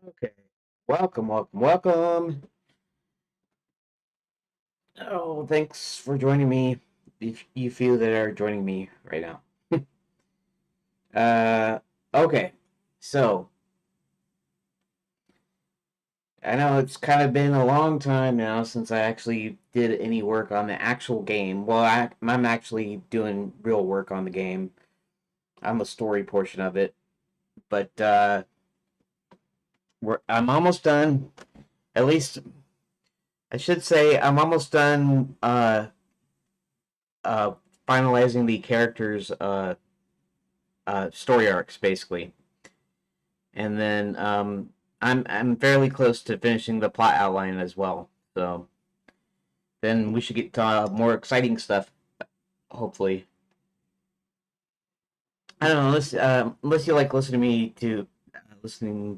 Okay. Welcome. Oh, thanks for joining me. If you feel that are joining me right now. Uh, okay. So, I know it's kind of been a long time now since I actually did any work on the actual game. Well, I'm actually doing real work on the game. I'm a story portion of it, but I'm almost done. At least I should say I'm almost done. Uh, Finalizing the characters' story arcs, basically, and then I'm fairly close to finishing the plot outline as well. So then we should get to more exciting stuff, hopefully. I don't know, unless you like listening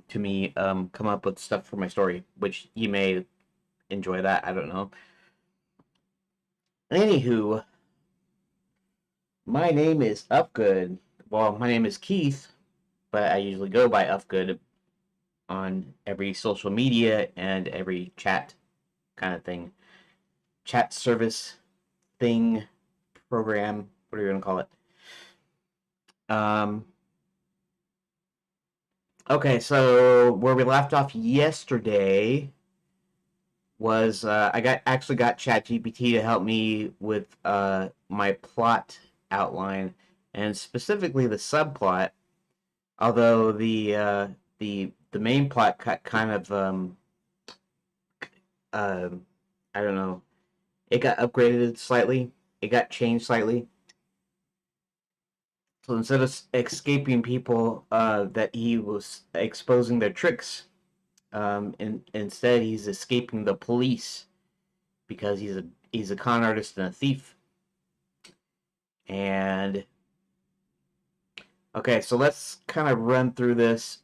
to me come up with stuff for my story, which you may enjoy that. I don't know. Anywho, my name is Upgood. Well, my name is Keith, but I usually go by Upgood on every social media and every chat kind of thing. Chat service thing, program, what are you going to call it? Um, okay, so where we left off yesterday was I got ChatGPT to help me with my plot outline and specifically the subplot. Although the main plot kind of uh, I don't know, it got upgraded slightly. It got changed slightly. So instead of escaping people that he was exposing their tricks, instead he's escaping the police because he's a con artist and a thief. And okay, so let's kind of run through this.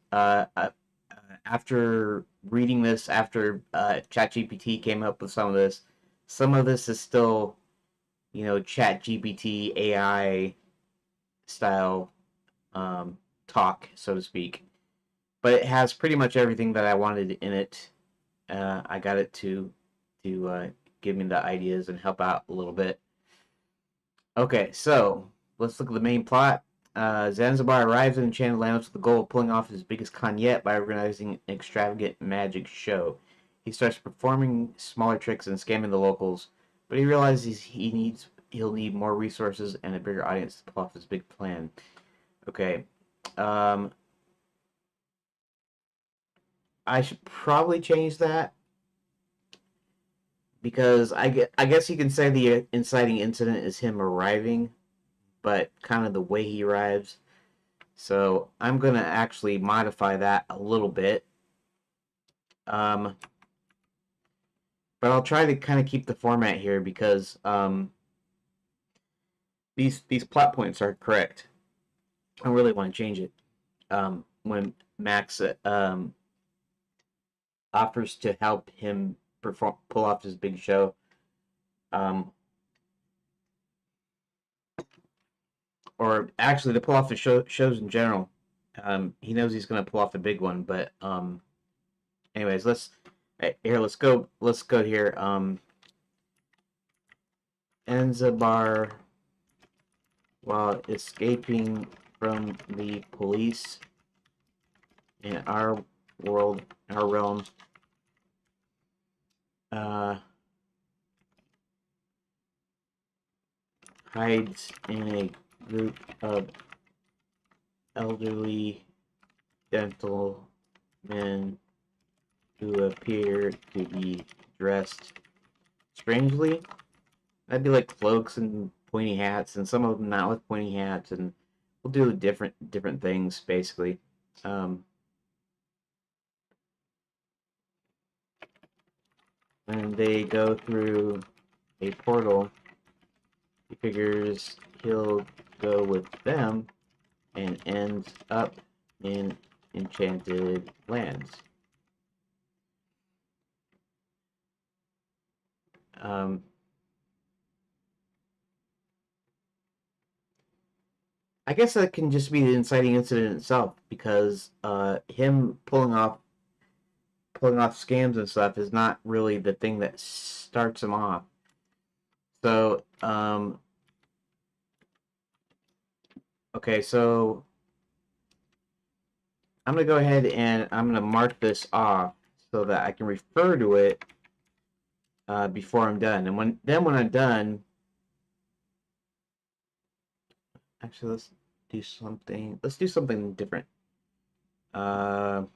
After reading this, after ChatGPT came up with some of this is still ChatGPT AI style talk, so to speak. But it has pretty much everything that I wanted in it. I got it to give me the ideas and help out a little bit. Okay, so let's look at the main plot. Zanzibar arrives in Enchanted Lands with the goal of pulling off his biggest con yet by organizing an extravagant magic show. He starts performing smaller tricks and scamming the locals, but he realizes he'll need more resources and a bigger audience to pull off his big plan. Okay, um, I should probably change that because I guess you can say the inciting incident is him arriving, but kind of the way he arrives. So I'm gonna actually modify that a little bit. Um, but I'll try to kind of keep the format here because these plot points are correct. I really want to change it. When Max offers to help him pull off his big show, um, or actually to pull off the shows in general. He knows he's going to pull off a big one, but anyways, here. Let's go here. Zanzibar, while escaping from the police in our world, our realm, uh, hides in a group of elderly gentlemen who appear to be dressed strangely. That'd be like cloaks and pointy hats, and some of them not with pointy hats, and we'll do different things basically. Um, when they go through a portal, he figures he'll go with them and ends up in enchanted lands. Um, I guess that can just be the inciting incident itself because him pulling off pulling off scams and stuff is not really the thing that starts them off. So, okay, so I'm going to go ahead and I'm going to mark this off so that I can refer to it before I'm done. And when I'm done, actually, let's do something. Let's do something different. We're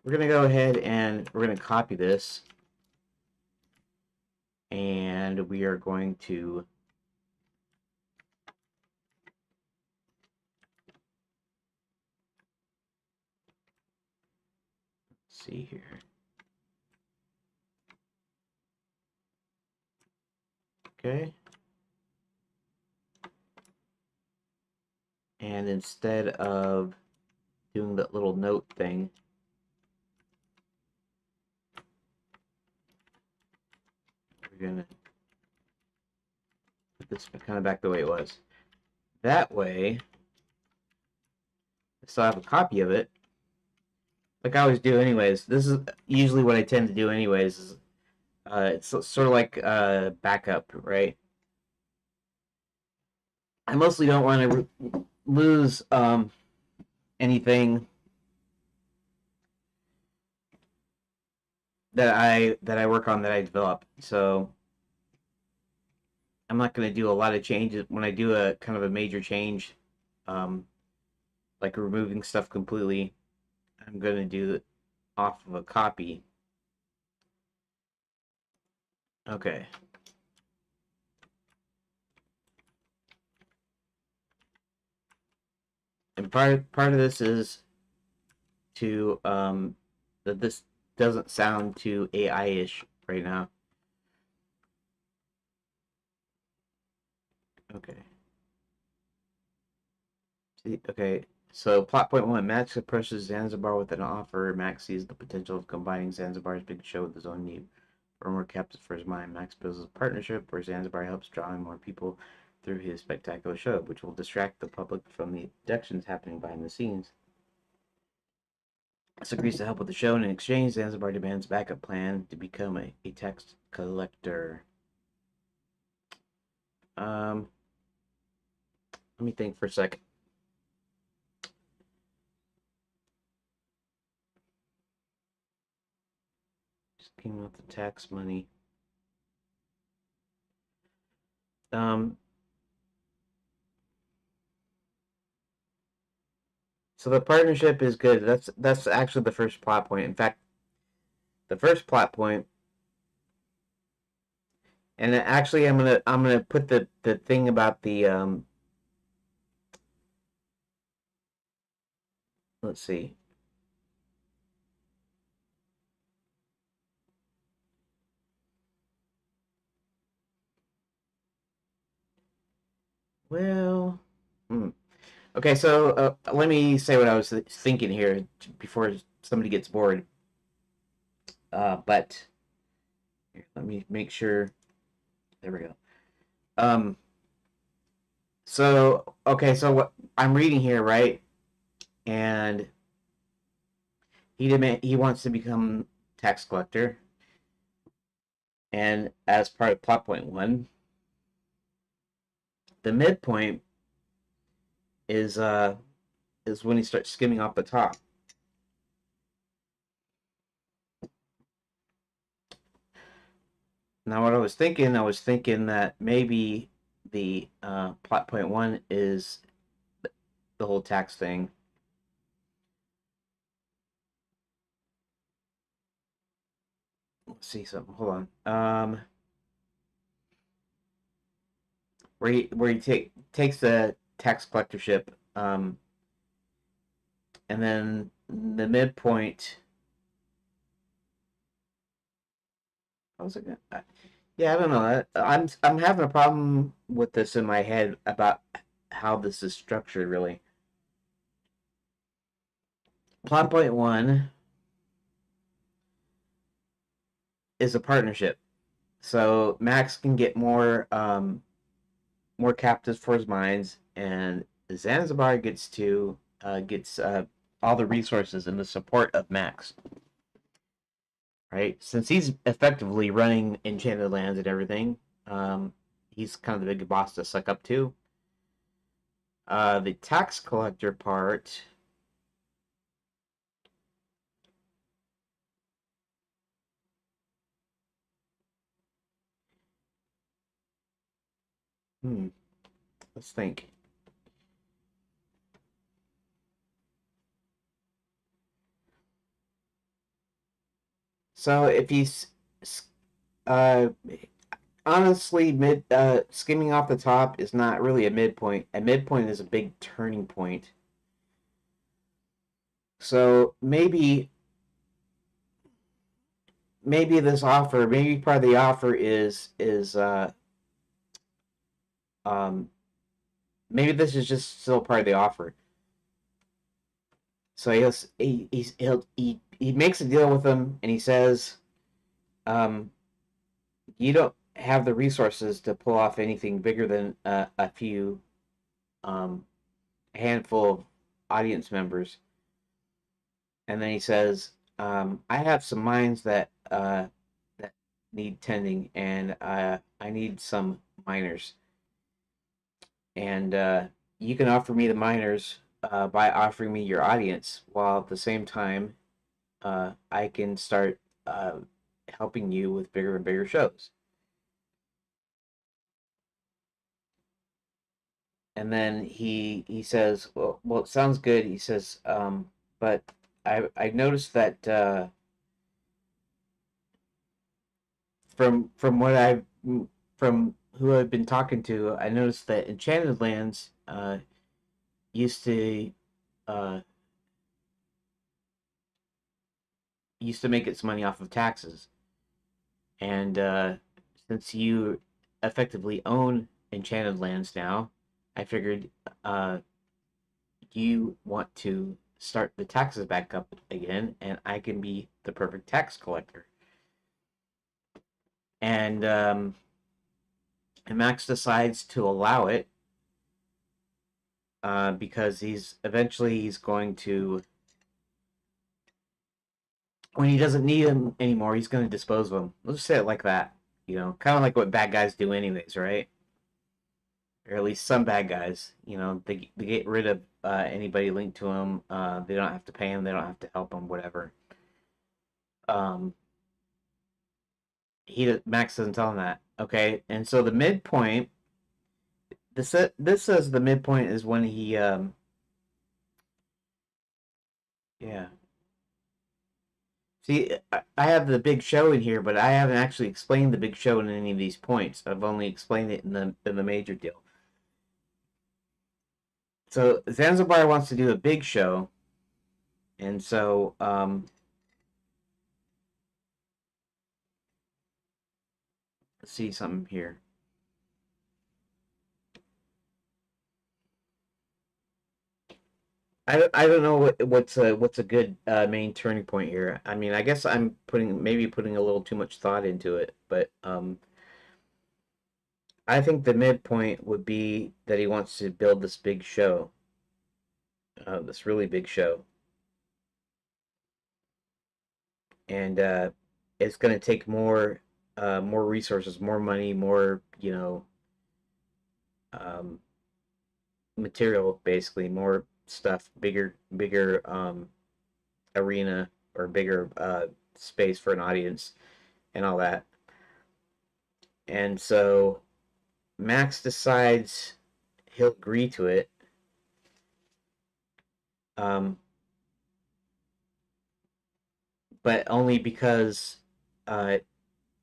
going to go ahead and we're going to copy this. And we are going to see here. Okay. And instead of doing that little note thing, we're going to put this kind of back the way it was. That way, I still have a copy of it. Like I always do anyways. This is usually what I tend to do anyways. Is, it's sort of like backup, right? I mostly don't want to lose anything that I work on, that I develop. So I'm not going to do a lot of changes when I do a kind of a major change, like removing stuff completely. I'm going to do it off of a copy. Okay. And part of this is to that this doesn't sound too AI-ish right now. Okay. See, okay. So plot point 1, Max approaches Zanzibar with an offer. Max sees the potential of combining Zanzibar's big show with his own need. For more captives for his mind, Max builds a partnership where Zanzibar helps draw in more people through his spectacular show, which will distract the public from the abductions happening behind the scenes. Max agrees to help with the show, and in exchange, Zanzibar demands a backup plan to become a tax collector. Let me think for a second. Just came out the tax money. So the partnership is good. That's actually the first plot point. In fact, the first plot point, and actually I'm gonna put the thing about the let's see. Well, okay. So let me say what I was thinking here before somebody gets bored. But here, let me make sure. There we go. Um. So okay. So what I'm reading here, right? And he wants to become tax collector, and as part of plot point 1, the midpoint is when he starts skimming off the top. Now, what I was thinking that maybe the plot point 1 is the whole tax thing. Let's see something. Hold on. Where he takes the tax collectorship, and then the midpoint. How was it going? Yeah, I don't know. I'm having a problem with this in my head about how this is structured. Really, plot point 1 is a partnership, so Max can get more captives for his mines, and Zanzibar gets all the resources and the support of Max, right? Since he's effectively running Enchanted Lands and everything, he's kind of the big boss to suck up to. The tax collector part. Let's think. So if he's uh, honestly mid skimming off the top is not really a midpoint. A midpoint is a big turning point. So maybe this offer, maybe part of the offer is um maybe this is just still part of the offer. So he makes a deal with them and he says, um, you don't have the resources to pull off anything bigger than a few um handful of audience members. And then he says, I have some mines that need tending, and I need some miners. And you can offer me the miners by offering me your audience, while at the same time, I can start helping you with bigger and bigger shows. And then he says, well, it sounds good. He says, but I noticed that from what I've from who I've been talking to, I noticed that Enchanted Lands used to uh, used to make its money off of taxes, and since you effectively own Enchanted Lands now, I figured uh, you want to start the taxes back up again, and I can be the perfect tax collector. And Max decides to allow it because he's going to, when he doesn't need him anymore, he's going to dispose of him. Let's just say it like that. Kind of like what bad guys do, anyways, right? Or at least some bad guys. They get rid of anybody linked to them. They don't have to pay him. They don't have to help him. Whatever. Um, Max doesn't tell him that. Okay, and so the midpoint. This says the midpoint is when he yeah. See, I have the big show in here, but I haven't actually explained the big show in any of these points. I've only explained it in the major deal. So Zanzibar wants to do a big show, and so let's see something here. I don't know what's a good main turning point here. I mean, I guess I'm putting a little too much thought into it, but I think the midpoint would be that he wants to build this big show, this really big show, and it's going to take more resources, more money, more um, material, basically more stuff, bigger arena or bigger space for an audience and all that. And so Max decides he'll agree to it. Um, but only because uh,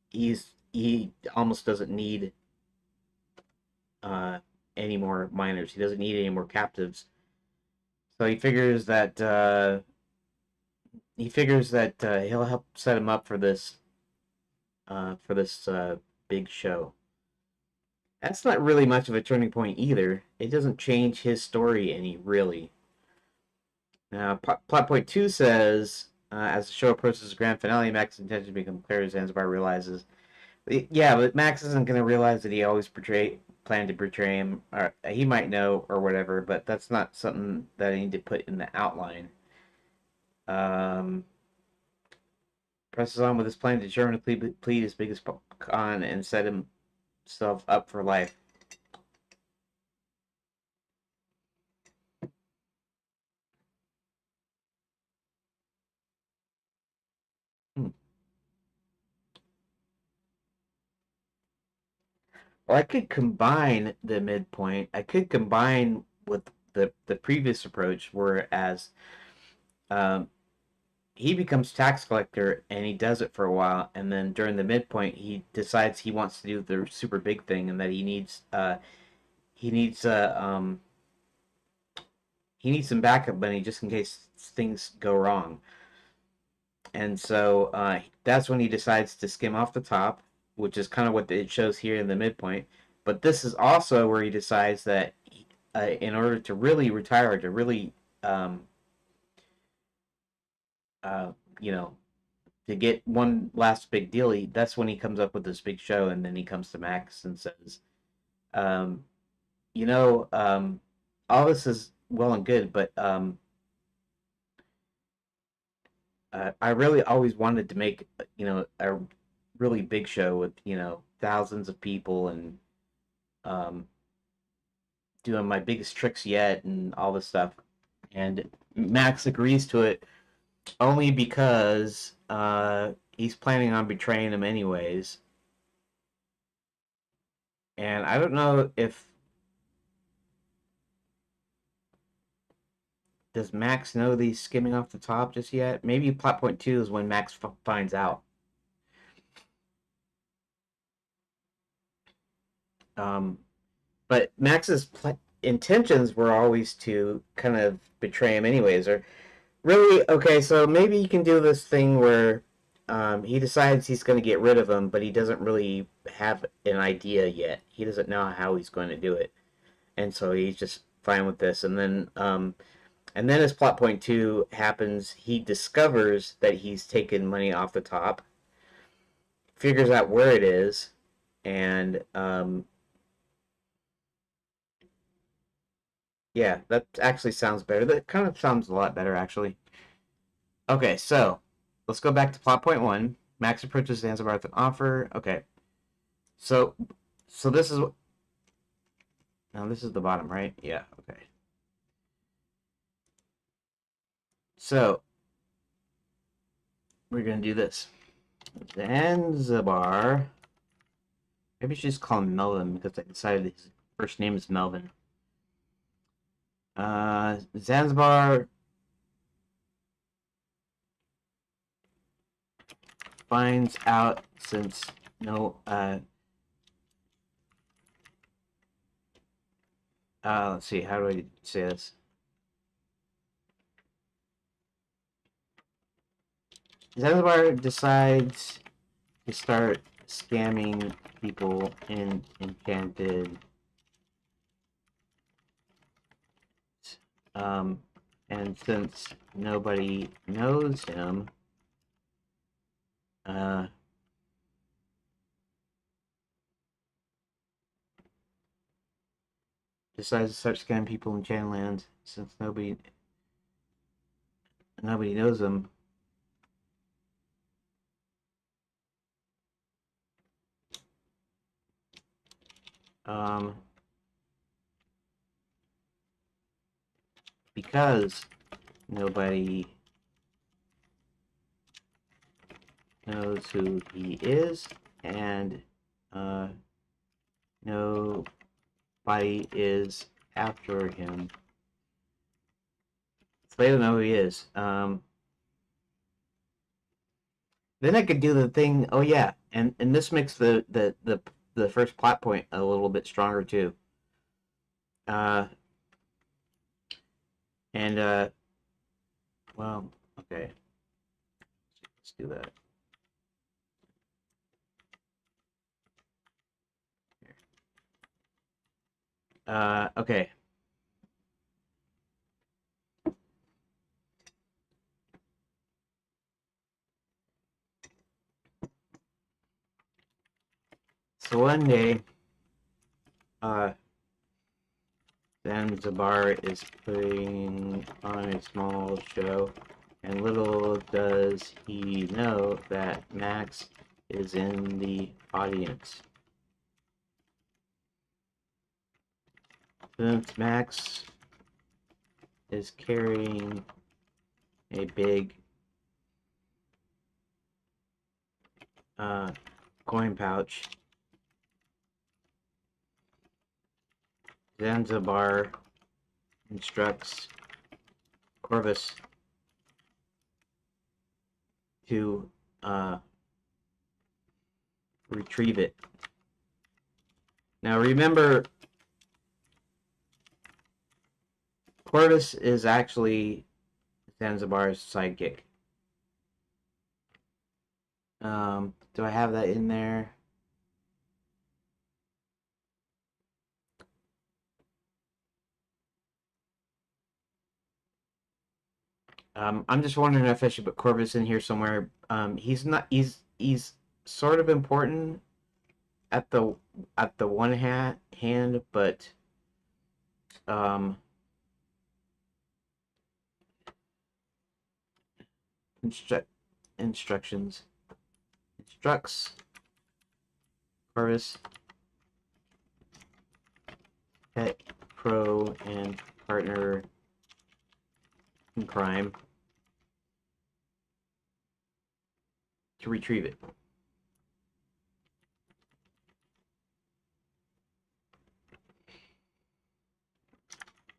he almost doesn't need uh, any more miners. He doesn't need any more captives. So he figures that he'll help set him up for this big show. That's not really much of a turning point either. It doesn't change his story any, really. Now, plot point 2 says, as the show approaches the grand finale, Max's intention to become clear as Zanzibar realizes. Yeah, but Max isn't going to realize that he always planned to betray him. Or he might know or whatever, but that's not something that I need to put in the outline. Um, presses on with his plan to determinedly plead his biggest con and set himself up for life. Hmm. Or I could combine the midpoint. I could combine with the previous approach, whereas um, he becomes tax collector and he does it for a while, and then during the midpoint he decides he wants to do the super big thing and that he needs he needs some backup money just in case things go wrong. And so that's when he decides to skim off the top, which is kind of what it shows here in the midpoint. But this is also where he decides that in order to really retire, to really, um, uh, you know, to get one last big deal, that's when he comes up with this big show, and then he comes to Max and says, um, you know, all this is well and good, but I really always wanted to make, a really big show with, thousands of people and um, doing my biggest tricks yet and all this stuff. And Max agrees to it only because he's planning on betraying him anyways. And I don't know if does Max know that he's skimming off the top just yet. Maybe plot point two is when Max finds out. Um, but Max's intentions were always to kind of betray him anyways, or really, okay, so maybe you can do this thing where he decides he's going to get rid of him, but he doesn't really have an idea yet. He doesn't know how he's going to do it, and so he's just fine with this. And then as plot point two happens, he discovers that he's taken money off the top, figures out where it is, and yeah, that actually sounds better. That kind of sounds a lot better, actually. Okay, so let's go back to plot point one. Max approaches Zanzibar with an offer. Okay, so so this is now this is the bottom, right? Yeah. Okay. So we're gonna do this. Zanzibar. Maybe I should just call him Melvin because I decided his first name is Melvin. Zanzibar finds out since no let's see, how do I say this? Zanzibar decides to start scamming people in Enchanted. Um, and since nobody knows him, uh, decides to start scamming people in Enchanted since nobody knows him. Um, because nobody knows who he is, and nobody is after him. So they don't know who he is. Then I could do the thing. Oh yeah, and this makes the first plot point a little bit stronger too. Uh, and well, okay, let's do that. Okay. So one day, uh, Zanzibar is putting on a small show. And little does he know that Max is in the audience. Since Max is carrying a big coin pouch, Zanzibar instructs Corvus to retrieve it. Now remember, Corvus is actually Zanzibar's sidekick. Do I have that in there? I'm just wondering if I should put Corvus in here somewhere. He's not. He's sort of important at the one hand, but um, instructions instructs Corvus, pet pro and partner in crime, to retrieve it.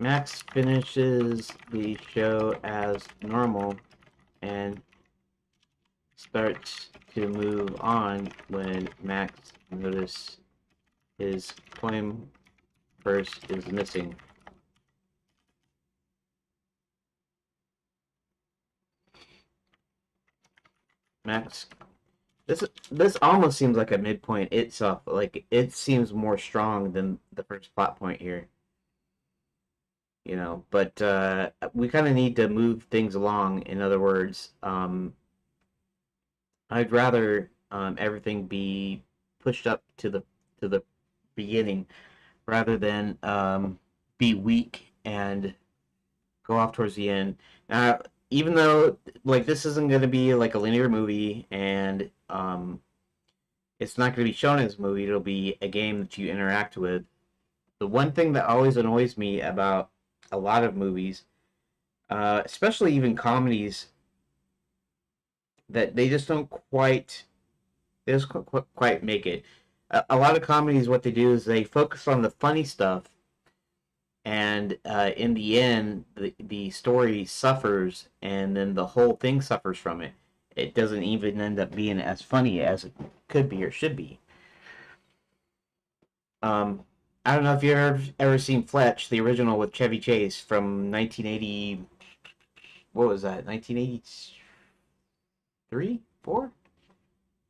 Max finishes the show as normal and starts to move on when Max notices his coin purse is missing. Max, this almost seems like a midpoint itself. Like it seems more strong than the first plot point here. You know, but we kind of need to move things along. In other words, I'd rather everything be pushed up to the beginning rather than be weak and go off towards the end. Now, even though like this isn't going to be like a linear movie and it's not going to be shown as a movie, it'll be a game that you interact with. The one thing that always annoys me about a lot of movies, especially even comedies, that they just don't quite they just quite make it. A lot of comedies, what they do is they focus on the funny stuff, and in the end, the story suffers, and then the whole thing suffers from it. It doesn't even end up being as funny as it could be or should be. Um, I don't know if you've ever seen Fletch, the original with Chevy Chase from 1980. What was that? 1983, 4?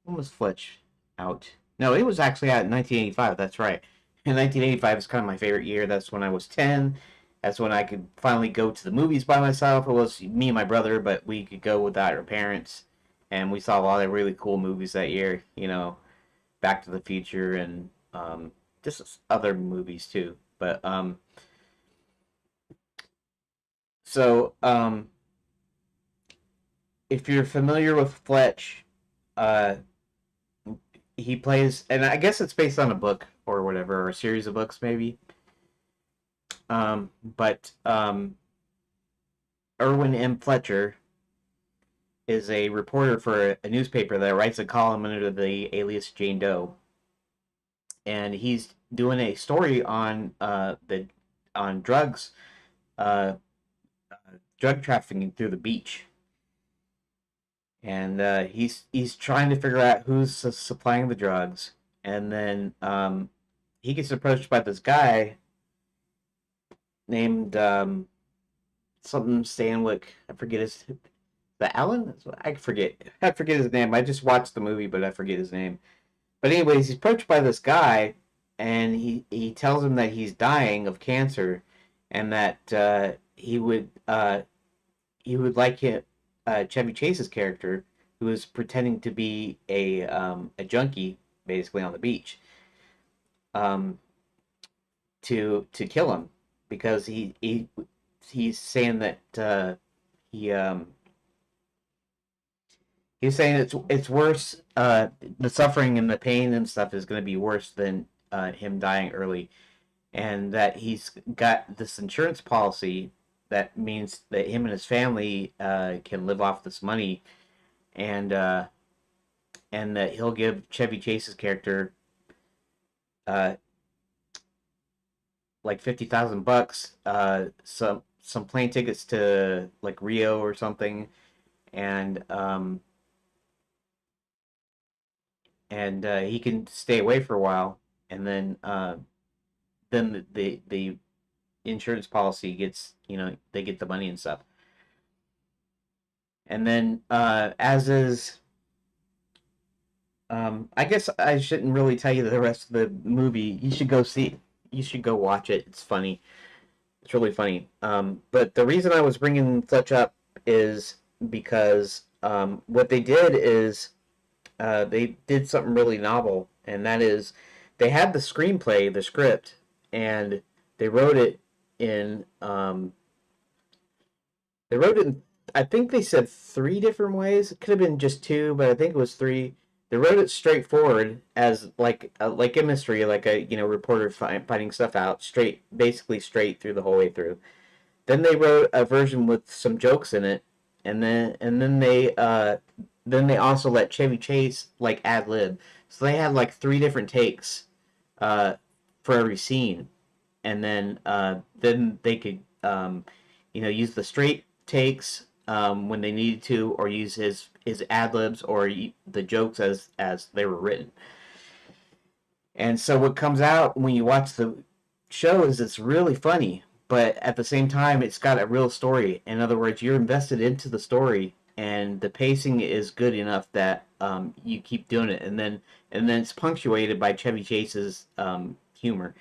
When was Fletch out? No, it was actually out in 1985. That's right. And 1985 is kind of my favorite year. That's when I was 10. That's when I could finally go to the movies by myself. It was me and my brother, but we could go without our parents. And we saw a lot of really cool movies that year. You know, Back to the Future and just other movies too. But so if you're familiar with Fletch, uh, he plays, and I guess it's based on a book or whatever, or a series of books maybe. But Erwin M. Fletcher is a reporter for a newspaper that writes a column under the alias Jane Doe, and he's doing a story on the on drugs, uh, drug trafficking through the beach, and he's trying to figure out who's supplying the drugs, and then he gets approached by this guy named something Stanwyck. I forget his the Allen. I forget. I forget his name. I just watched the movie, but I forget his name. But anyways, he's approached by this guy, and he tells him that he's dying of cancer, and that he would like it, Chevy Chase's character, who is pretending to be a junkie, basically on the beach, um, to kill him because he's saying that he He's saying it's worse. The suffering and the pain and stuff is going to be worse than him dying early, and that he's got this insurance policy that means that him and his family can live off this money, and uh, and that he'll give Chevy Chase's character uh, like $50,000, some plane tickets to like Rio or something, and he can stay away for a while, and then the insurance policy gets, they get the money and stuff. And then as is, I guess I shouldn't really tell you the rest of the movie. You should go see. You should go watch it. It's funny. It's really funny. But the reason I was bringing Fletch up is because what they did is they did something really novel, and that is they had the screenplay, the script, and they wrote it in they wrote it in, I think they said three different ways. It could have been just two, but I think it was three. They wrote it straightforward as like a mystery, like a reporter finding stuff out, straight, basically straight through the whole way through. Then they wrote a version with some jokes in it, and then they also let Chevy Chase like ad lib. So they had like three different takes uh, for every scene, and then they could use the straight takes when they needed to, or use his ad libs or the jokes as they were written. And so what comes out when you watch the show is it's really funny, but at the same time, it's got a real story. In other words, you're invested into the story, and the pacing is good enough that you keep doing it, and then it's punctuated by Chevy Chase's humor.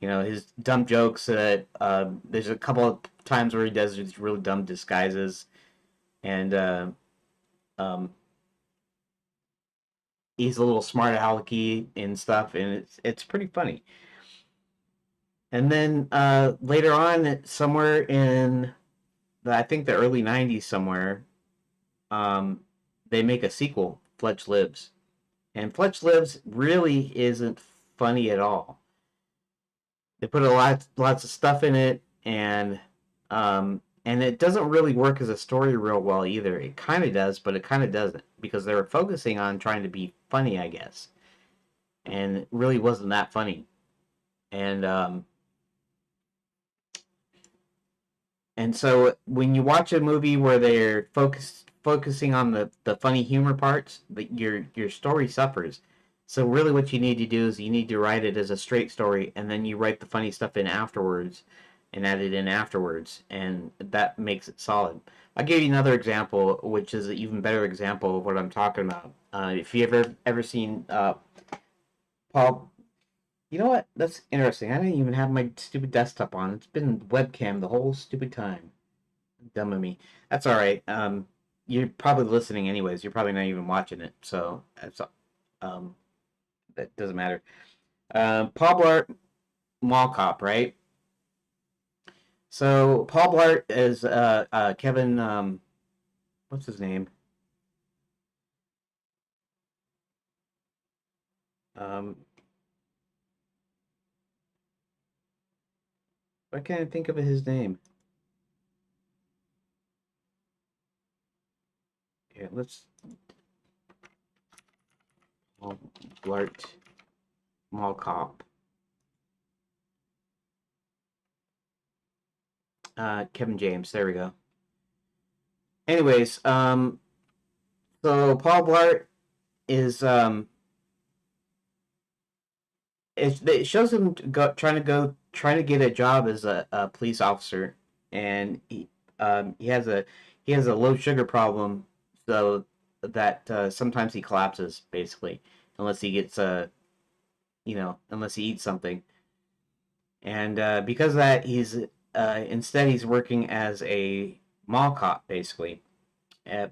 His dumb jokes. There's a couple of times where he does these really dumb disguises, and um, he's a little smart alecky and stuff, and it's pretty funny. And then later on, somewhere in I think the early '90s, somewhere, um, they make a sequel, Fletch Lives, and Fletch Lives really isn't funny at all. They put lots of stuff in it, and it doesn't really work as a story real well either. It kind of does, but it kind of doesn't, because they were focusing on trying to be funny, I guess, and it really wasn't that funny. And and so when you watch a movie where they're focusing on the funny humor parts, your story suffers. So really, what you need to do is you need to write it as a straight story, and then you write the funny stuff in afterwards, and add it in afterwards, and that makes it solid. I'll give you another example, which is an even better example of what I'm talking about. If you ever seen Paul, you know what? That's interesting. I didn't even have my stupid desktop on. It's been webcam the whole stupid time. Dumb of me. That's all right. You're probably listening anyways. You're probably not even watching it, so um, that doesn't matter. Paul Blart, Mall Cop, right? So Paul Blart is Kevin. What's his name? Um, why can't I think of his name? Yeah, let's Paul Blart, Mall Cop. Kevin James. There we go. Anyways, so Paul Blart is it shows him trying to get a job as a police officer, and he has a low sugar problem, so that sometimes he collapses basically, unless he gets unless he eats something, and because of that instead he's working as a mall cop basically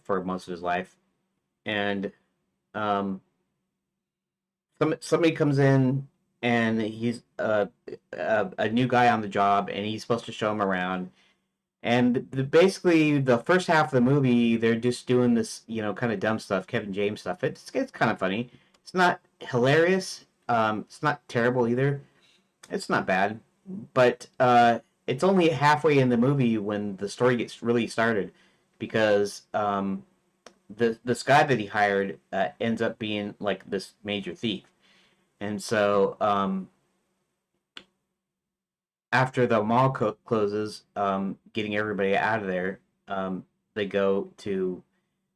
for most of his life, and um, somebody comes in, and he's a new guy on the job, and he's supposed to show him around, And basically, the first half of the movie, they're just doing this, kind of dumb stuff, Kevin James stuff. It's kind of funny. It's not hilarious. It's not terrible either. It's not bad, but it's only halfway in the movie when the story gets really started, because this guy that he hired ends up being like this major thief, and so after the mall closes, getting everybody out of there, they go to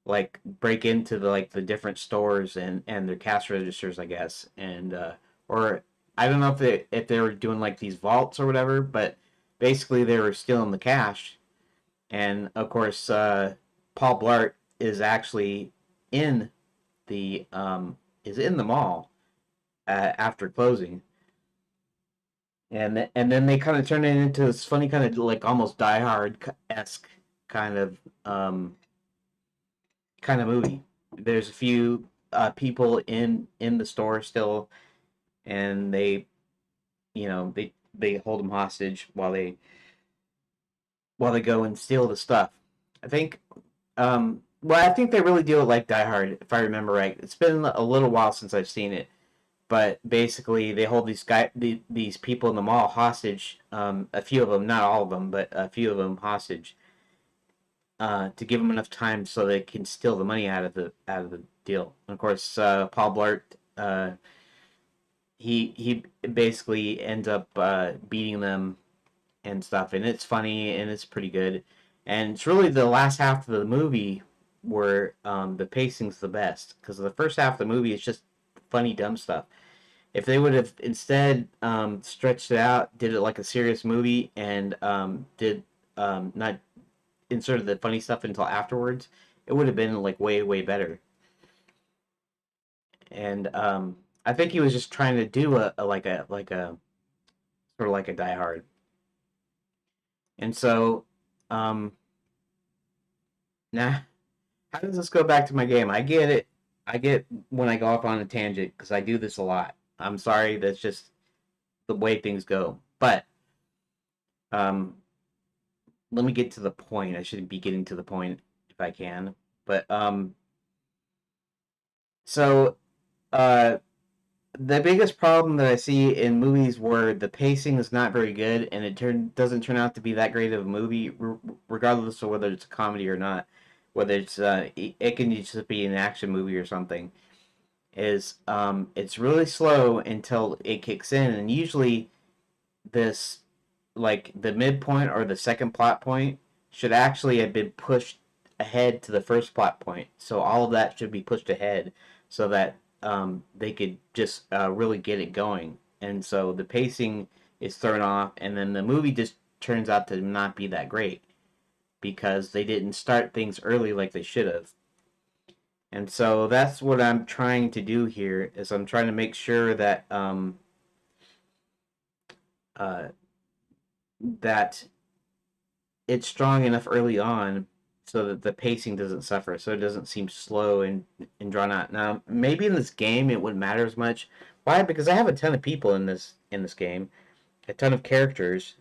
like break into the different stores and their cash registers, I guess, and or I don't know if they were doing like these vaults or whatever, but basically they were stealing the cash, and of course Paul Blart is actually in the mall after closing, and then they kind of turn it into this funny kind of like almost Die Hard esque kind of um, movie. There's a few people in the store still, and they hold them hostage while they go and steal the stuff. I think I think they really do it like Die Hard, if I remember right. It's been a little while since I've seen it, but basically they hold these people in the mall hostage. A few of them, not all of them, but a few of them hostage, to give them enough time so they can steal the money out of the deal. And of course, Paul Blart, he basically ends up beating them and stuff, and it's funny and it's pretty good. And it's really the last half of the movie where the pacing's the best, because the first half of the movie is just funny dumb stuff. If they would have instead stretched it out, did it like a serious movie, and did not inserted the funny stuff until afterwards, it would have been like way way better. And I think he was just trying to do a sort of like a Die Hard. And so um, now, how does this go back to my game? I get it. I get when I go off on a tangent because I do this a lot. I'm sorry, that's just the way things go. But um, let me get to the point. I should be getting to the point if I can. But so uh, the biggest problem that I see in movies where the pacing is not very good and doesn't turn out to be that great of a movie, regardless of whether it's a comedy or not, whether it can just be an action movie or something, is it's really slow until it kicks in, and usually this like the midpoint or the second plot point should actually have been pushed ahead to the first plot point. So all of that should be pushed ahead so that they could just really get it going. And so the pacing is thrown off, and then the movie just turns out to not be that great because they didn't start things early like they should have. And so that's what I'm trying to do here is I'm trying to make sure that uh, that it's strong enough early on so that the pacing doesn't suffer, so it doesn't seem slow and drawn out. Now, maybe in this game it wouldn't matter as much. Why? Because I have a ton of people in this game, a ton of characters,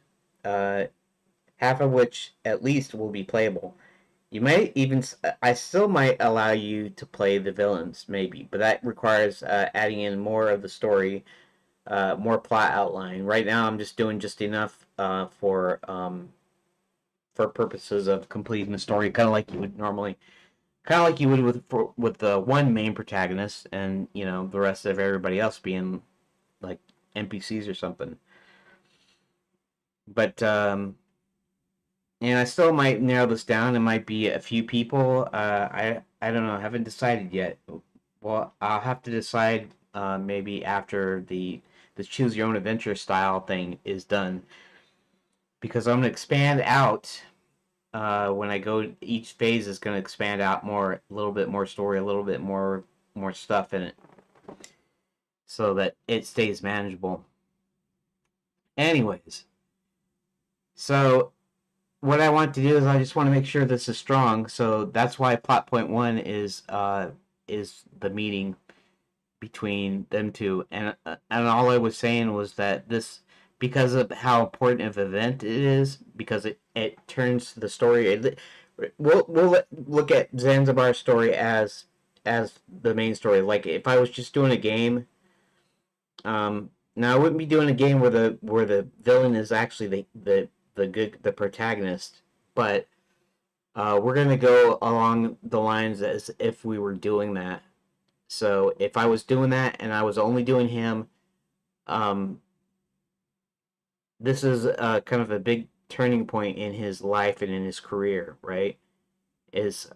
uh, half of which at least will be playable. You might even, I still might allow you to play the villains, maybe, but that requires adding in more of the story, more plot outline. Right now, I'm just doing just enough for purposes of completing the story, kind of like you would normally, kind of like you would with the one main protagonist, and the rest of everybody else being like NPCs or something. But and I still might narrow this down. It might be a few people. I don't know. I haven't decided yet. Well, I'll have to decide maybe after the choose your own adventure style thing is done, because I'm gonna expand out when I go. Each phase is gonna expand out more, a little bit more story, a little bit more stuff in it, so that it stays manageable. Anyways, so what I want to do is I just want to make sure this is strong. So that's why plot point one is the meeting between them two, and all I was saying was that because of how important of an event it is, because it turns the story. We'll look at Zanzibar's story as the main story. Like if I was just doing a game, now I wouldn't be doing a game where the villain is actually the protagonist, but we're gonna go along the lines as if we were doing that. So if I was doing that and I was only doing him, um, this is kind of a big turning point in his life and in his career, right? Is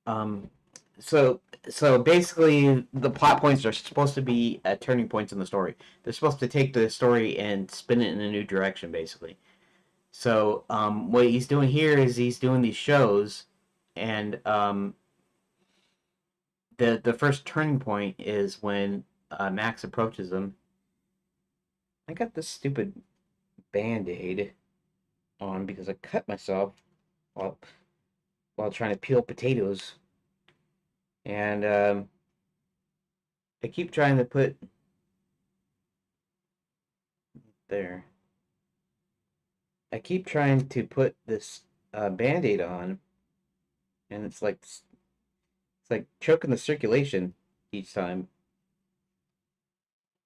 um, so so basically the plot points are supposed to be turning points in the story. They're supposed to take the story and spin it in a new direction, basically. So what he's doing here is he's doing these shows, and the first turning point is when Max approaches him. I got this stupid band-aid on because I cut myself while trying to peel potatoes, and I keep trying to put there. I keep trying to put this band-aid on, and it's like choking the circulation each time.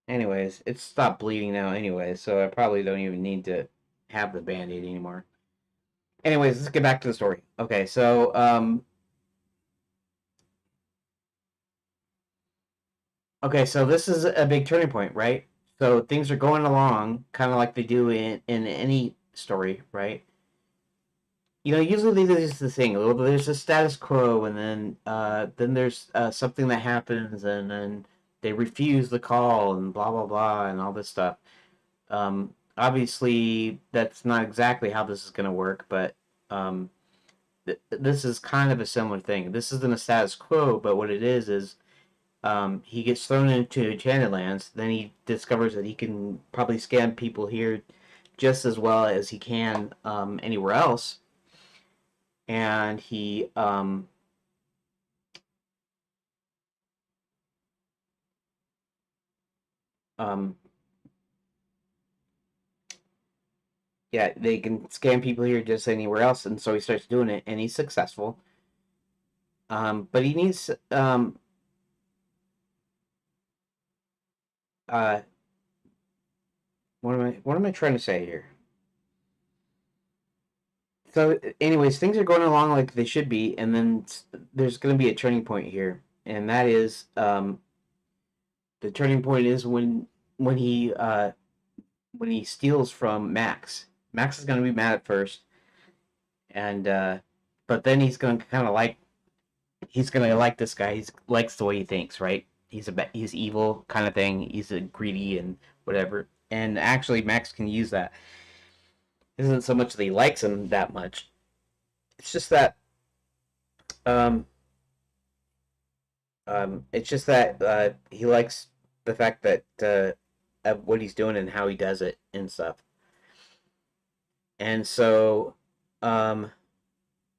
Anyways, it's stopped bleeding now anyway, so I probably don't even need to have the band-aid anymore. Anyways, let's get back to the story. Okay, so this is a big turning point, right? So things are going along kind of like they do in any story, right? Usually there's the thing. There's a status quo, and then there's something that happens, and then they refuse the call, and blah blah blah, and all this stuff. Obviously, that's not exactly how this is going to work, but um, this is kind of a similar thing. This isn't a status quo, but what it is he gets thrown into Enchanted Lands. Then he discovers that he can probably scam people here just as well as he can anywhere else, and he um, yeah, they can scam people here just anywhere else, and so he starts doing it, and he's successful. But he needs uh, what am I trying to say here? So, anyways, things are going along like they should be, and then there's going to be a turning point here, and that is the turning point is when he when he steals from Max. Max is going to be mad at first, and but then he's going to like this guy. He likes the way he thinks, right? He's evil kind of thing. He's a greedy and whatever. And actually, Max can use that. It isn't so much that he likes him that much. It's just that um, he likes the fact that of what he's doing and how he does it and stuff. And so um,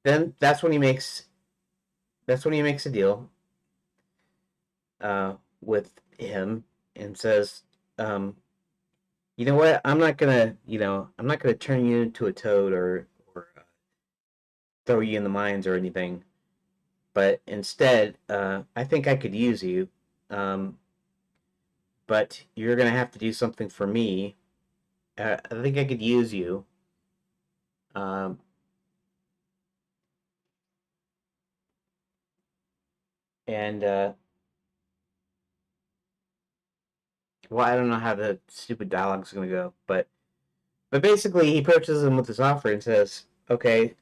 then that's when he makes a deal with him and says, um, you know what? I'm not gonna turn you into a toad or throw you in the mines or anything. But instead, I think I could use you. Um, but you're gonna have to do something for me. I think I could use you. Um, and well, I don't know how the stupid dialogue's gonna go, but basically, he approaches him with this offer and says, "Okay,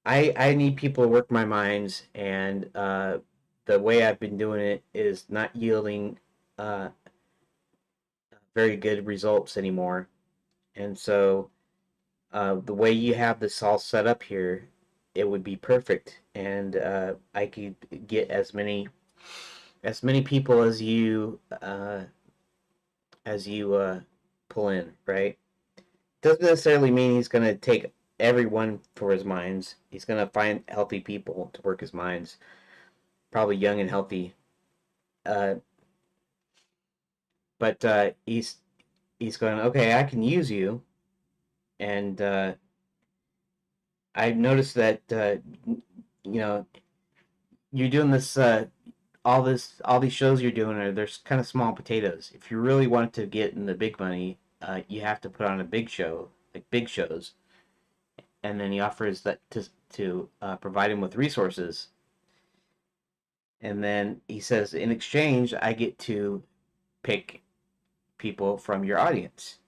I need people to work my mines, and the way I've been doing it is not yielding uh, very good results anymore. And so the way you have this all set up here, it would be perfect, and I could get as many people as you pull in, right? Doesn't necessarily mean he's going to take everyone for his mines. He's going to find healthy people to work his mines. probably young and healthy. Uh, but he's going, okay, I can use you, and I noticed that you know you're doing this all these shows you're doing are there's kind of small potatoes. If you really want to get in the big money, you have to put on a big show, like big shows, and then he offers that to provide him with resources, and then he says in exchange I get to pick people from your audience.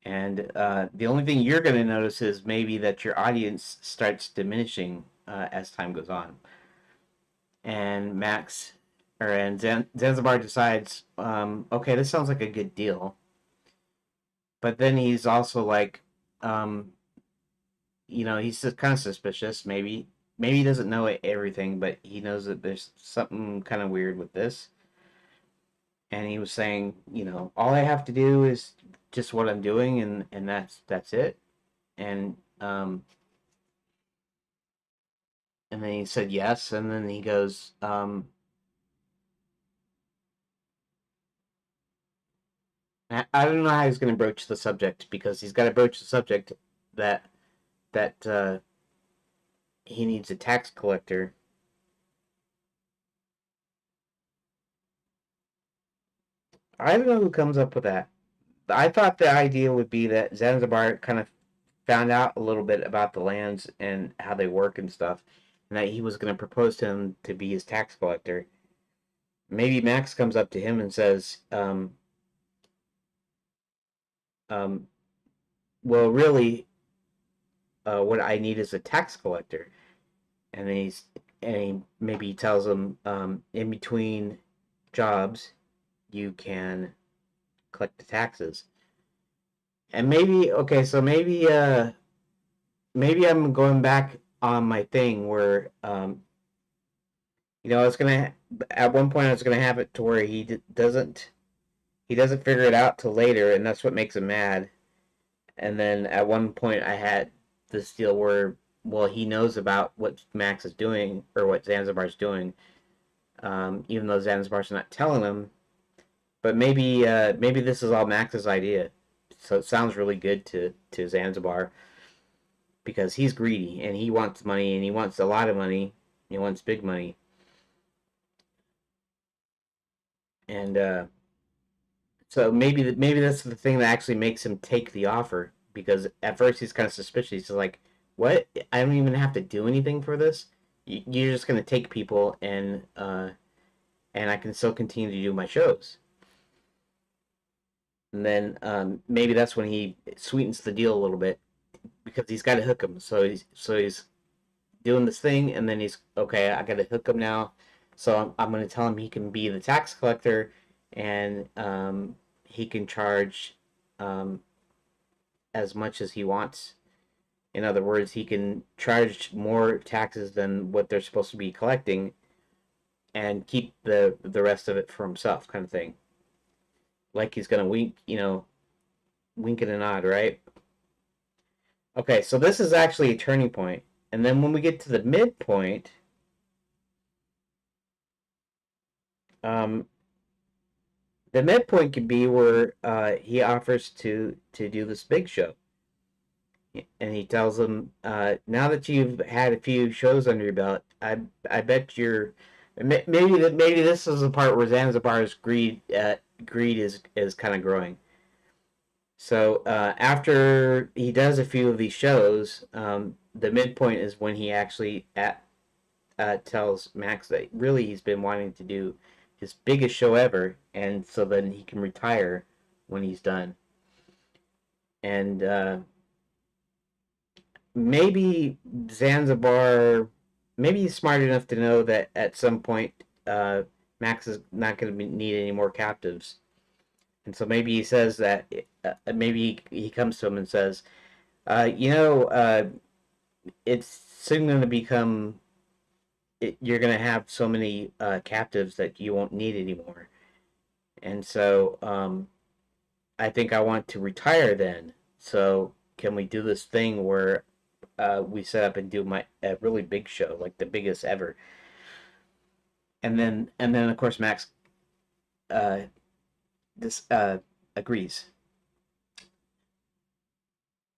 And the only thing you're going to notice is maybe that your audience starts diminishing as time goes on. And Zanzibar decides, okay, this sounds like a good deal. But then he's also like, um, he's just kind of suspicious. Maybe he doesn't know everything, but he knows that there's something kind of weird with this. And he was saying, all I have to do is just what I'm doing, and that's it. And and then he said yes, and then he goes, I don't know how he's going to broach the subject because he's got to broach the subject that that he needs a tax collector. I don't know who comes up with that. I thought the idea would be that Zanzibar kind of found out a little bit about the lands and how they work and stuff, and that he was going to propose to him to be his tax collector. Maybe Max comes up to him and says, um, "Well, really, what I need is a tax collector." And then maybe he tells him, in between jobs, you can collect the taxes. And maybe okay, so maybe I'm going back on my thing where I was gonna at one point I was gonna have it to where he doesn't figure it out till later, and that's what makes him mad. And then at one point I had this deal where, well, he knows about what Max is doing or what Zanzibar's doing, even though Zanzibar's not telling him. But maybe this is all Max's idea. So it sounds really good to Zanzibar because he's greedy and he wants money and he wants a lot of money. He wants big money. And so maybe that's the thing that actually makes him take the offer, because at first he's kind of suspicious. He's like, "What? I don't even have to do anything for this. You're just gonna take people and I can still continue to do my shows." And then maybe that's when he sweetens the deal a little bit because he's got to hook him. So he's doing this thing, and then he's okay. I got to hook him now, so I'm going to tell him he can be the tax collector, and he can charge um, as much as he wants. In other words, he can charge more taxes than what they're supposed to be collecting, and keep the rest of it for himself, kind of thing. Like he's gonna wink and a nod, right? Okay, so this is actually a turning point. And then when we get to the midpoint, um, the midpoint could be where he offers to do this big show, and he tells them, now that you've had a few shows under your belt, I bet you're maybe this is the part where Zanzibar's greed is kind of growing. So after he does a few of these shows, the midpoint is when he actually tells Max that really he's been wanting to do his biggest show ever, and so then he can retire when he's done. And maybe Zanzibar, maybe he's smart enough to know that at some point Max is not going to need any more captives. And so maybe he says that, maybe he comes to him and says, it's soon going to become, you're going to have so many captives that you won't need anymore. And so I think I want to retire then. So can we do this thing where we set up and do a really big show, like the biggest ever? and then of course Max uh, this agrees,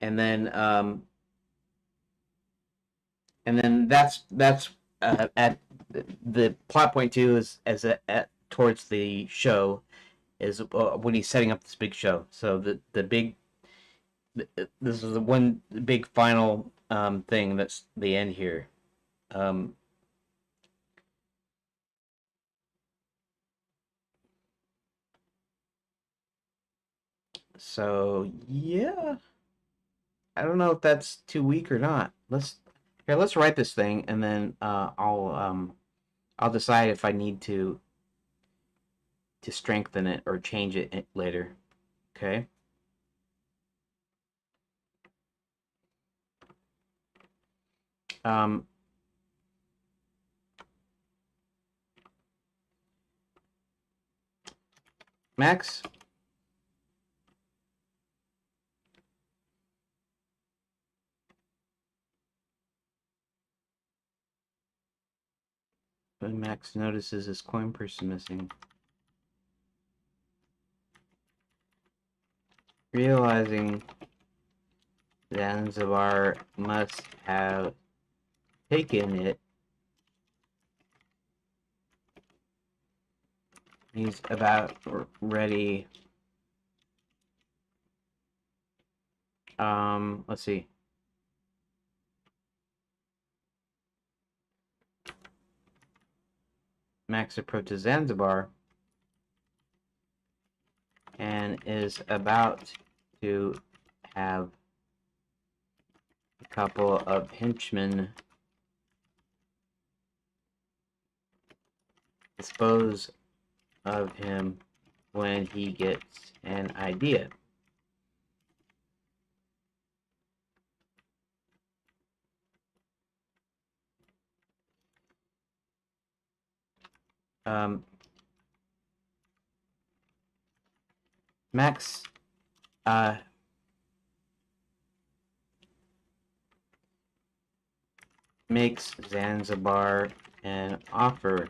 and then that's at the plot point too is as at towards the show is when he's setting up this big show. So the big this is the one big final thing that's the end here. Um, so yeah, I don't know if that's too weak or not. Let's write this thing and then I'll decide if I need to strengthen it or change it later. Okay. Um, Max, when Max notices his coin purse missing, realizing Zanzibar must have taken it, he's about ready. Let's see. Max approaches Zanzibar and is about to have a couple of henchmen dispose of him when he gets an idea. Max makes Zanzibar an offer.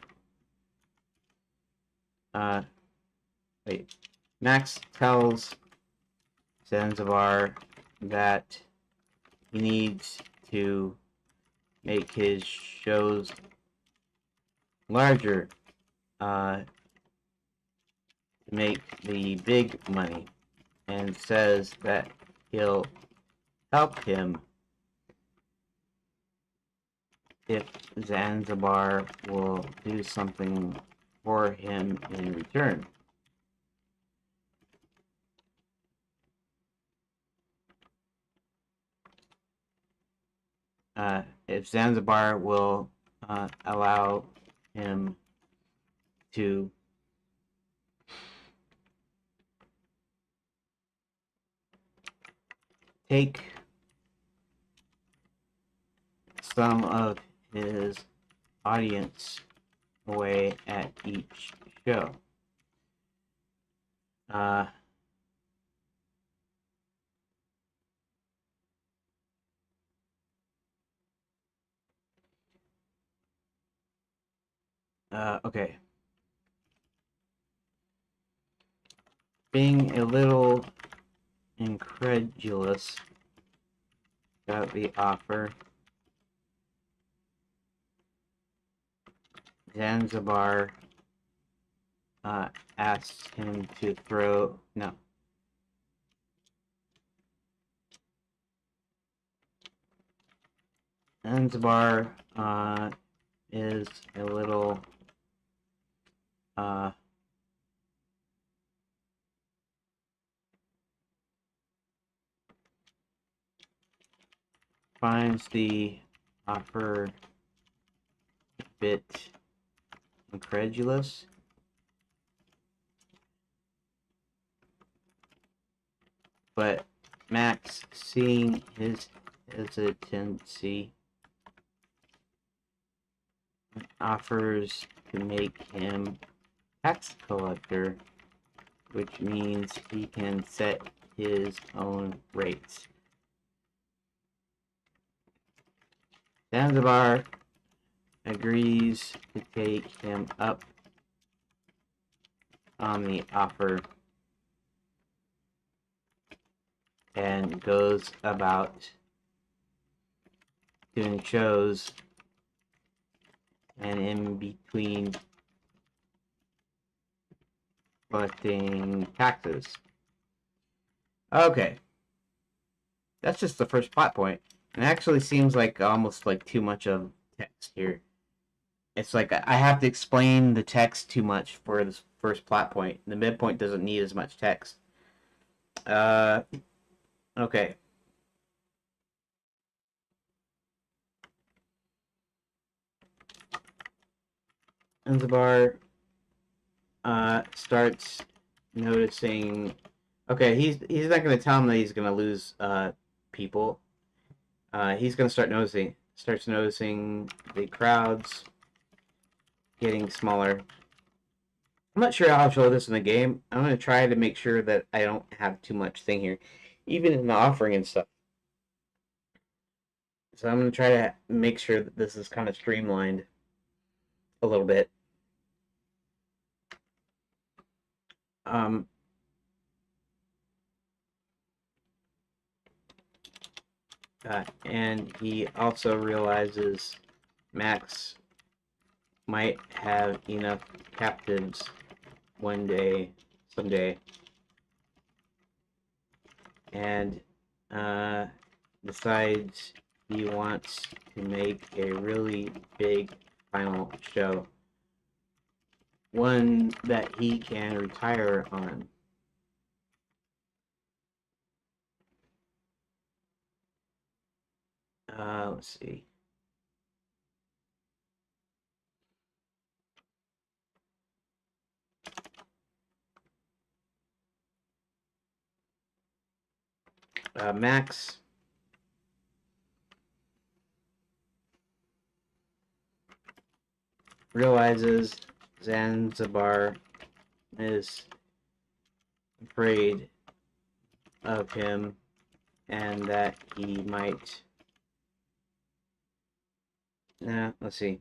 Wait. Max tells Zanzibar that he needs to make his shows larger to make the big money, and says that he'll help him if Zanzibar will do something for him in return. If Zanzibar will allow him to take some of his audience away at each show. Okay. Being a little incredulous about the offer, Zanzibar asks him to throw... No. Zanzibar is a little finds the offer a bit incredulous, but Max, seeing his hesitancy, offers to make him tax collector, which means he can set his own rates. Zanzibar agrees to take him up on the offer and goes about doing shows and in between collecting taxes. Okay. That's just the first plot point. It actually seems like almost like too much of text here. It's like I have to explain the text too much for this first plot point. The midpoint doesn't need as much text. Okay. Zanzibar starts noticing. Okay, he's not going to tell him that he's going to lose people. He's going to starts noticing the crowds getting smaller. I'm not sure how I'll show this in the game. I'm going to try to make sure that I don't have too much thing here, even in the offering and stuff. So I'm going to try to make sure that this is kind of streamlined a little bit. Um, and he also realizes Max might have enough captives someday, and decides he wants to make a really big final show, one that he can retire on. Let's see. Max realizes Zanzibar is afraid of him and that he might. Let's see.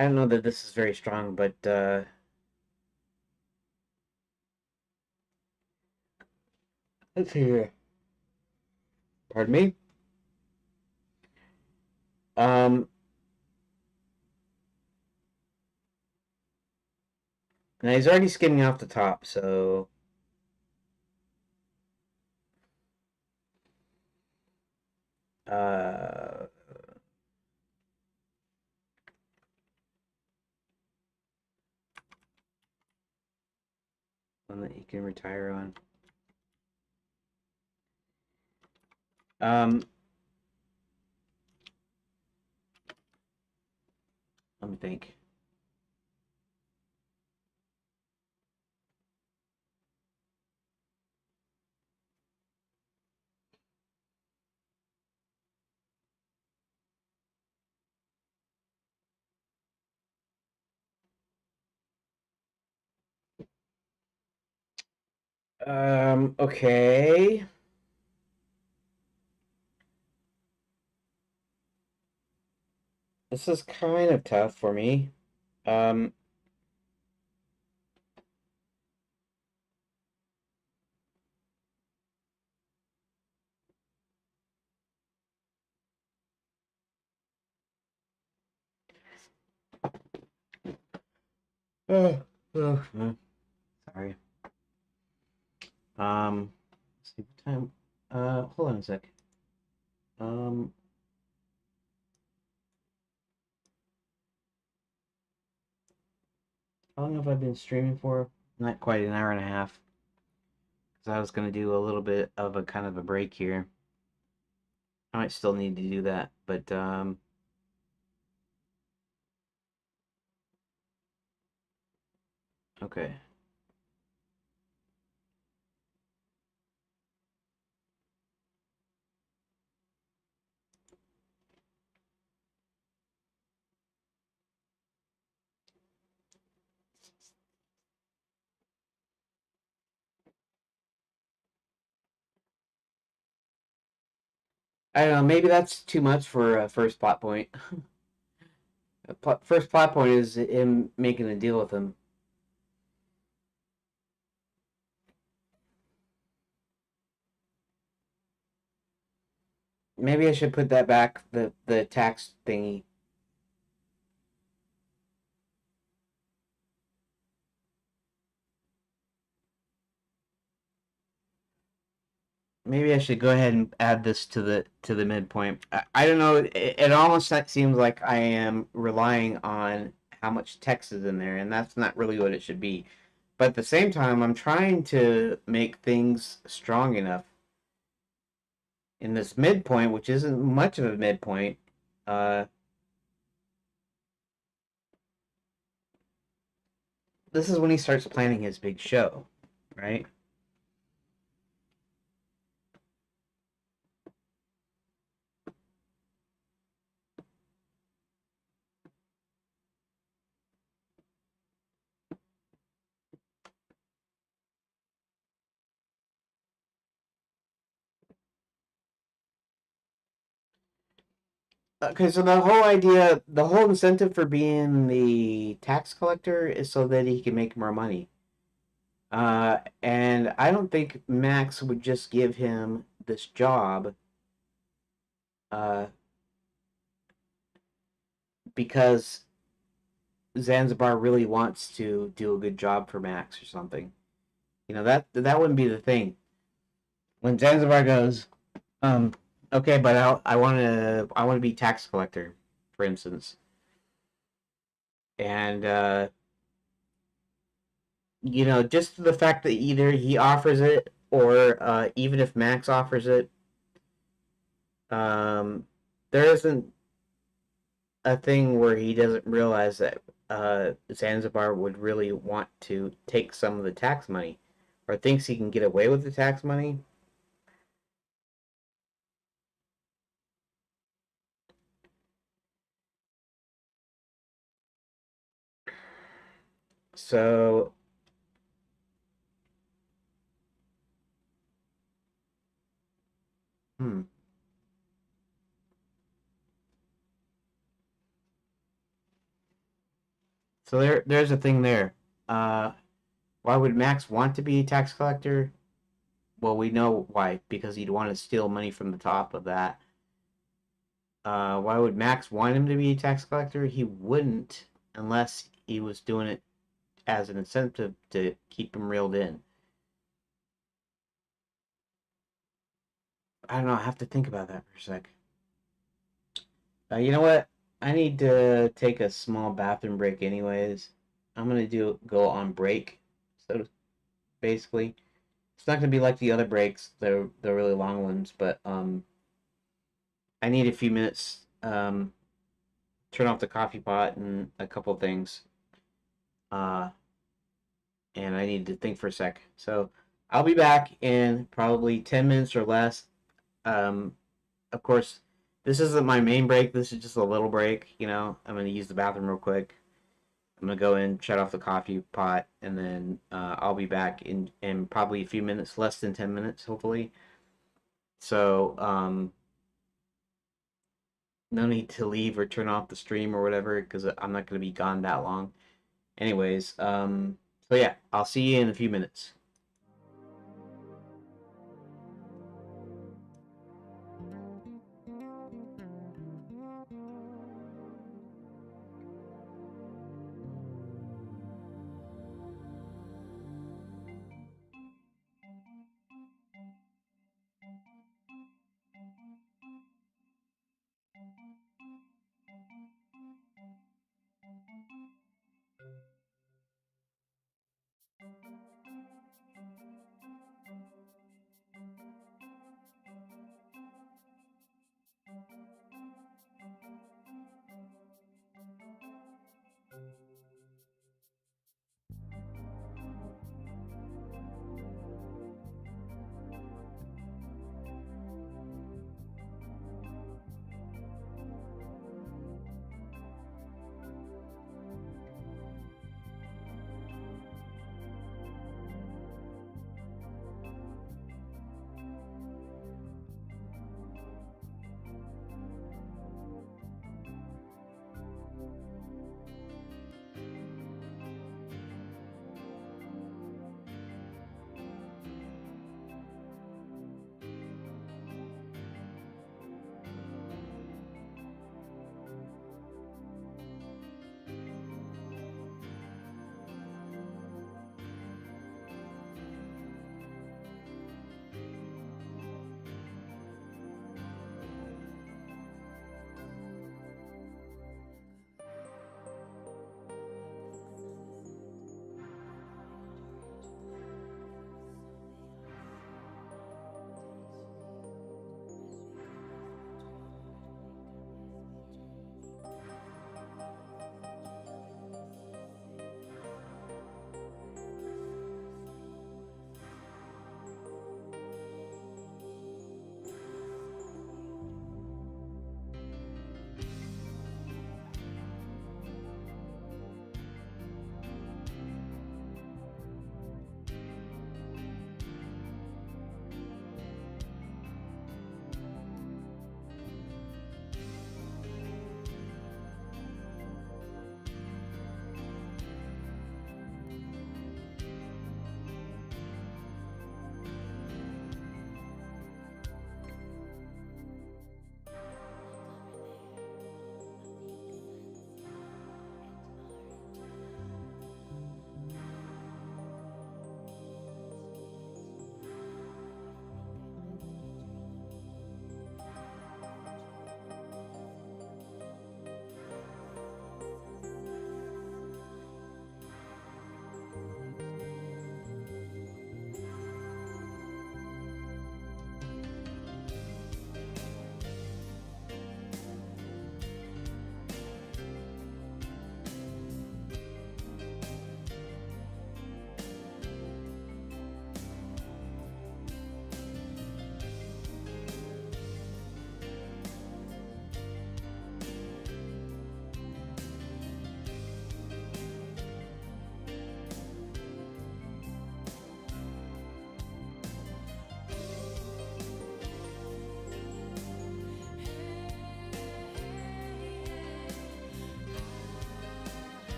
I don't know that this is very strong, but let's see here. Pardon me. Um, now he's already skimming off the top, so one that he can retire on. Let me think. Okay. This is kind of tough for me. Um, oh, sorry. Let's see what time. Hold on a sec. Um, how long have I been streaming for? Not quite an hour and a half. Because I was gonna do a little bit of a kind of a break here. I might still need to do that, but okay. I don't know. Maybe that's too much for a first plot point. First plot point is him making a deal with him. Maybe I should put that back. The tax thingy. Maybe I should go ahead and add this to the midpoint. I don't know. It almost seems like I am relying on how much text is in there, and that's not really what it should be. But at the same time, I'm trying to make things strong enough in this midpoint, which isn't much of a midpoint. Uh, this is when he starts planning his big show, right? Okay, so the whole idea, the whole incentive for being the tax collector is so that he can make more money. And I don't think Max would just give him this job uh, because Zanzibar really wants to do a good job for Max or something. You know, that wouldn't be the thing. When Zanzibar goes, um, okay, but I want to be tax collector, for instance, and you know, just the fact that either he offers it or even if Max offers it, um, there isn't a thing where he doesn't realize that Zanzibar would really want to take some of the tax money, or thinks he can get away with the tax money. So, hmm. So there's a thing there. Uh, why would Max want to be a tax collector? Well, we know why, because he'd want to steal money from the top of that. Why would Max want him to be a tax collector? He wouldn't unless he was doing it as an incentive to keep him reeled in. I don't know. I have to think about that for a sec. You know what? I need to take a small bathroom break, anyways. I'm gonna do go on break. So basically, it's not gonna be like the other breaks. They're really long ones, but I need a few minutes. Turn off the coffee pot and a couple things. Uh, and I need to think for a sec. So I'll be back in probably 10 minutes or less. Um, of course, this isn't my main break. This is just a little break. You know, I'm gonna use the bathroom real quick. I'm gonna go in, shut off the coffee pot, and then I'll be back in probably a few minutes, less than 10 minutes, hopefully. So no need to leave or turn off the stream or whatever because I'm not gonna be gone that long. Anyways, so yeah, I'll see you in a few minutes.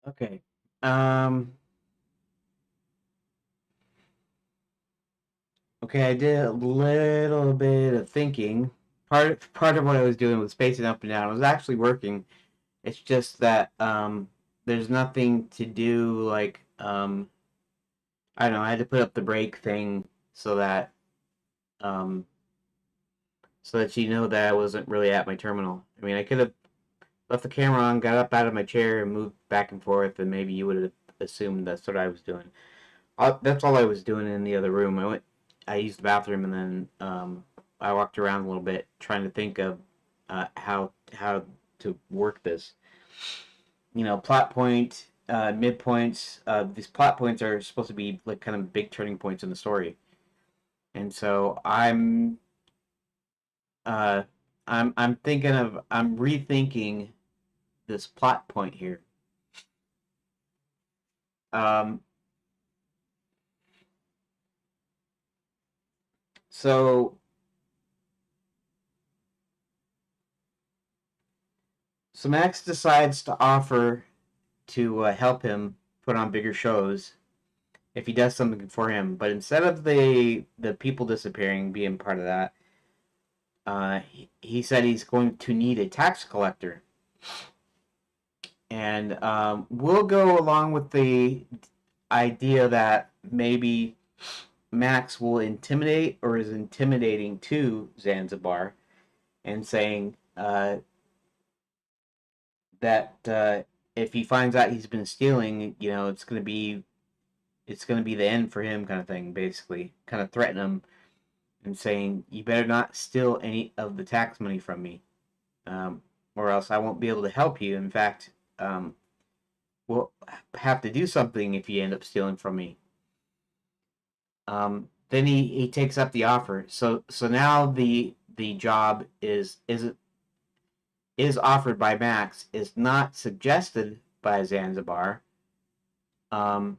Okay. Um. Okay, I did a little bit of thinking. Part of what I was doing was pacing up and down. It was actually working. It's just that there's nothing to do like I don't know. I had to put up the brake thing so that um you know that I wasn't really at my terminal. I mean, I could have left the camera on, got up out of my chair, and moved back and forth, and maybe you would have assumed that's what I was doing. That's all I was doing in the other room. I used the bathroom, and then I walked around a little bit, trying to think of how to work this. You know, plot point, midpoints. These plot points are supposed to be like kind of big turning points in the story, and so uh, I'm rethinking this plot point here. Um, so Max decides to offer to help him put on bigger shows if he does something for him. But instead of the people disappearing being part of that, he said he's going to need a tax collector, and we'll go along with the idea that maybe Max will intimidate or is intimidating to Zanzibar and saying that if he finds out he's been stealing, you know, it's gonna be the end for him, kind of thing. Basically, kind of threaten him and saying, "You better not steal any of the tax money from me, um, or else I won't be able to help you. In fact, we'll have to do something if you end up stealing from me." Then he takes up the offer. So now the job is offered by Max, is not suggested by Zanzibar. Um,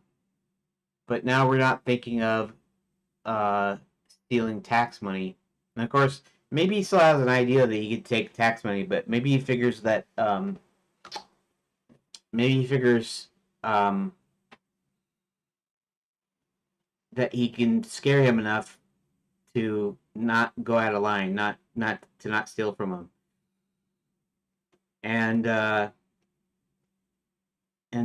but now we're not thinking of uh, stealing tax money. And of course, maybe he still has an idea that he could take tax money, but maybe he figures that maybe he figures um, that he can scare him enough to not go out of line, not steal from him. And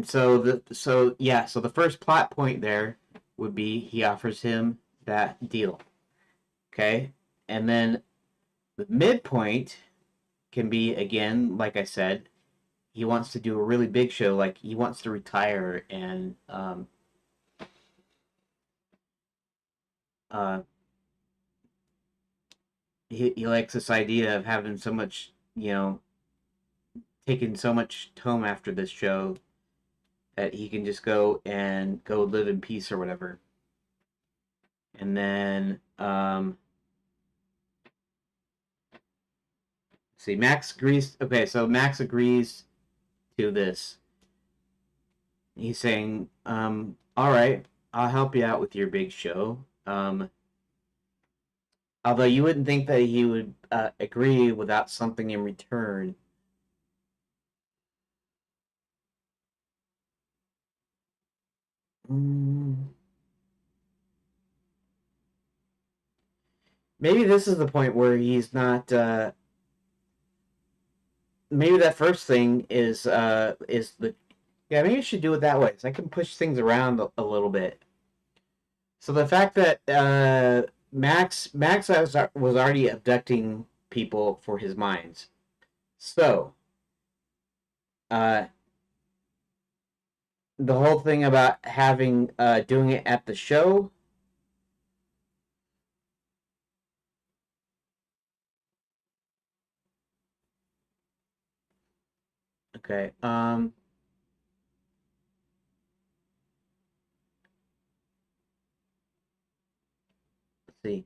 so the first plot point there would be he offers him that deal. Okay? And then the midpoint can be, again, like I said, he wants to do a really big show, like he wants to retire, and uh, he likes this idea of having so much, you know, taking so much tome after this show that he can just go and go live in peace or whatever. And then see, Max agrees. Okay, so Max agrees to this. He's saying, all right, I'll help you out with your big show. Although you wouldn't think that he would agree without something in return. Mm, maybe this is the point where he's not. Maybe that first thing is the. Yeah, maybe I should do it that way, so I can push things around a little bit. So the fact that Max was already abducting people for his mines. So uh, the whole thing about having doing it at the show. Okay. Let's see.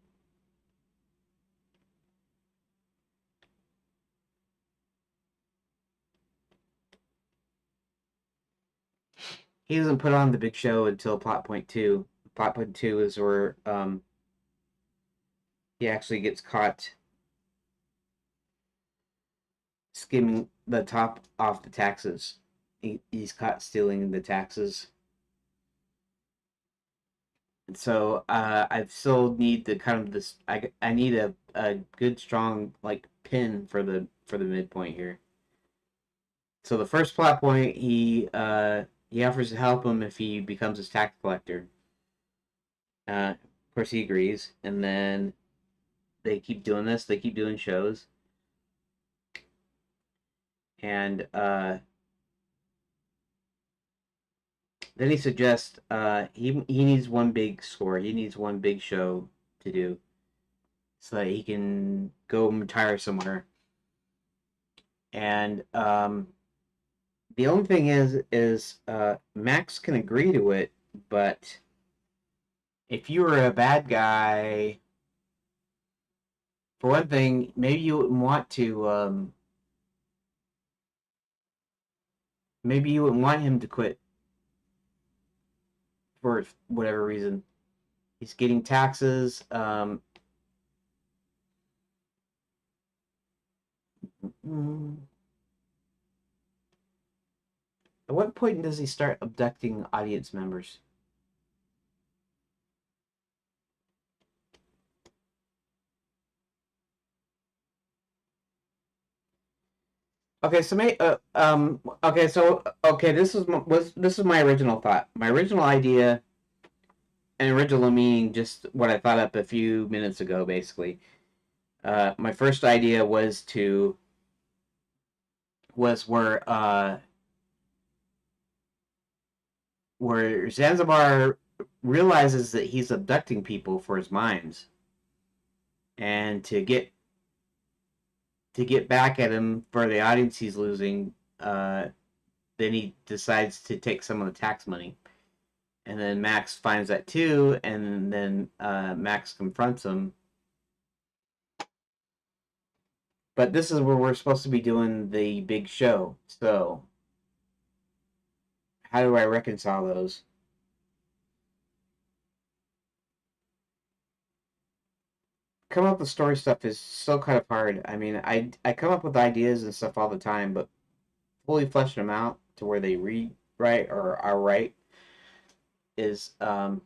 He doesn't put on the big show until plot point two. Plot point two is where he actually gets caught skimming the top off the taxes. he's caught stealing the taxes. And so I still need the kind of this. I need a good strong like pin for the midpoint here. So the first plot point, he offers to help him if he becomes his tax collector. Of course, he agrees, and then they keep doing this. They keep doing shows, and then he suggests he needs one big score. He needs one big show to do, so that he can go retire somewhere. And the only thing is Max can agree to it, but if you were a bad guy, for one thing, maybe you wouldn't want to. Maybe you wouldn't want him to quit for whatever reason. He's getting taxes. At what point does he start abducting audience members? Okay, so okay, this is my original thought. My original idea, and original meaning just what I thought up a few minutes ago, basically. My first idea was where Zanzibar realizes that he's abducting people for his mines, and to get back at him for the audience he's losing, then he decides to take some of the tax money. And then Max finds that too, and then Max confronts him. But this is where we're supposed to be doing the big show. So, how do I reconcile those? Come up with story stuff is so kind of hard. I mean, I come up with ideas and stuff all the time, but fully fleshing them out to where they read right or are right is kind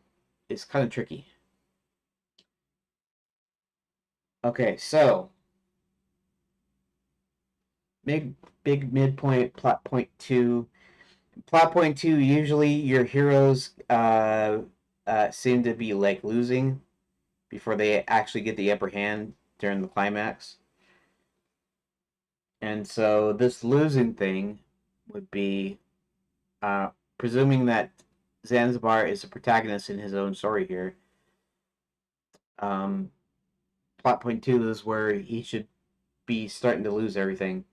of tricky. Okay, so big midpoint plot point two. Plot point two. Usually, your heroes seem to be like losing before they actually get the upper hand during the climax, and so this losing thing would be presuming that Zanzibar is a protagonist in his own story here. Um, Plot point two is where he should be starting to lose everything.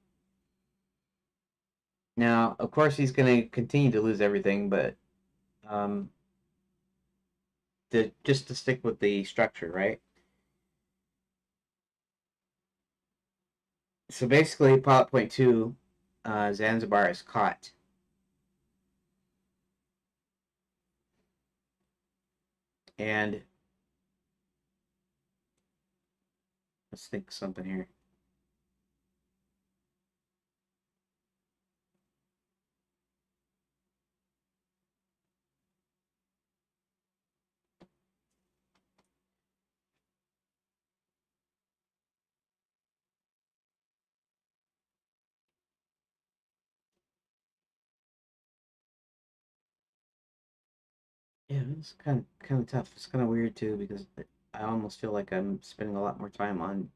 Now, of course, he's going to continue to lose everything, but um, just to stick with the structure, right? So basically, plot point two, Zanzibar is caught, and let's think something here. Yeah, it's kind of tough. It's kind of weird too because I almost feel like I'm spending a lot more time on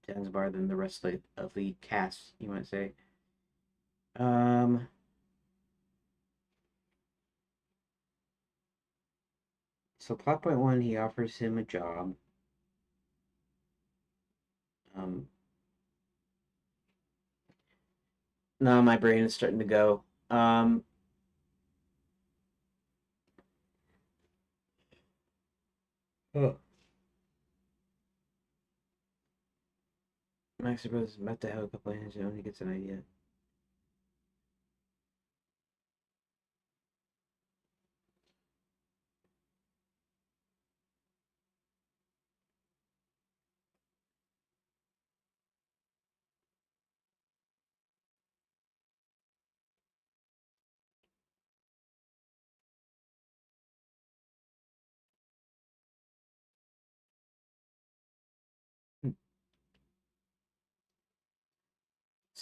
Zanzibar than the rest of the cast. You might say. Um, so plot point one, he offers him a job. Um, Now my brain is starting to go. Oh. Max suppose is about to have a couple of hands when he gets an idea.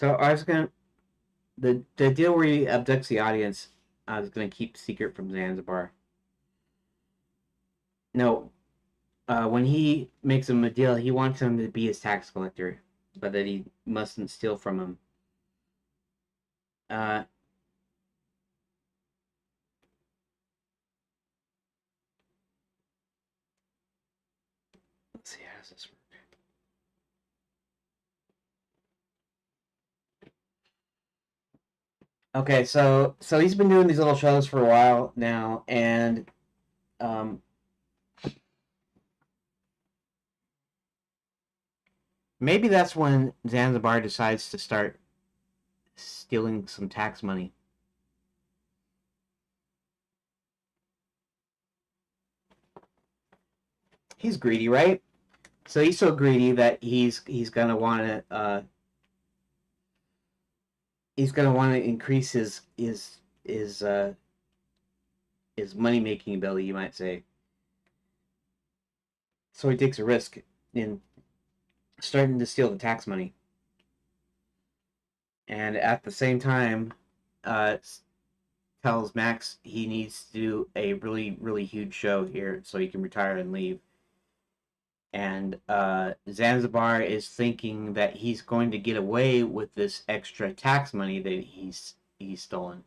So I was gonna the deal where he abducts the audience. I was gonna keep secret from Zanzibar. No, when he makes him a deal, he wants him to be his tax collector, but that he mustn't steal from him. Uh, let's see, how does this work? Okay, so he's been doing these little shows for a while now, and um, maybe that's when Zanzibar decides to start stealing some tax money. He's greedy, right? So he's so greedy that he's gonna want to increase his money making ability, you might say. So he takes a risk in starting to steal the tax money, and at the same time, uh, tells Max he needs to do a really huge show here so he can retire and leave. And Zanzibar is thinking that he's going to get away with this extra tax money that he's stolen.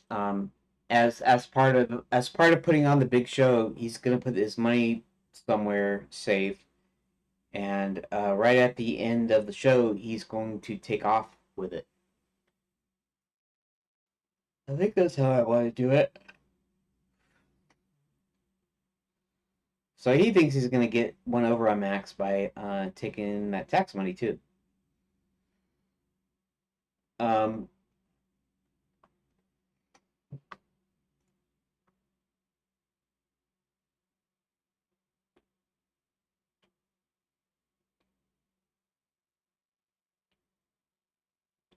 Um, as part of putting on the big show, he's gonna put his money somewhere safe, and right at the end of the show, he's going to take off with it. I think that's how I want to do it. So he thinks he's gonna get one over on Max by taking that tax money too. Um,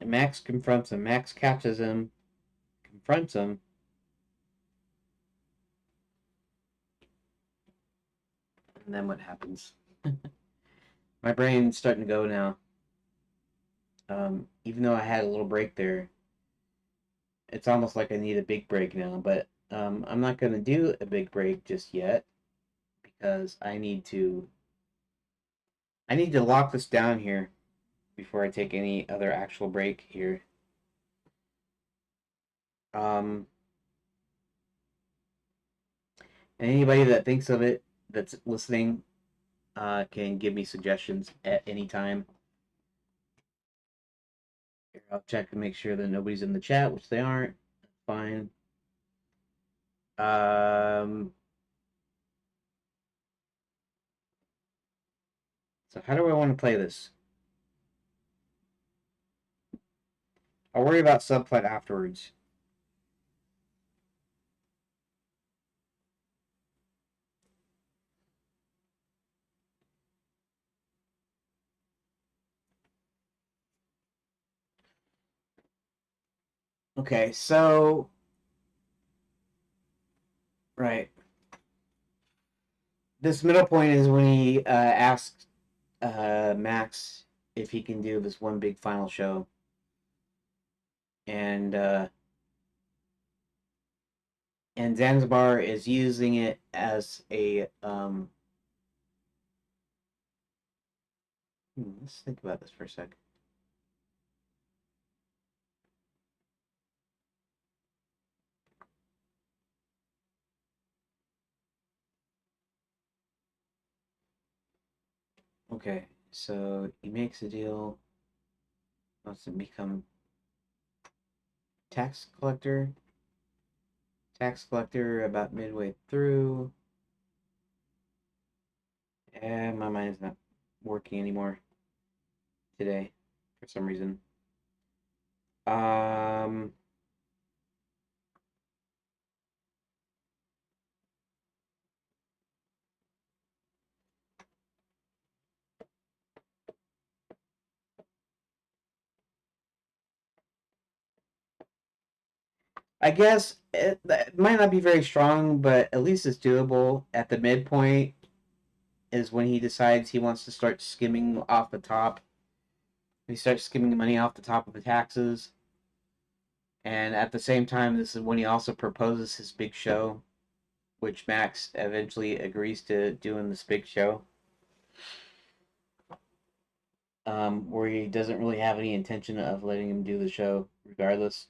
Max confronts him. Max captures him, confronts him, and then what happens? My brain's starting to go now. Even though I had a little break there, it's almost like I need a big break now. But I'm not gonna do a big break just yet because I need to lock this down here before I take any other actual break here. Um, and anybody that thinks of it that's listening can give me suggestions at any time. Here, I'll check to make sure that nobody's in the chat, which they aren't. Fine. So how do I want to play this? I'll worry about subplot afterwards. Okay, so right. This middle point is when he asks Max if he can do this one big final show, and Zanzibar is using it as a let's think about this for a sec. Okay, so he makes a deal, wants to become tax collector. Tax collector about midway through. And my mind's not working anymore today for some reason. Um, I guess it might not be very strong, but at least it's doable at the midpoint. is when he decides he wants to start skimming off the top. He starts skimming the money off the top of the taxes. And at the same time, this is when he also proposes his big show, which Max eventually agrees to doing this big show. Where he doesn't really have any intention of letting him do the show, regardless.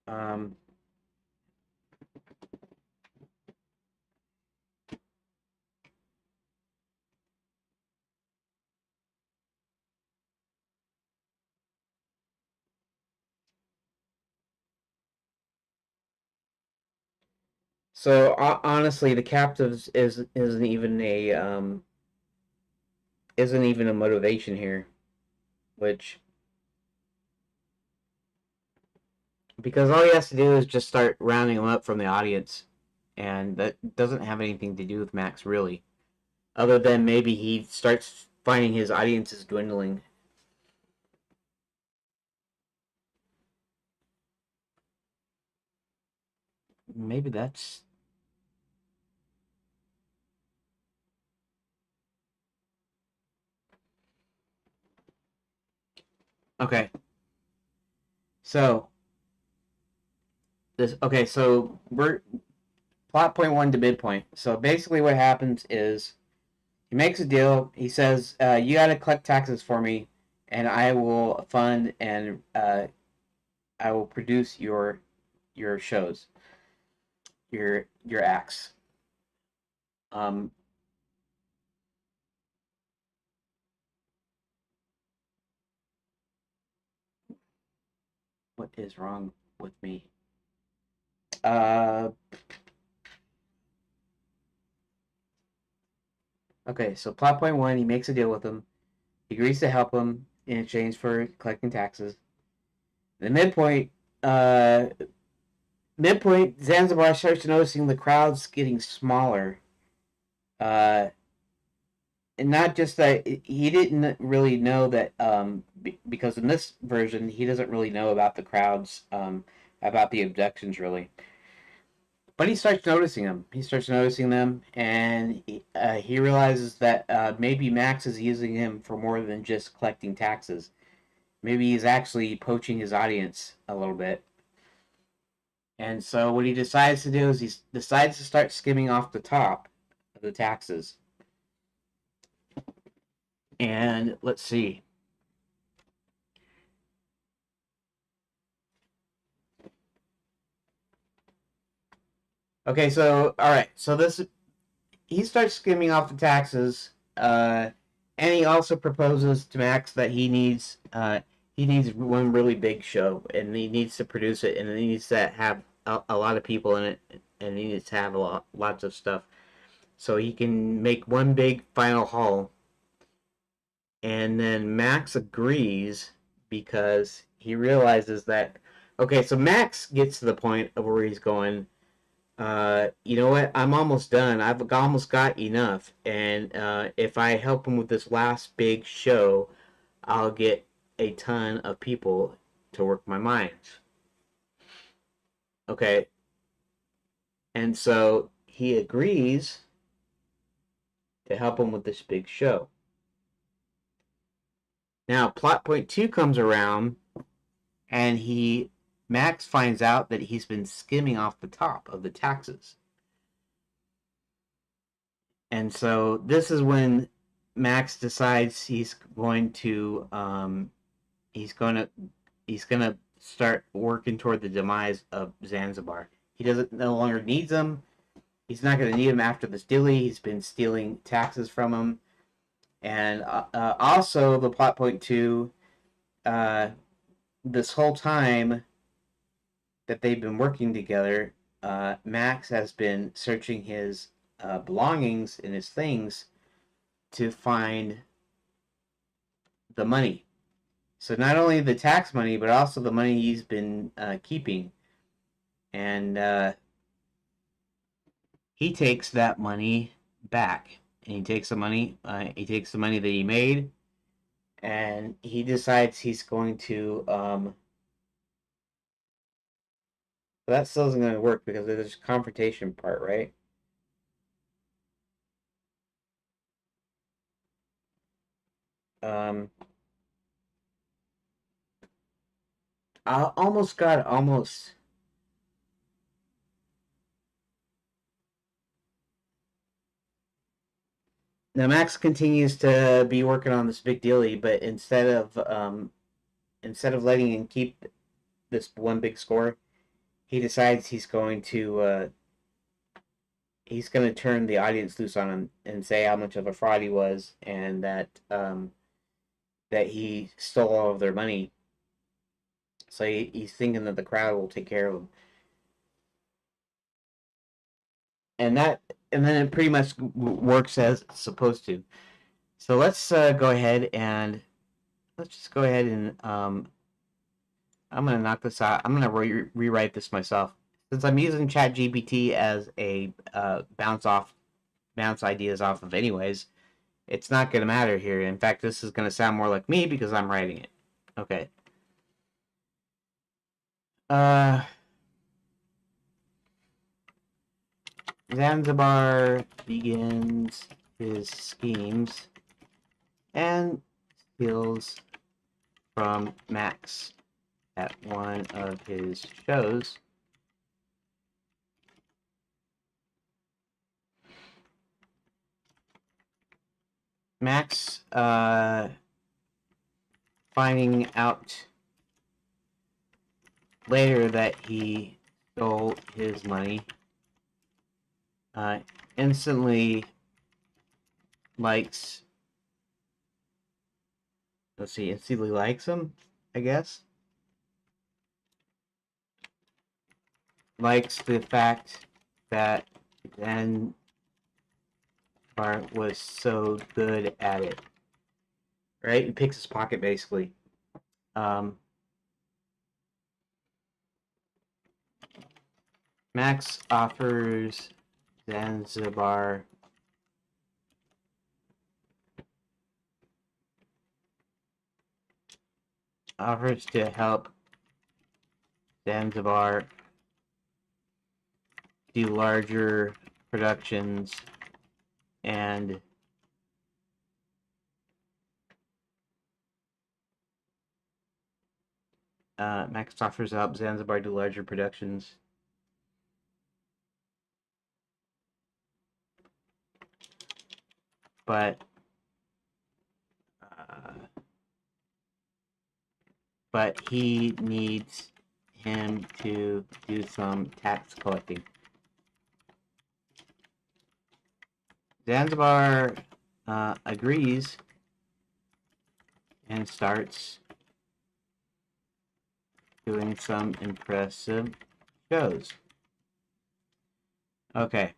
Um, so honestly, the captives isn't even a motivation here, which because all he has to do is just start rounding them up from the audience, and that doesn't have anything to do with Max really, other than maybe he starts finding his audience is dwindling. Maybe that's okay. So we're plot point one to midpoint. So basically, what happens is he makes a deal. He says, "You got to collect taxes for me, and I will fund and I will produce your shows, your acts." Um, what is wrong with me? Uh, okay, so plot point one, he makes a deal with him. He agrees to help him in exchange for collecting taxes. The uh, midpoint, Zanzibar starts noticing the crowds getting smaller. Uh, and not just that he didn't really know that because in this version he doesn't really know about the crowds about the abductions really, but he starts noticing them. He starts noticing them, and he realizes that maybe Max is using him for more than just collecting taxes. Maybe he's actually poaching his audience a little bit. And so what he decides to do is he decides to start skimming off the top of the taxes. And let's see. Okay, so all right, so this he starts skimming off the taxes, and he also proposes to Max that he needs one really big show, and he needs to produce it, and he needs to have a lot of people in it, and he needs to have lots of stuff, so he can make one big final haul. And then Max agrees because he realizes that okay, so Max gets to the point of where he's going, you know what? I'm almost done. I've almost got enough. And if I help him with this last big show, I'll get a ton of people to work my mines. Okay. And so he agrees to help him with this big show. Now, plot point two comes around, and Max finds out that he's been skimming off the top of the taxes. And so this is when Max decides he's gonna he's gonna start working toward the demise of Zanzibar. He doesn't no longer needs them. He's not gonna need him after this dilly. He's been stealing taxes from him, and also the plot point too. Uh, this whole time that they've been working together, Max has been searching his belongings and his things to find the money. So not only the tax money, but also the money he's been keeping, and he takes that money back, and he takes the money. He takes the money that he made, and he decides he's going to So that still isn't going to work because there's a confrontation part, right? Um, I almost got almost. Now Max continues to be working on this big dealie, but instead of letting him keep this one big score, he decides he's going to turn the audience loose on him and say how much of a fraud he was, and that he stole all of their money. So he's thinking that the crowd will take care of him, and that and then it pretty much works as it's supposed to. So go ahead and let's just go ahead and I'm gonna knock this out. I'm gonna rewrite this myself since I'm using ChatGPT as a bounce ideas off of anyways. It's not gonna matter here. In fact, this is gonna sound more like me because I'm writing it. Okay. Uh, Zanzibar begins his schemes and steals from Max at one of his shows. Max, finding out later that he stole his money, uh, instantly likes, instantly likes him, I guess. Likes the fact that Zanzibar was so good at it. Right? He picks his pocket, basically. Um, Max offers Zanzibar offers to help Zanzibar do larger productions and Max offers to help Zanzibar do larger productions. But he needs him to do some tax collecting. Zanzibar agrees and starts doing some impressive shows. Okay.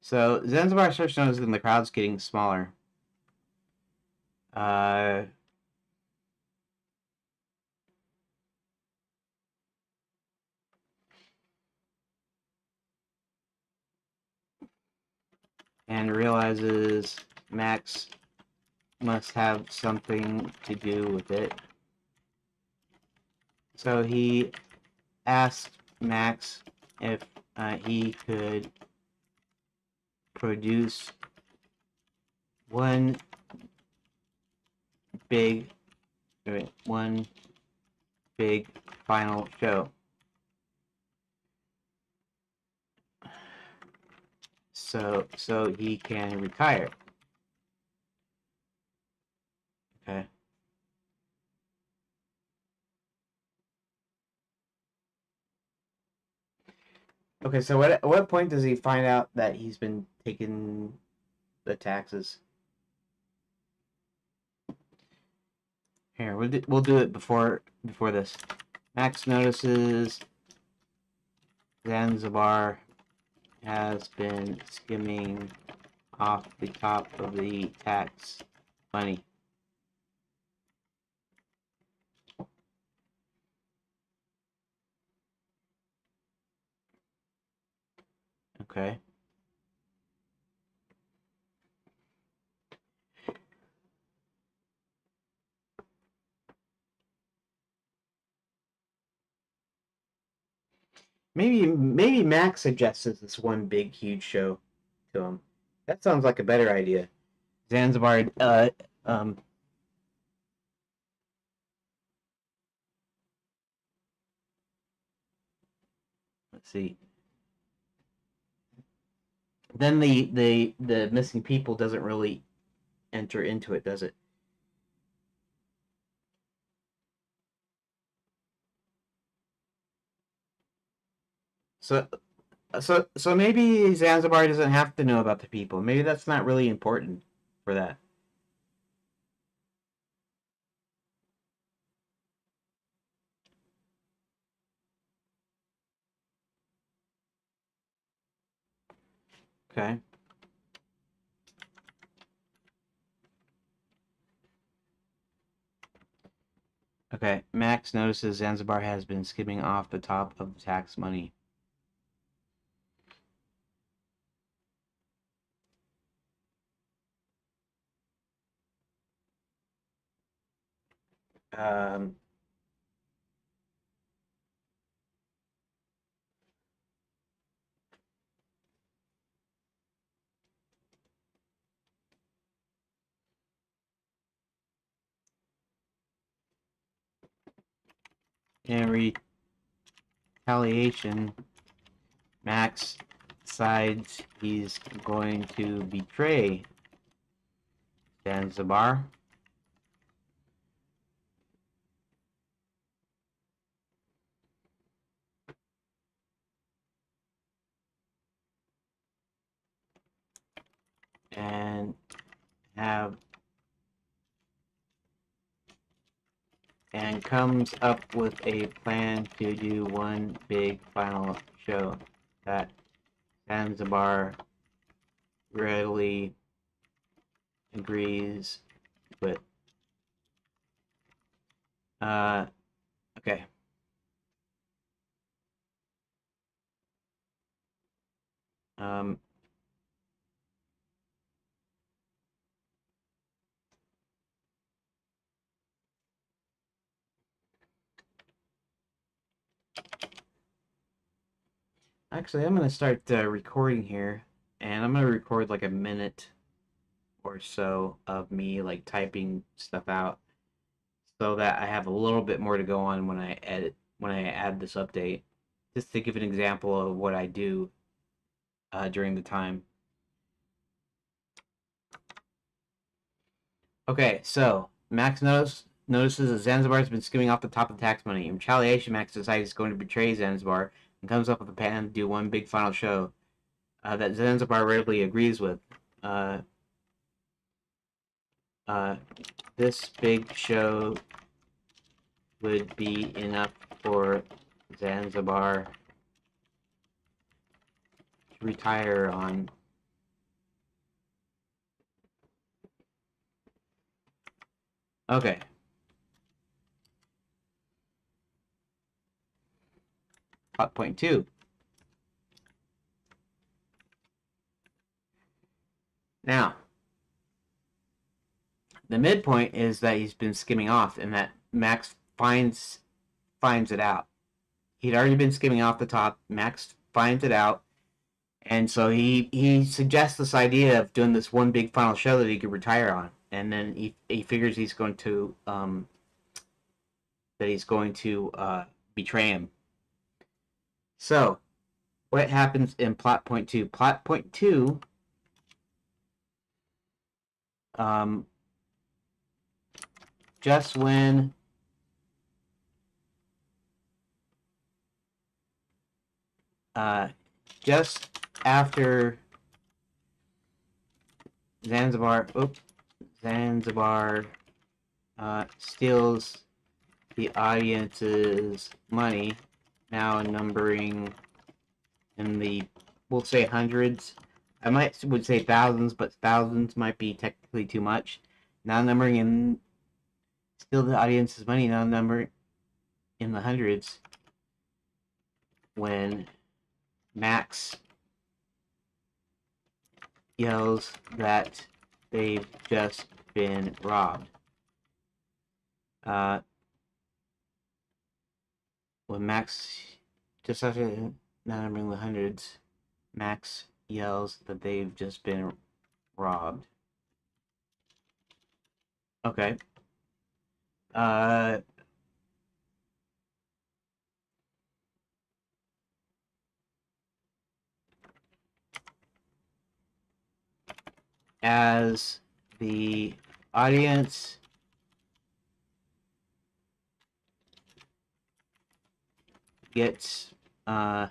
So Zanzibar starts noticing the crowd's getting smaller. And realizes Max must have something to do with it. So he asked Max if he could produce one big final show. So he can retire. Okay. Okay, so at what point does he find out that he's been taking the taxes? Here, we'll do it before this. Max notices Zanzibar has been skimming off the top of the tax money. Okay. Maybe Max suggests this one big huge show to him. That sounds like a better idea. Zanzibar. Um. Let's see. Then the missing people doesn't really enter into it, does it? So so maybe Zanzibar doesn't have to know about the people. Maybe that's not really important for that. Okay. Okay. Max notices Zanzibar has been skimming off the top of the tax money. Um. In retaliation, Max decides he's going to betray Zanzibar. And have and comes up with a plan to do one big final show that Zanzibar readily agrees with. Uh, okay. Um, Actually, I'm gonna start recording here, and I'm gonna record like a minute or so of me like typing stuff out, so that I have a little bit more to go on when I add this update, just to give an example of what I do during the time. Okay, so Max notices that Zanzibar has been skimming off the top of the tax money. In retaliation, Max decides he's going to betray Zanzibar and comes up with a plan to do one big final show that Zanzibar readily agrees with. Uh, uh, this big show would be enough for Zanzibar to retire on. Okay. Plot point two. Now, the midpoint is that he's been skimming off, and that Max finds it out. He'd already been skimming off the top. Max finds it out, and so he suggests this idea of doing this one big final show that he could retire on, and then he figures that he's going to betray him. So, what happens in plot point two? Plot point two, um, just when just after Zanzibar steals the audience's money, now numbering in the, we'll say hundreds. I would say thousands, but thousands might be technically too much. Now numbering in, steal the audience's money, now numbering in the hundreds. When Max yells that they've just been robbed. Uh, when Max just after not numbering the hundreds, Max yells that they've just been robbed. Okay. Uh, as the audience gets as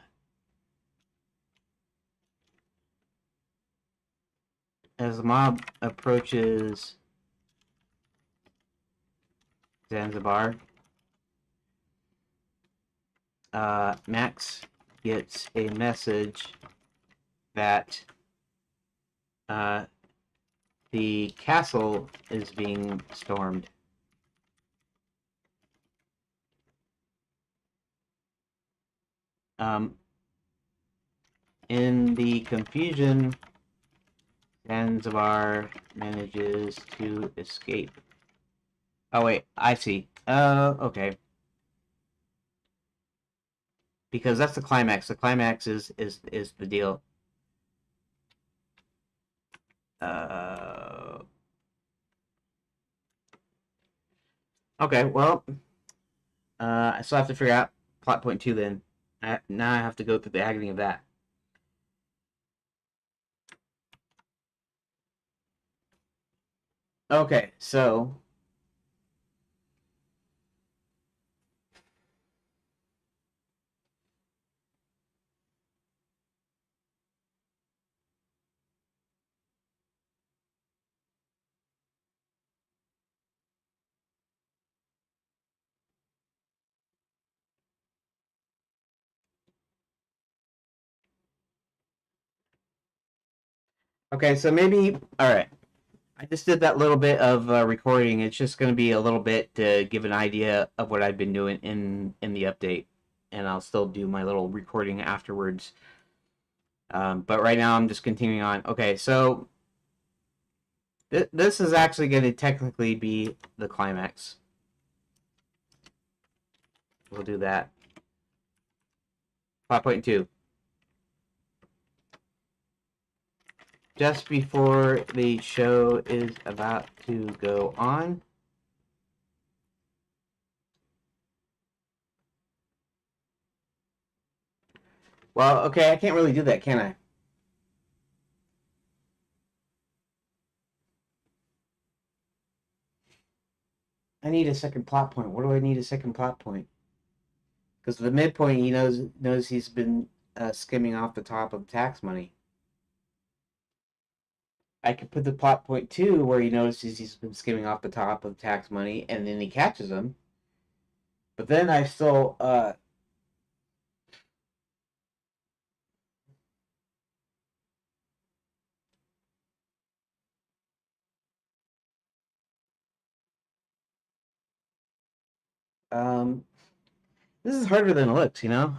the mob approaches Zanzibar, Max gets a message that the castle is being stormed. In the confusion, Zanzibar manages to escape. Oh wait, I see. Okay. Because that's the climax. The climax is the deal. Okay, well, I still have to figure out plot point 2 then. Now I have to go through the agony of that. Okay, so okay, so maybe all right. I just did that little bit of recording. It's just going to be a little bit to give an idea of what I've been doing in the update, and I'll still do my little recording afterwards. But right now, I'm just continuing on. Okay, so this is actually going to technically be the climax. We'll do that. 5.2. Just before the show is about to go on. Well, okay, I can't really do that, can I? I need a second plot point. What do I need a second plot point? Because the midpoint, he knows he's been skimming off the top of tax money. I could put the plot point 2 where he notices he's been skimming off the top of tax money, and then he catches him. But then I still um this is harder than it looks, you know.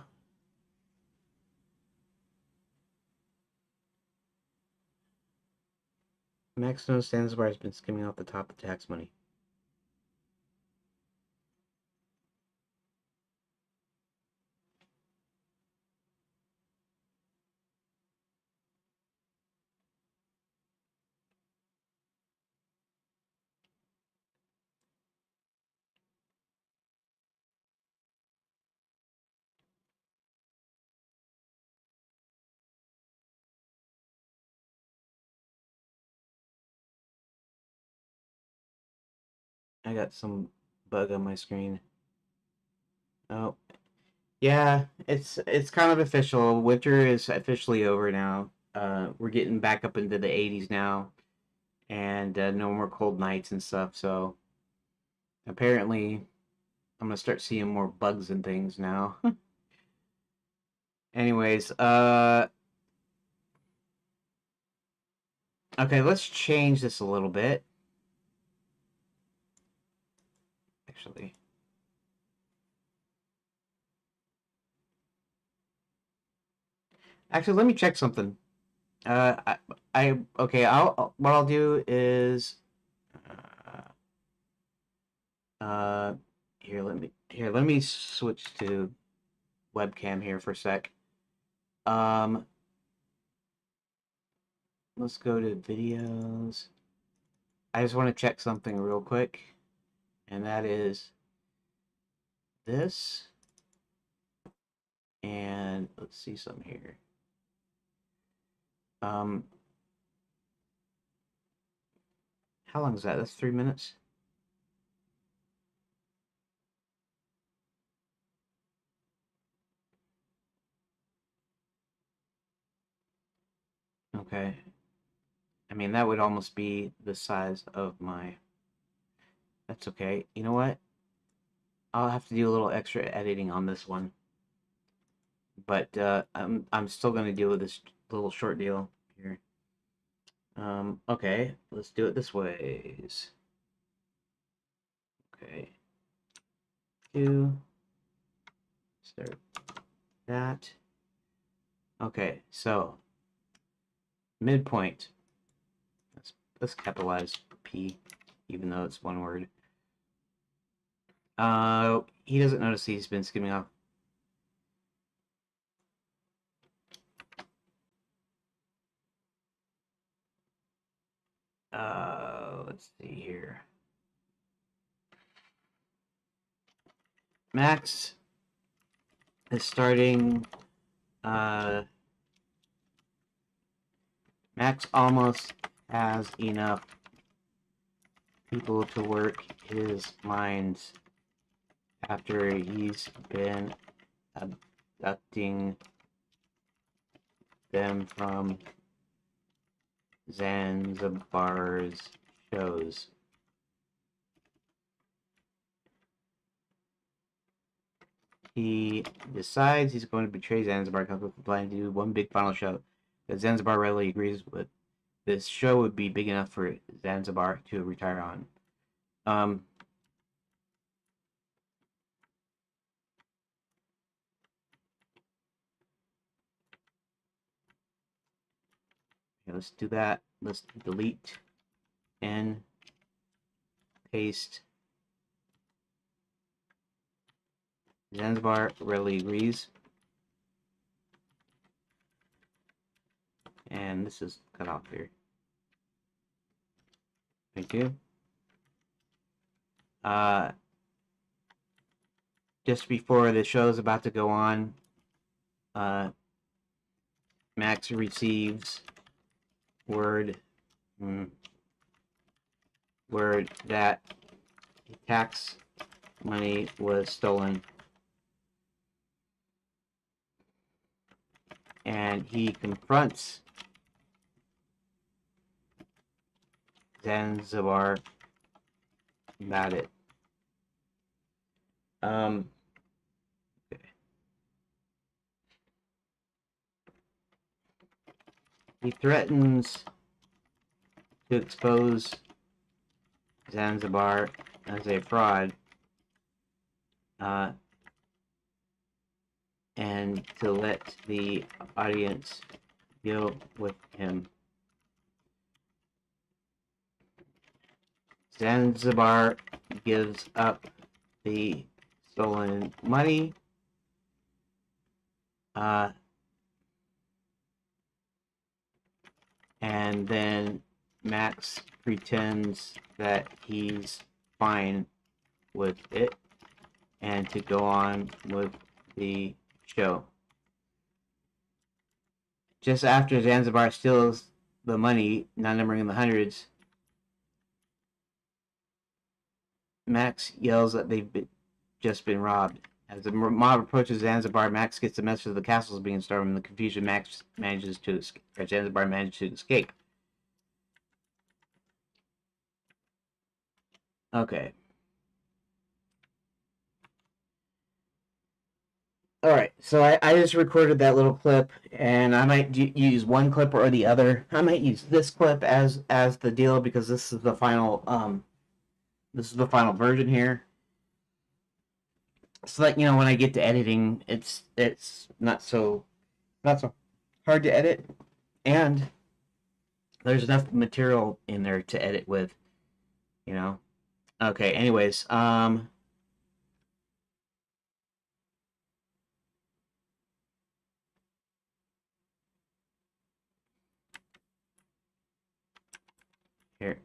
Max knows Zanzibar has been skimming off the top of tax money. I got some bug on my screen. Oh, yeah, it's kind of official. Winter is officially over now. We're getting back up into the 80s now, and no more cold nights and stuff. So apparently, I'm gonna start seeing more bugs and things now. Anyways, okay, let's change this a little bit. Actually, let me check something. Okay. What I'll do is, uh, here. Let me switch to webcam here for a sec. Um, let's go to videos. I just want to check something real quick, and that is this. And let's see some here. Um, how long is that? That's 3 minutes. Okay. I mean, that would almost be the size of my... That's okay. You know what? I'll have to do a little extra editing on this one. But I'm still going to deal with this little short deal here. Okay, let's do it this ways. Okay. Start that. Okay, so midpoint. Let's capitalize P, even though it's one word. He doesn't notice he's been skimming off. Let's see here. Max is starting. Max almost has enough people to work his mines after he's been abducting them from Zanzibar's shows. He decides he's going to betray Zanzibar, comes with the plan to do one big final show that Zanzibar readily agrees with. This show would be big enough for Zanzibar to retire on. Okay, let's do that. Let's delete and paste. Zanzibar readily agrees. And this is cut off here. Thank you. Just before the show is about to go on, Max receives word that tax money was stolen, and he confronts Zanzibar about it. Okay. He threatens to expose Zanzibar as a fraud, and to let the audience deal with him. Zanzibar gives up the stolen money, and then Max pretends that he's fine with it and to go on with the show. Just after Zanzibar steals the money, not numbering in the hundreds, Max yells that they've just been robbed. As the mob approaches Zanzibar, Max gets the message that the castle is being stormed. In the confusion, Zanzibar manages to escape. Okay. Alright, so I just recorded that little clip, and I might use one clip or the other. I might use this clip as the deal, because this is the final version here. So that, you know, when I get to editing, it's not so hard to edit, and there's enough material in there to edit with, you know. Okay, anyways, Here.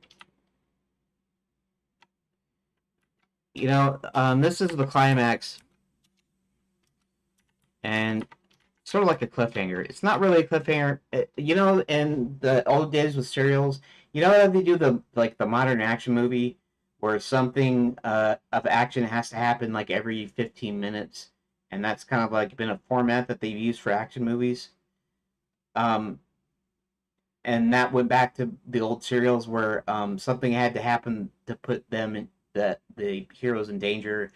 This is the climax, and sort of like a cliffhanger. It's not really a cliffhanger. In the old days with serials, how they do the modern action movie where something of action has to happen like every 15 minutes, and that's kind of like been a format that they've used for action movies. Um, and that went back to the old serials where something had to happen to put them in the heroes in danger,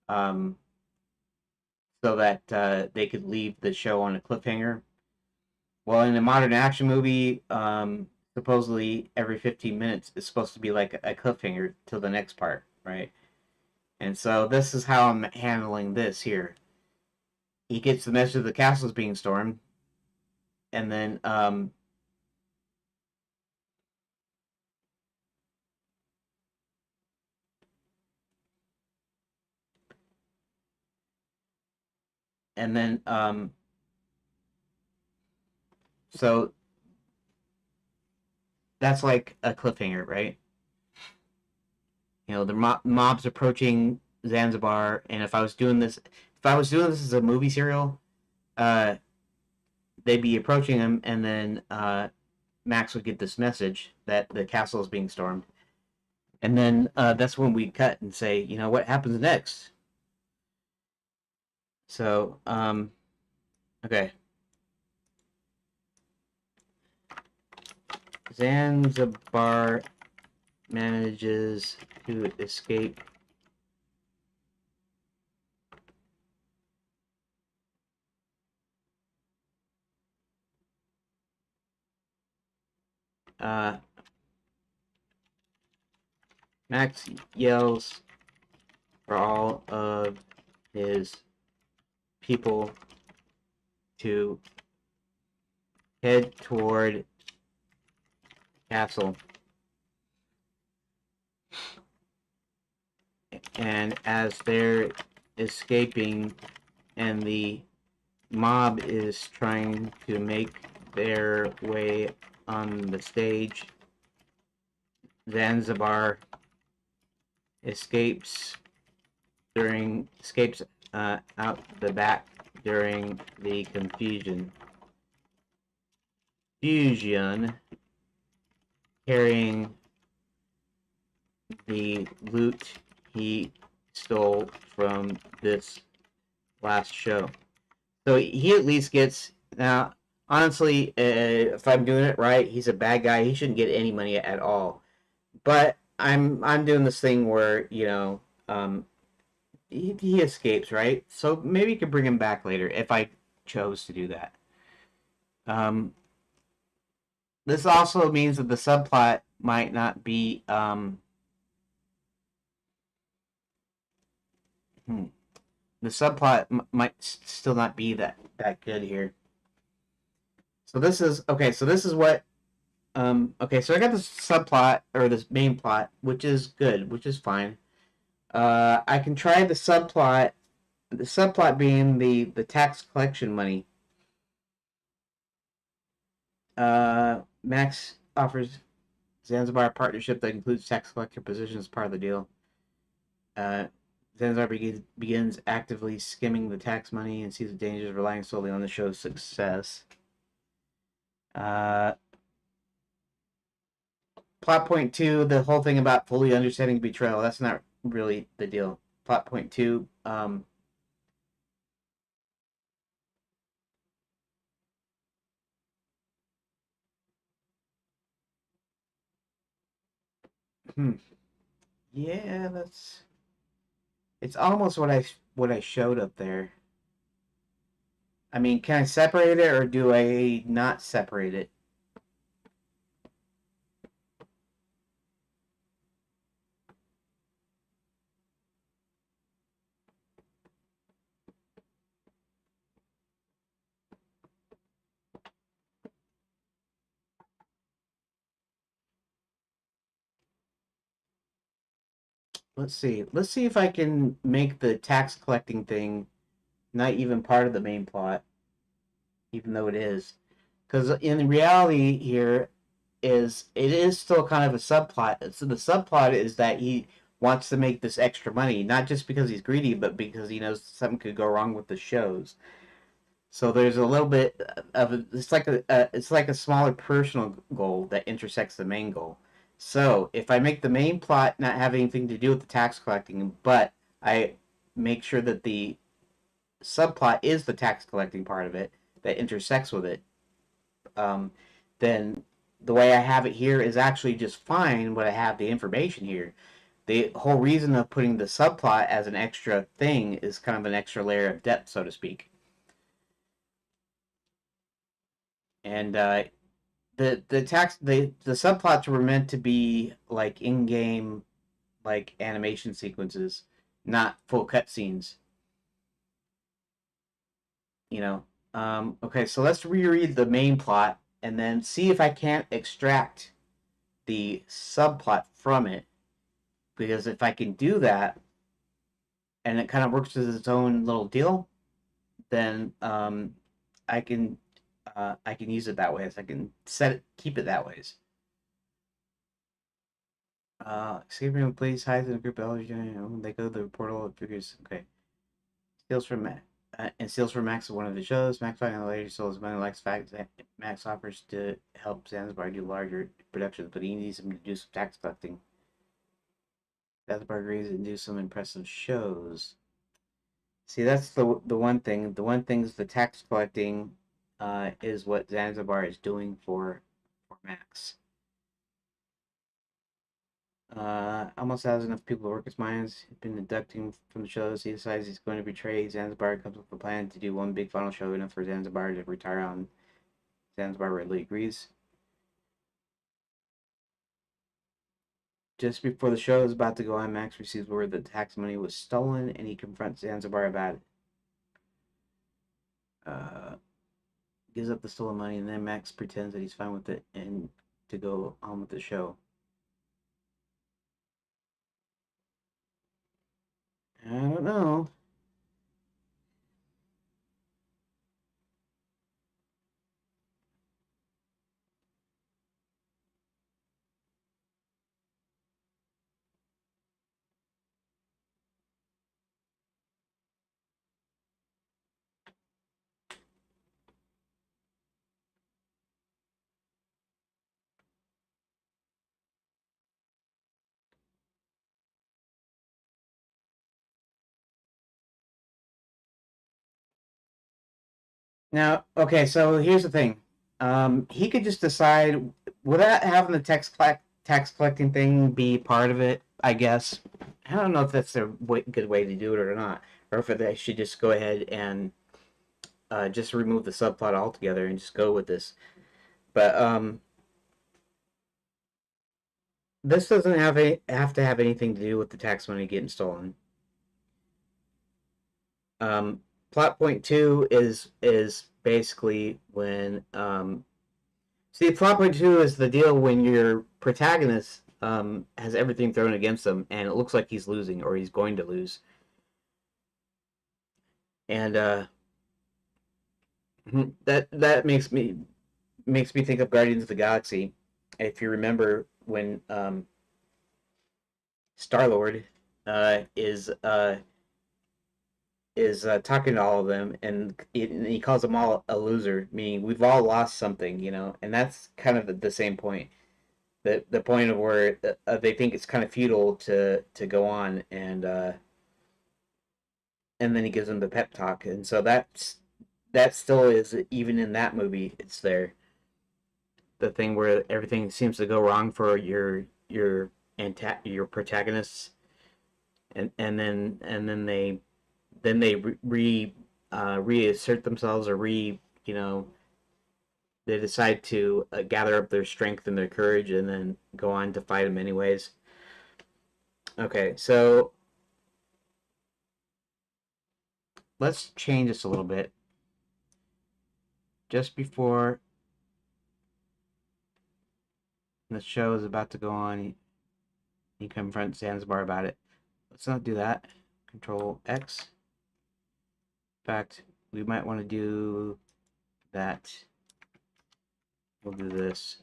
um, so that they could leave the show on a cliffhanger. Well, in a modern action movie, supposedly every 15 minutes is supposed to be like a cliffhanger till the next part, right? And so this is how I'm handling this here. He gets the message the castle is being stormed, and then and then so that's like a cliffhanger, right? The mob's approaching Zanzibar, and if I was doing this as a movie serial, uh, they'd be approaching him, and then Max would get this message that the castle is being stormed, and then that's when we cut and say, what happens next. So, okay, Zanzibar manages to escape uh, Max yells for all of his people to head toward castle. And as they're escaping and the mob is trying to make their way on the stage, Zanzibar escapes out the back during the fusion, carrying the loot he stole from this last show. So he at least gets now. Honestly, if I'm doing it right, he's a bad guy. He shouldn't get any money at all. But I'm doing this thing where he escapes, right? So maybe you could bring him back later if I chose to do that. Um, this also means that the subplot might not be the subplot might still not be that good here. So this is okay. So this is what okay. So I got this subplot or this main plot, which is good, which is fine. I can try the subplot. The subplot being the tax collection money. Max offers Zanzibar a partnership that includes tax collector position as part of the deal. Uh, Zanzibar begins actively skimming the tax money and sees the dangers of relying solely on the show's success. Uh, Plot point two, the whole thing about fully understanding betrayal. That's not really the deal. Plot point two, hmm, yeah, it's almost what I showed up there. I mean, can I separate it or do I not separate it? Let's see. Let's see if I can make the tax collecting thing not even part of the main plot, even though it is. Because in reality here, it is still kind of a subplot. So the subplot is that he wants to make this extra money, not just because he's greedy, but because he knows something could go wrong with the shows. So there's a little bit of it's like a smaller personal goal that intersects the main goal. So if I make the main plot not have anything to do with the tax collecting, but I make sure that the subplot is the tax collecting part of it that intersects with it, um, then the way I have it here is actually just fine. But I have the information here. The whole reason of putting the subplot as an extra thing is kind of an extra layer of depth, so to speak. And the subplots were meant to be like in game like animation sequences, not full cutscenes. You know. Okay, so let's reread the main plot and then see if I can't extract the subplot from it. Because if I can do that, and it kind of works as its own little deal, then I can use it that way. So I can keep it that ways. Escape room, please hide in a group of elders. They go to the portal. It figures okay. Steals from and steals from Max at one of the shows. Max finding the lady steals money. Likes fact Max offers to help Zanzibar do larger productions, but he needs him to do some tax collecting. Zanzibar agrees and do some impressive shows. See, that's the one thing. The one thing is the tax collecting is what Zanzibar is doing for Max. Almost has enough people to work his mines. He's been deducting from the shows. He decides he's going to betray Zanzibar. Comes up with a plan to do one big final show, enough for Zanzibar to retire on. Zanzibar readily agrees. Just before the show is about to go on, Max receives word that tax money was stolen, and he confronts Zanzibar about it. Gives up the stolen money, and then Max pretends that he's fine with it and to go on with the show. I don't know. Now, okay, so here's the thing. He could just decide without having the tax collecting thing be part of it. I guess I don't know if that's a good way to do it or not, or if they should just go ahead and just remove the subplot altogether and just go with this. But this doesn't have to have anything to do with the tax money getting stolen. Plot point two is basically when see, plot point two is the deal when your protagonist has everything thrown against him, and it looks like he's losing or he's going to lose. And that makes me think of Guardians of the Galaxy. If you remember when Star Lord uh, is uh, is talking to all of them, and he calls them all a loser, meaning we've all lost something, you know. And that's kind of the same point. The point of where they think it's kind of futile to go on, and then he gives them the pep talk, and so that still is even in that movie. It's there, the thing where everything seems to go wrong for your protagonists, and then they reassert themselves, or you know they decide to gather up their strength and their courage and then go on to fight them anyways. Okay, so let's change this a little bit. Just before the show is about to go on, he confronts Zanzibar about it. Let's not do that. Control X. In fact, we might want to do that. We'll do this.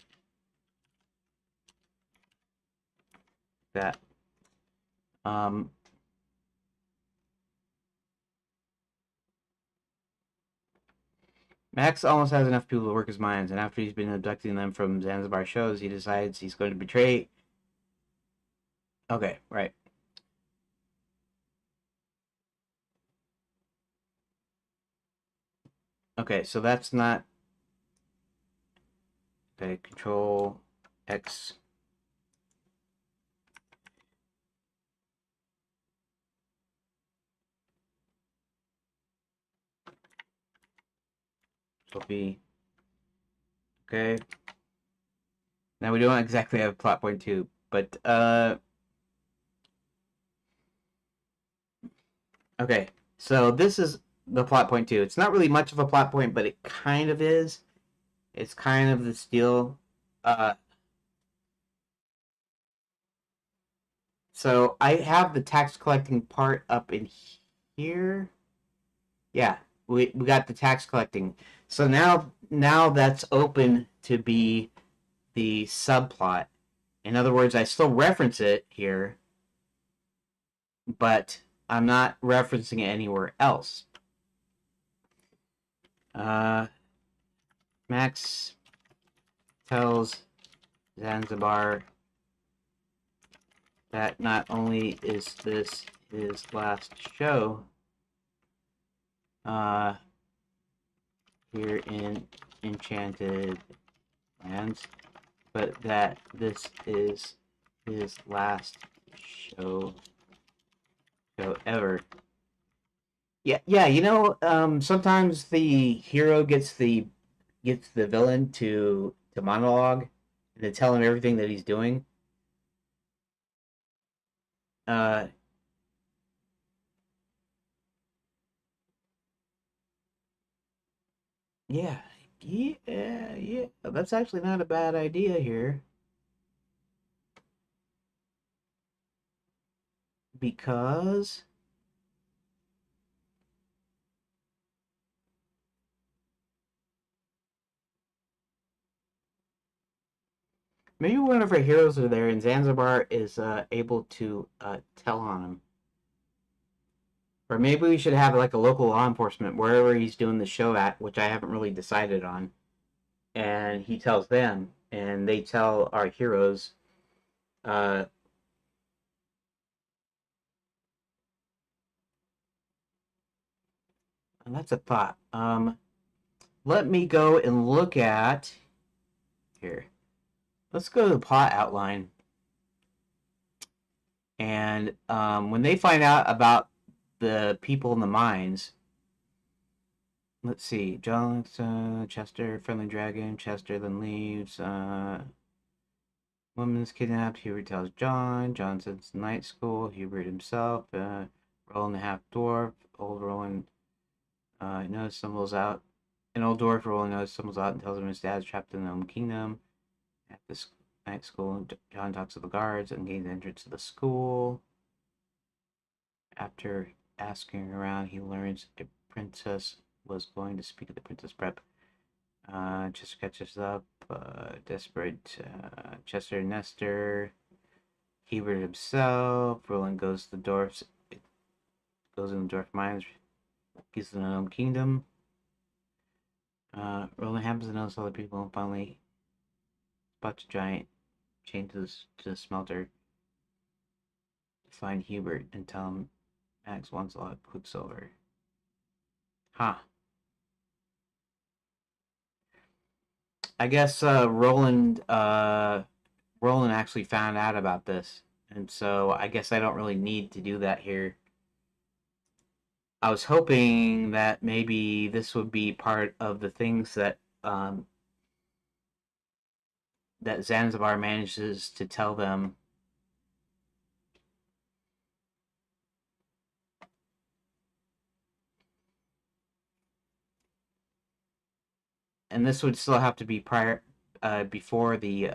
that. Um, Max almost has enough people to work his mines, and after he's been abducting them from Zanzibar shows, he decides he's going to betray. Okay, right. Okay, so that's not. Okay, Control X. Copy. Okay. Now we don't exactly have plot point 2, but okay. So this is the plot point 2. It's not really much of a plot point, but it kind of is. It's kind of the deal. Uh, so I have the tax collecting part up in here. Yeah, we got the tax collecting. So now that's open to be the subplot. In other words, I still reference it here, but I'm not referencing it anywhere else. Uh, Max tells Zanzibar that not only is this his last show uh, here in Enchanted Lands, but that this is his last show ever. Yeah, sometimes the hero gets the villain to monologue and to tell him everything that he's doing. Uh, yeah, yeah. That's actually not a bad idea here because maybe one of our heroes are there and Zanzibar is able to tell on him. Or maybe we should have like a local law enforcement wherever he's doing the show at, which I haven't really decided on. And he tells them, and they tell our heroes. Uh, and that's a thought. Let me go and look at here. Let's go to the plot outline. And when they find out about the people in the mines, let's see. John, Chester, friendly dragon. Chester then leaves. Woman's kidnapped. Hubert tells John. John sends night school. Hubert himself. Roland the half dwarf. Old Roland knows stumbles out. An old dwarf Roland knows stumbles out and tells him his dad's trapped in the Gnome Kingdom. At this night school, John talks to the guards and gains entrance to the school. After asking around, he learns a princess was going to speak at the princess prep. Chester catches up. Desperate. Chester and Nestor. Hebert himself. Roland goes to the dwarfs. Goes in the dwarf mines. Gets to the Gnome Kingdom. Roland happens to notice other people and finally spots a giant chained to the smelter to find Hubert and tell him Max wants a lot of Quicksilver. Huh. I guess Roland actually found out about this, and so I guess I don't really need to do that here. I was hoping that maybe this would be part of the things that Zanzibar manages to tell them. And this would still have to be before the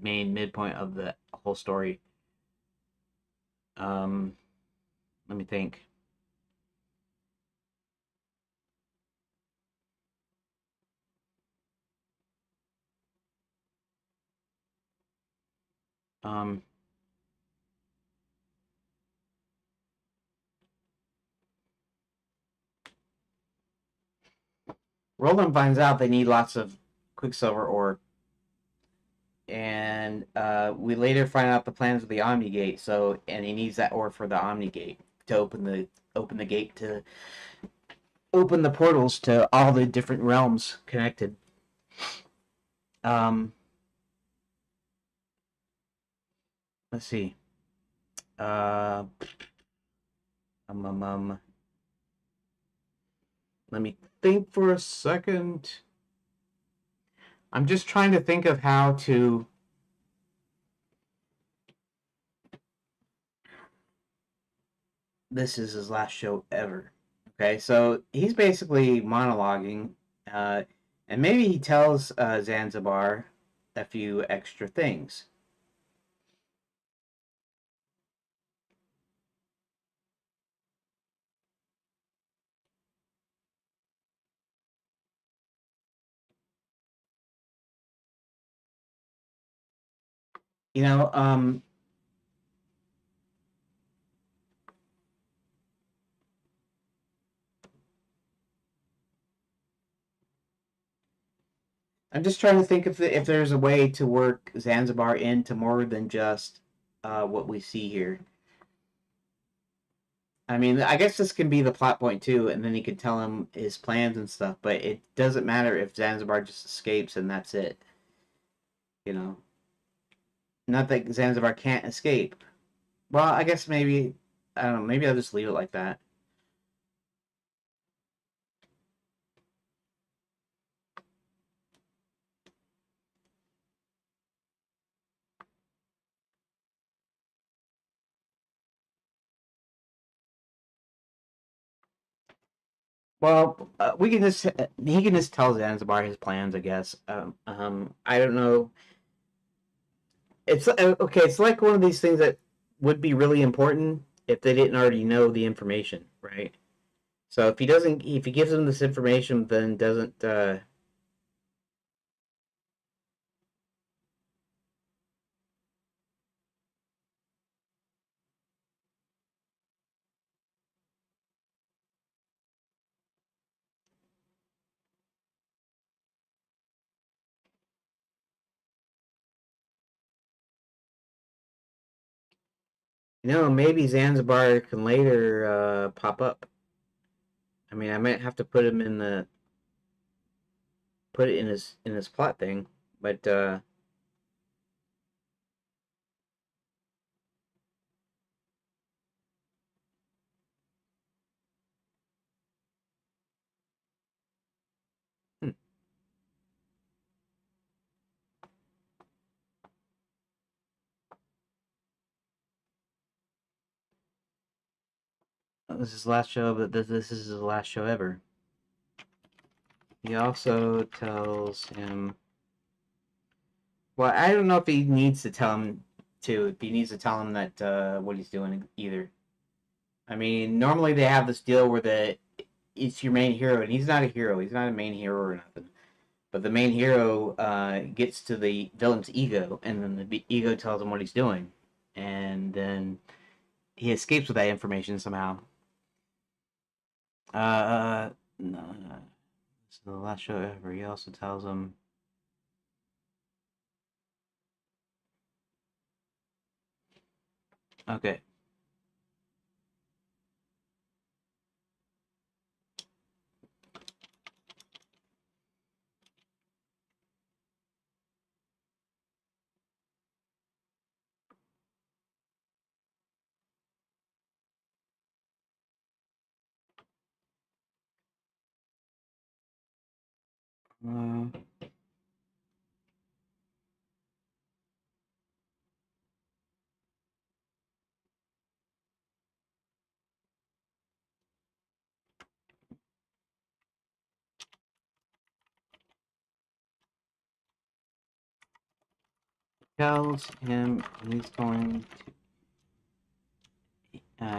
main midpoint of the whole story. Um, Let me think. Um, Roland finds out they need lots of Quicksilver ore, and we later find out the plans of the Omni Gate. So, and he needs that ore for the Omni Gate to open the gate to open the portals to all the different realms connected. Um, let's see. Uh, um, um, um, Let me think for a second. I'm just trying to think of how to. This is his last show ever. Okay, so he's basically monologuing, uh, and maybe he tells Zanzibar a few extra things. You know, I'm just trying to think if there's a way to work Zanzibar into more than just what we see here. I mean, I guess this can be the plot point too, and then he could tell him his plans and stuff. But it doesn't matter if Zanzibar just escapes and that's it. You know, not that Zanzibar can't escape. Well, I guess maybe I don't know. Maybe I'll just leave it like that. Well, we can just he can just tell Zanzibar his plans, I guess. I don't know. It's okay. It's like one of these things that would be really important if they didn't already know the information, right? So if he doesn't, if he gives them this information, then doesn't. Maybe Zanzibar can later pop up. I mean, I might have to put it in his plot thing, but hmm. This is his last show, but this is his last show ever. He also tells him. Well, I don't know if he needs to tell him to. If he needs to tell him that what he's doing either. I mean, normally they have this deal where it's your main hero, and he's not a hero. He's not a main hero or nothing. But the main hero gets to the villain's ego, and then the ego tells him what he's doing, and then he escapes with that information somehow. No, no. This is the last show ever. He also tells him. Okay. Uh, Tells him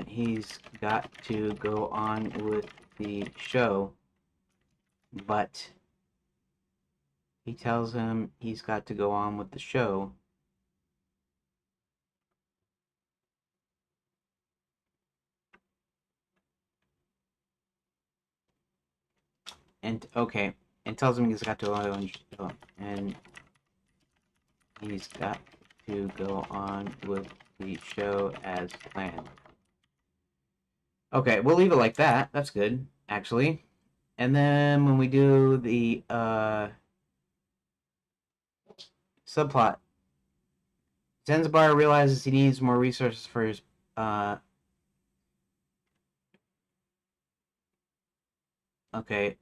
he's got to go on with the show, but he tells him he's got to go on with the show. And okay, and tells him he's got to go, and he's got to go on with the show as planned. Okay, we'll leave it like that. That's good, actually. And then when we do the subplot, Zanzibar realizes he needs more resources for his okay.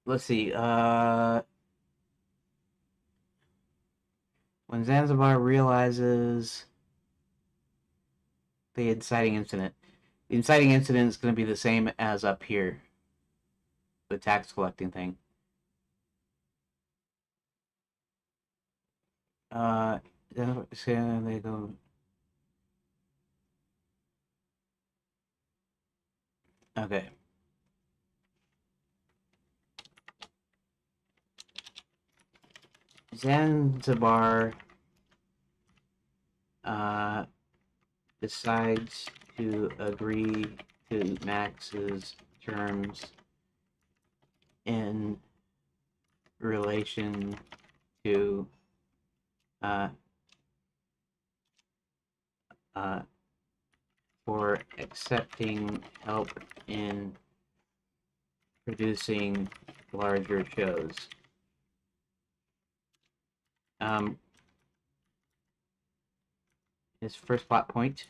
Let's see. When Zanzibar realizes the inciting incident. The inciting incident is going to be the same as up here. The tax collecting thing. They go. Okay. Zanzibar decides to agree to Max's terms in relation to for accepting help in producing larger shows. His first plot point.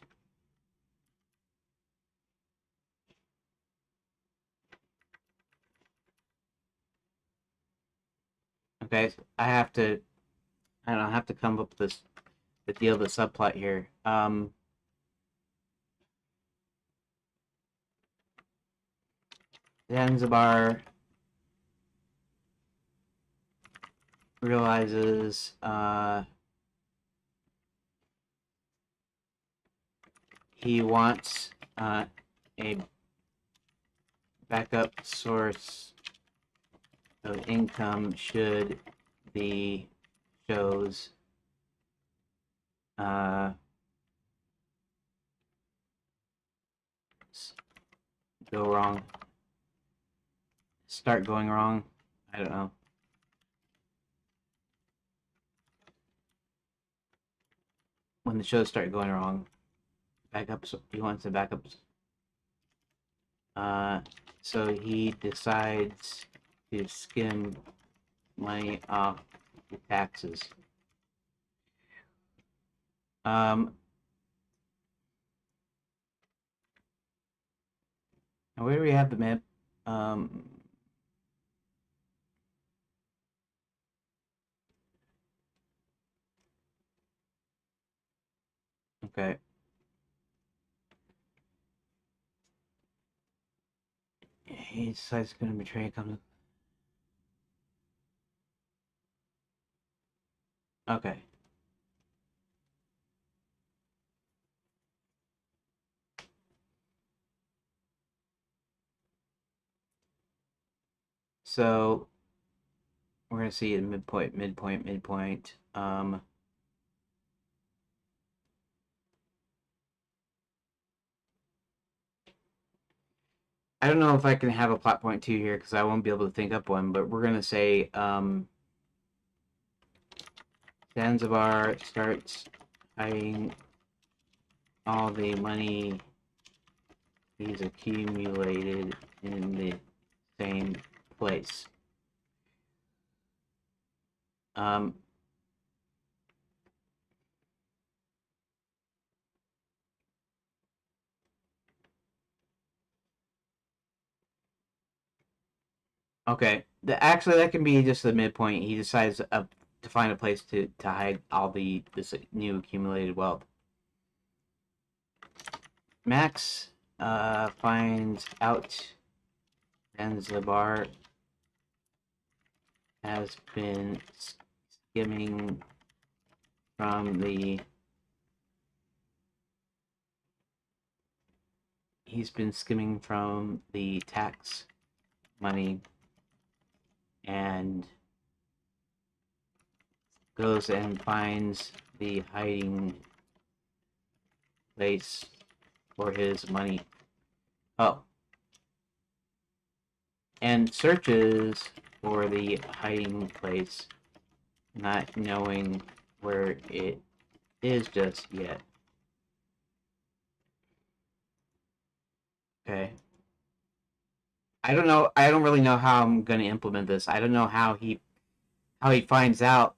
Okay, I don't have to come up with the deal of the subplot here. Zanzibar realizes he wants a backup source of income should the shows go wrong, start going wrong. I don't know. When the shows start going wrong, backups. He wants the backups. So he decides to skim money off the taxes. Now where do we have the map? Okay. He decides he's going to betray a company. Okay. So we're going to see a midpoint. I don't know if I can have a plot point 2 here because I won't be able to think up one, but we're going to say Zanzibar starts hiding all the money he's accumulated in the same place. Okay. Actually, that can be just the midpoint. He decides to find a place to hide all this new accumulated wealth. Max finds out Zanzibar has been skimming from the tax money and goes and finds the hiding place for his money. Oh. And searches for the hiding place, not knowing where it is just yet. Okay. I don't know. I don't really know how I'm going to implement this. I don't know how he finds out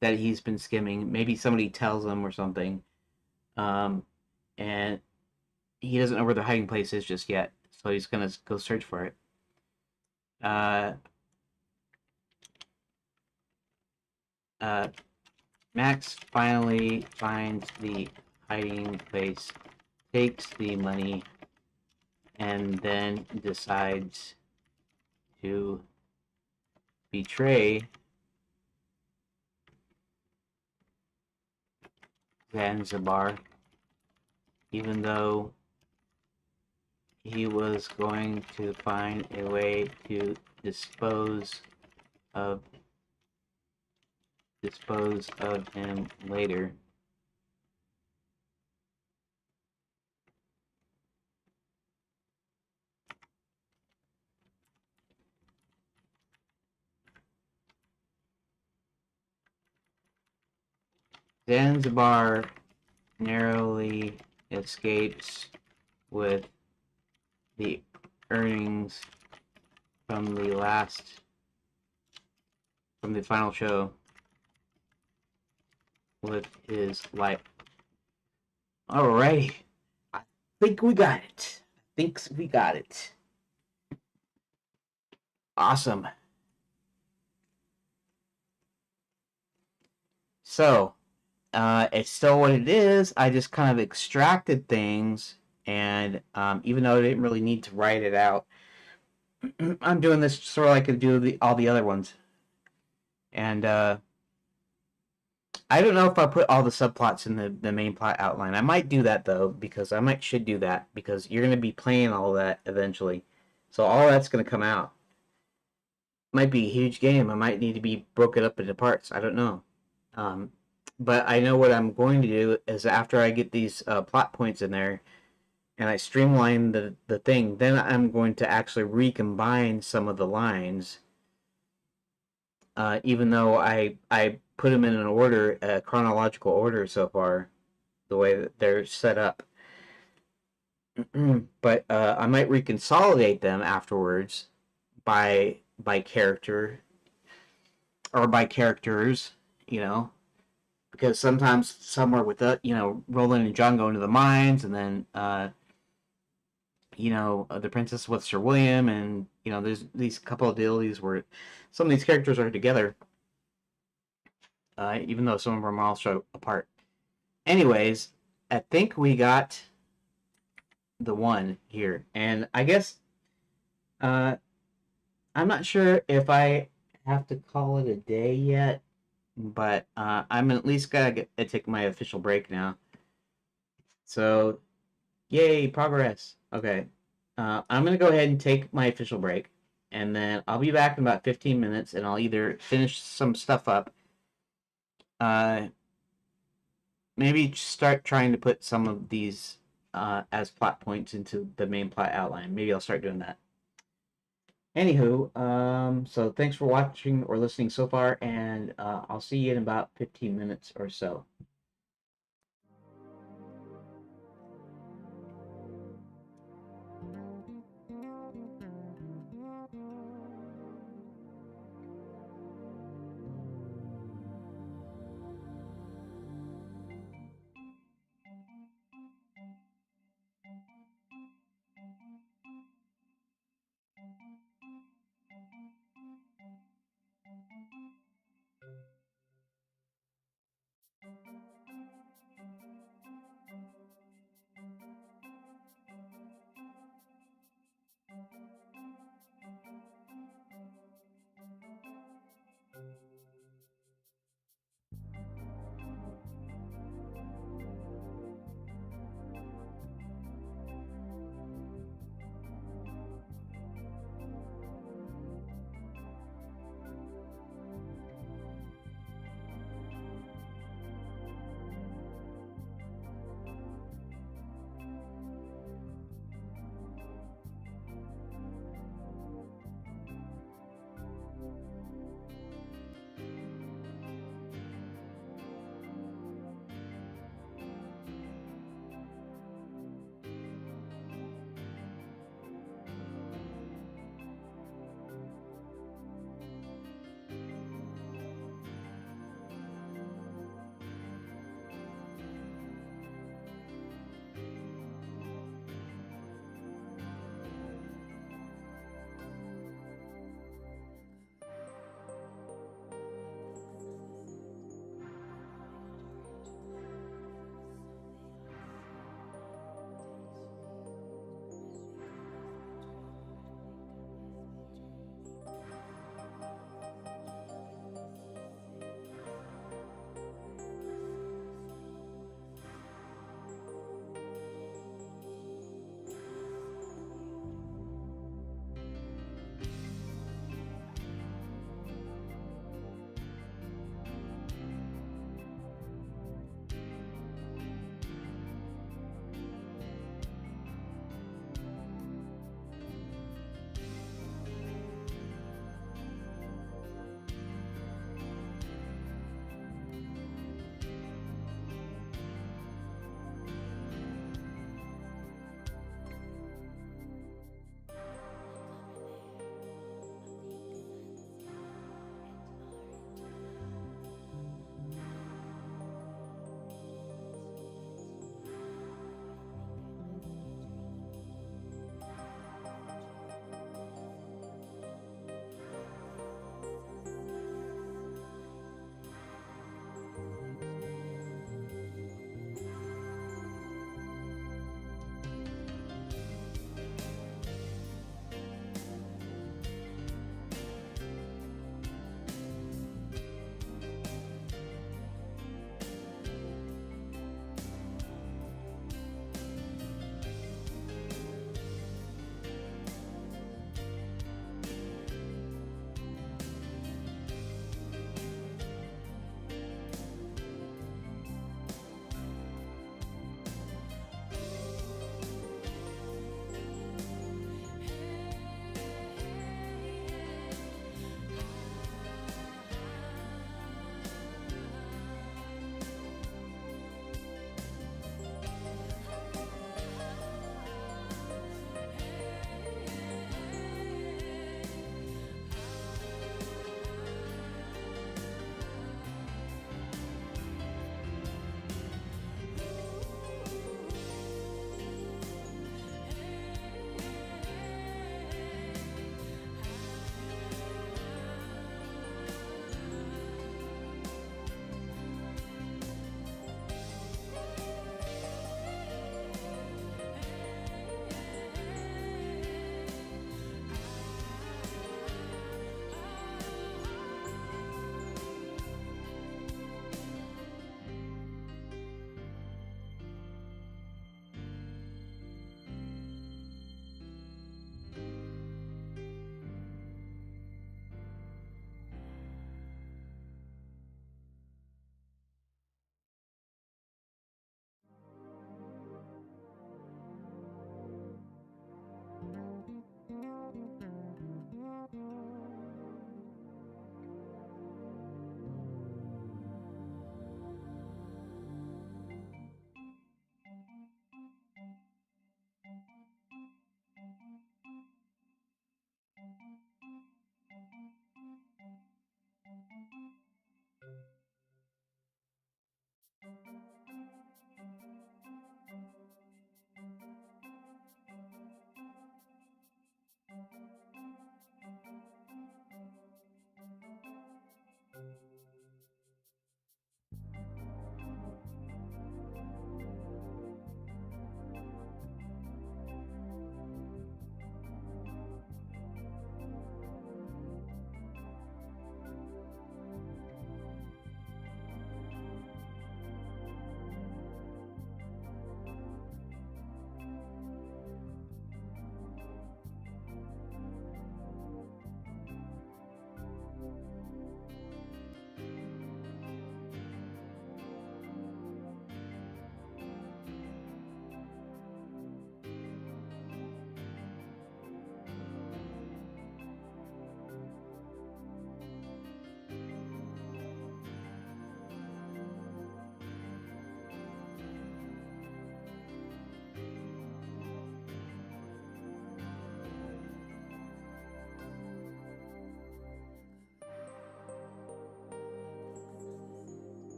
that he's been skimming. Maybe somebody tells him or something. Um, and he doesn't know where the hiding place is just yet. So he's going to go search for it. Uh, uh, Max finally finds the hiding place, takes the money, and then decides to betray Zanzibar, even though he was going to find a way to of dispose of him later. Zanzibar narrowly escapes with the earnings from the final show with his life. Alright. I think we got it. Awesome. So, it's still what it is. I just kind of extracted things, and even though I didn't really need to write it out, I'm doing this sort of like I do all the other ones. And I don't know if I put all the subplots in the main plot outline. I might do that though, because should do that because you're going to be playing all that eventually. So all that's going to come out. Might be a huge game. I might need to be broken up into parts. I don't know. Um, but I know what I'm going to do is after I get these plot points in there and I streamline the thing, then I'm going to actually recombine some of the lines. Even though I put them in an order, a chronological order so far, the way that they're set up. But I might reconsolidate them afterwards by character or by characters, you know, because sometimes somewhere with Roland and John go into the mines, and then the princess with Sir William, and there's these couple of deals where some of these characters are together, even though some of them are also apart. Anyways, I think we got the one here, and I guess uh, I'm not sure if I have to call it a day yet, but I'm at least gotta take my official break now. So, yay, progress. Okay, I'm gonna go ahead and take my official break, and then I'll be back in about 15 minutes, and I'll either finish some stuff up, uh, maybe start trying to put some of these as plot points into the main plot outline. Maybe I'll start doing that. Anywho, so thanks for watching or listening so far, and I'll see you in about 15 minutes or so.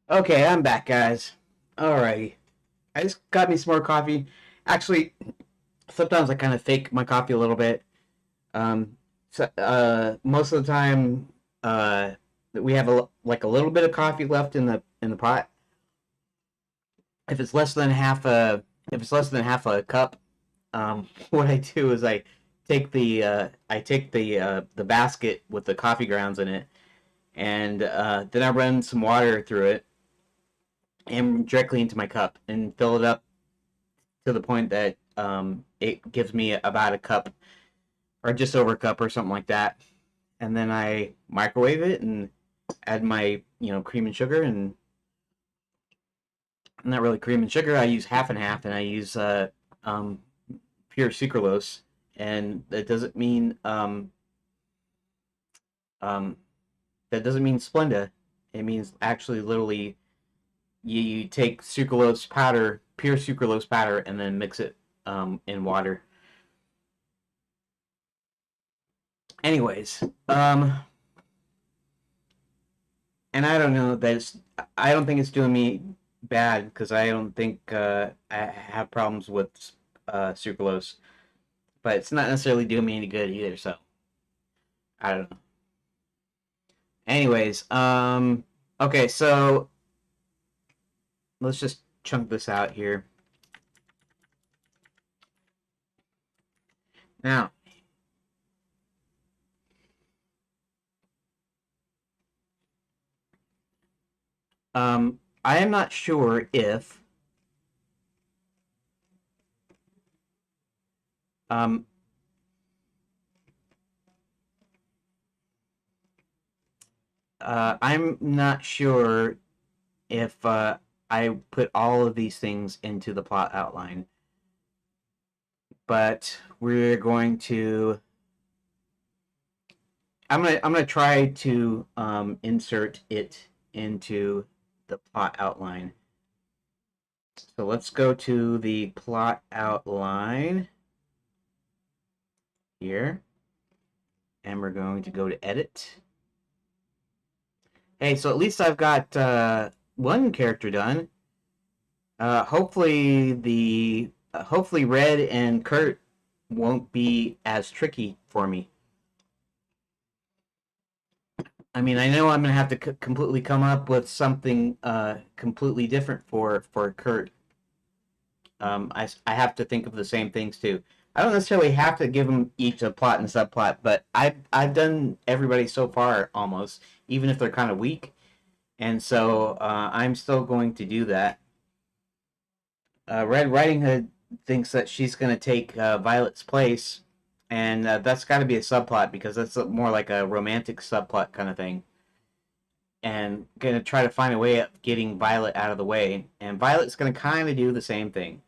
Okay, I'm back, guys. Alrighty. I just got me some more coffee. Actually, sometimes I kind of fake my coffee a little bit. Most of the time, we have like a little bit of coffee left in the pot. If it's less than half a cup, what I do is I take the basket with the coffee grounds in it, and then I run some water through it and directly into my cup and fill it up to the point that it gives me about a cup or just over a cup or something like that. And then I microwave it and add my cream and sugar, and not really cream and sugar. I use half and half, and I use um, pure sucralose. And um, that doesn't mean Splenda. It means actually literally you take sucralose powder, pure sucralose powder, and then mix it in water. Anyways, and I don't know that I don't think it's doing me bad because I don't think I have problems with sucralose, but it's not necessarily doing me any good either. So I don't know. Anyways, okay, so let's just chunk this out here. Now, I am not sure if um, I'm not sure if I put all of these things into the plot outline, but we're going to. I'm gonna try to insert it into the plot outline. So let's go to the plot outline here, and we're going to go to edit. Hey, so at least I've got one character done. Hopefully Red and Kurt won't be as tricky for me. I mean, I know I'm gonna have to completely come up with something completely different for Kurt. I have to think of the same things too. I don't necessarily have to give them each a plot and subplot, but I've done everybody so far almost, even if they're kind of weak, and so I'm still going to do that. Red Riding Hood thinks that she's going to take Violet's place, and that's got to be a subplot because that's more like a romantic subplot kind of thing. And going to try to find a way of getting Violet out of the way, and Violet's going to kind of do the same thing.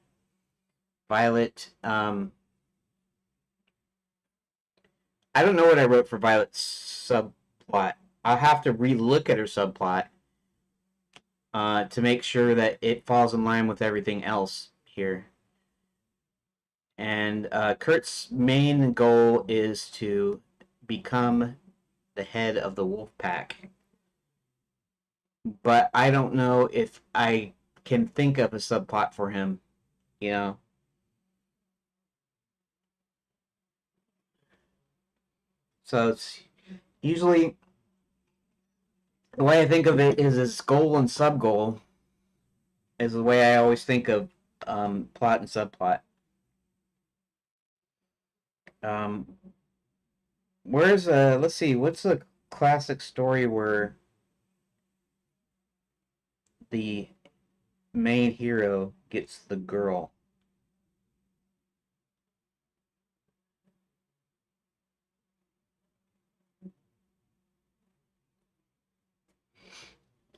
Violet, I don't know what I wrote for Violet's subplot. I'll have to relook at her subplot to make sure that it falls in line with everything else here. And Kurt's main goal is to become the head of the Wolf Pack. But I don't know if I can think of a subplot for him, you know? So it's usually the way I think of it is as goal and sub goal is the way I always think of plot and subplot. Um, where's let's see, what's the classic story where the main hero gets the girl?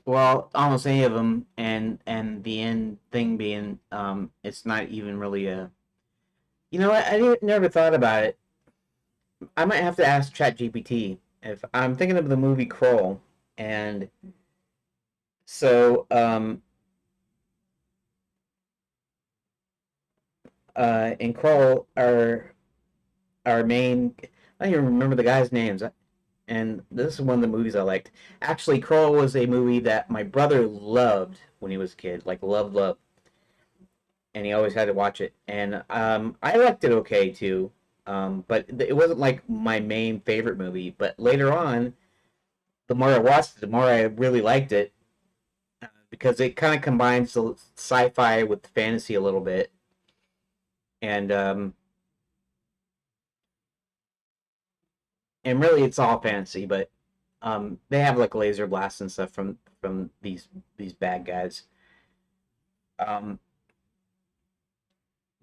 Well, almost any of them, and the end thing being, it's not even really a. You know what? I never thought about it. I might have to ask ChatGPT if I'm thinking of the movie Kroll, and so in Kroll, our main, I don't even remember the guys' names, and this is one of the movies I liked. Actually, Kroll was a movie that my brother loved when he was a kid, like loved, loved, and he always had to watch it. And I liked it okay too, but it wasn't like my main favorite movie. But later on, the more I watched it, the more I really liked it because it kind of combines the sci-fi with fantasy a little bit, and really it's all fantasy, but they have like laser blasts and stuff from these bad guys. Um,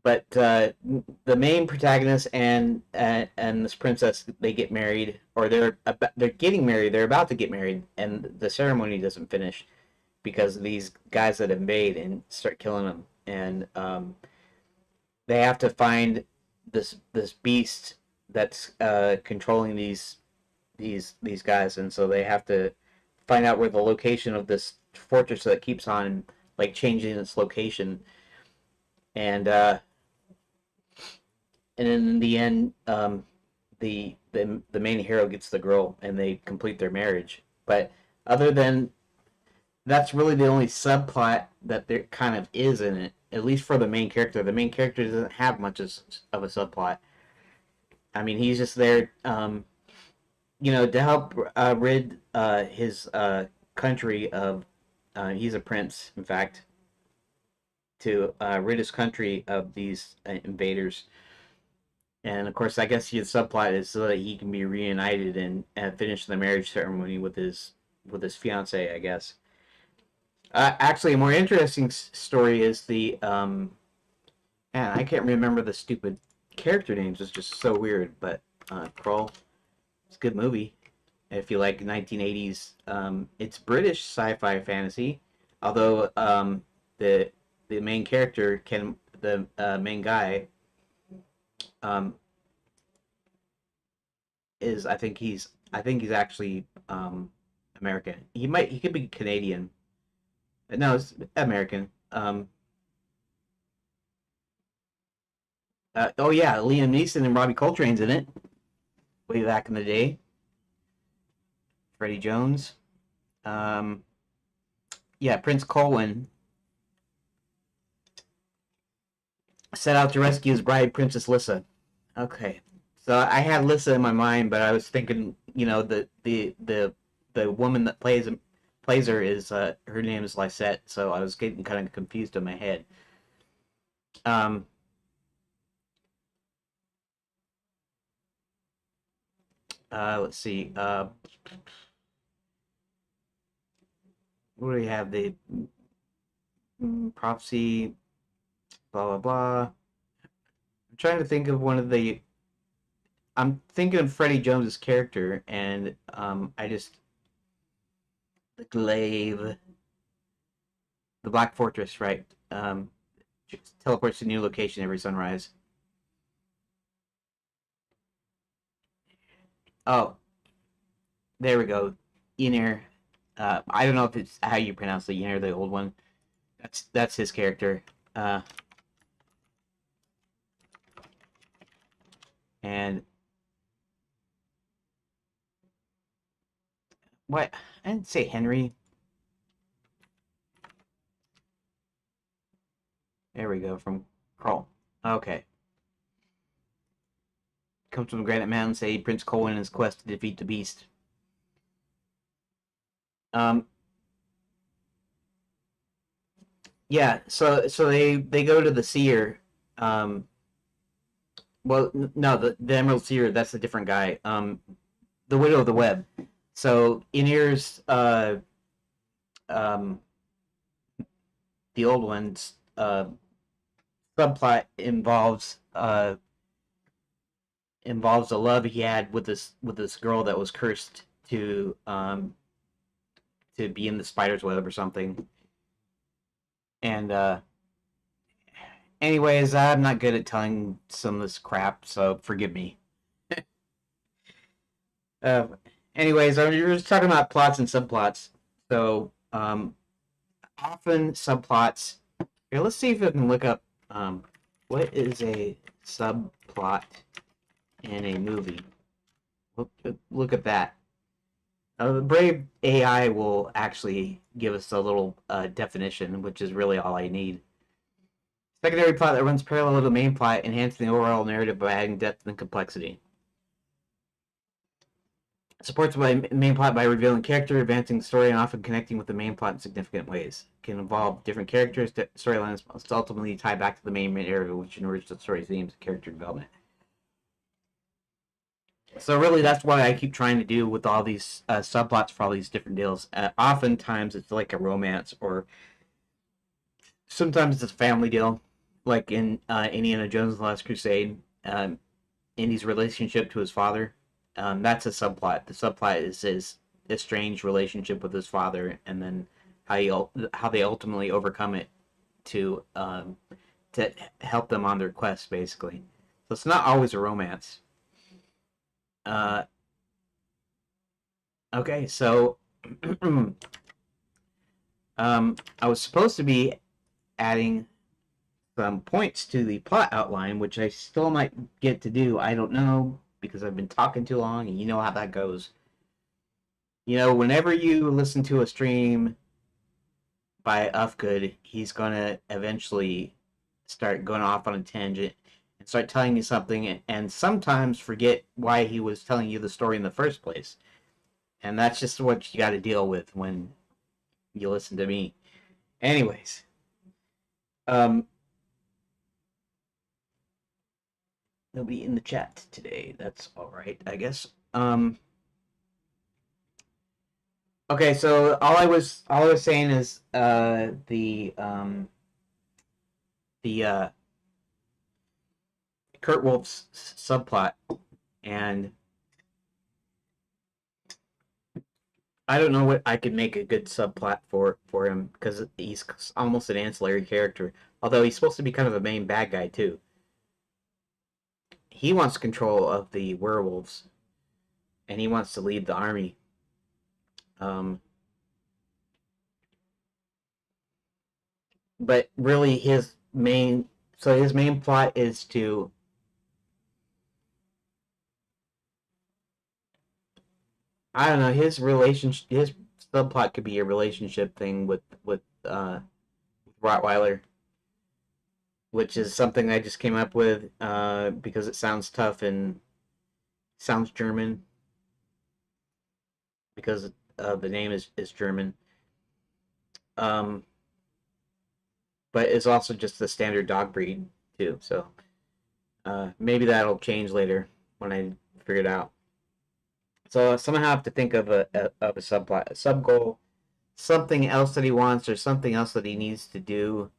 but the main protagonist and this princess, they get married, or they're getting married. They're about to get married, and the ceremony doesn't finish because of these guys that invade and start killing them. And they have to find this beast that's controlling these guys, and so they have to find out where the location of this fortress that keeps on like changing its location, and in the end, the main hero gets the girl, and they complete their marriage. But other than that's really the only subplot that there kind of is in it, at least for the main character. The main character doesn't have much of a subplot. I mean, he's just there, to help rid his country of. He's a prince, in fact, to rid his country of these invaders. And of course, I guess the subplot is so that he can be reunited and finish the marriage ceremony with his fiance, I guess. Actually, a more interesting story is the man, I can't remember the stupid character names. It's just so weird. But Kroll, it's a good movie if you like 1980s. It's British sci-fi fantasy, although the main character the main guy um, is I think he's actually American. He could be Canadian. No, it's American. Oh yeah, Liam Neeson and Robbie Coltrane's in it. Way back in the day. Freddie Jones. Um, yeah, Prince Colwyn set out to rescue his bride, Princess Lissa. Okay, so I had Lissa in my mind, but I was thinking, the woman that plays her is her name is Lysette, so I was getting kind of confused in my head. Um, let's see. What do we have? The prophecy, blah blah blah. I'm trying to think of one of the. I'm thinking of Freddie Jones's character, and I just the glaive, the Black Fortress, right? Teleports to a new location every sunrise. Oh, there we go. Ynir. I don't know if it's how you pronounce the Ynir, the old one. That's his character. And what? I didn't say Henry. There we go, from Kroll. Okay. Comes from the Granite Mountain, say Prince Colwyn in his quest to defeat the beast. Um, yeah, so they go to the seer. Well, no, the Emerald Seer, that's a different guy. The Widow of the Web. So Ynir's um the old one's subplot involves a love he had with this girl that was cursed to be in the spider's web or something. And anyways, I'm not good at telling some of this crap, so forgive me. Uh, anyways, we're just talking about plots and subplots. So often subplots. Here, let's see if I can look up what is a subplot in a movie. Look at that. The Brave AI will actually give us a little definition, which is really all I need. Secondary plot that runs parallel to the main plot, enhancing the overall narrative by adding depth and complexity. Supports the main plot by revealing character, advancing the story, and often connecting with the main plot in significant ways. Can involve different characters, storylines must ultimately tie back to the main narrative, which enriches the story themes and character development. So really, that's what I keep trying to do with all these subplots for all these different deals. Oftentimes, it's like a romance, or sometimes it's a family deal, like in Indiana Jones and the Last Crusade. Indy's relationship to his father. That's a subplot. The subplot is his estranged relationship with his father, and then how they ultimately overcome it to to help them on their quest, basically. So it's not always a romance. Uh, okay, so I was supposed to be adding some points to the plot outline, which I still might get to do. I don't know because I've been talking too long, and you know how that goes. Whenever you listen to a stream by Ufgood, he's gonna eventually start going off on a tangent and start telling you something, and sometimes forget why he was telling you the story in the first place. And that's just what you got to deal with when you listen to me. Anyways, um, nobody in the chat today. That's all right, I guess. Okay, so all I was saying is the Kurt Wolf's subplot, and I don't know what I could make a good subplot for him because he's almost an ancillary character. Although he's supposed to be kind of a main bad guy too. He wants control of the werewolves, and he wants to lead the army. Um, but really, his main plot is to I don't know his subplot could be a relationship thing with Rottweiler, which is something I just came up with because it sounds tough and sounds German because the name is German. Um, but it's also just the standard dog breed too. So maybe that'll change later when I figure it out. So somehow I have to think of a subplot, a sub goal, something else that he wants, or something else that he needs to do.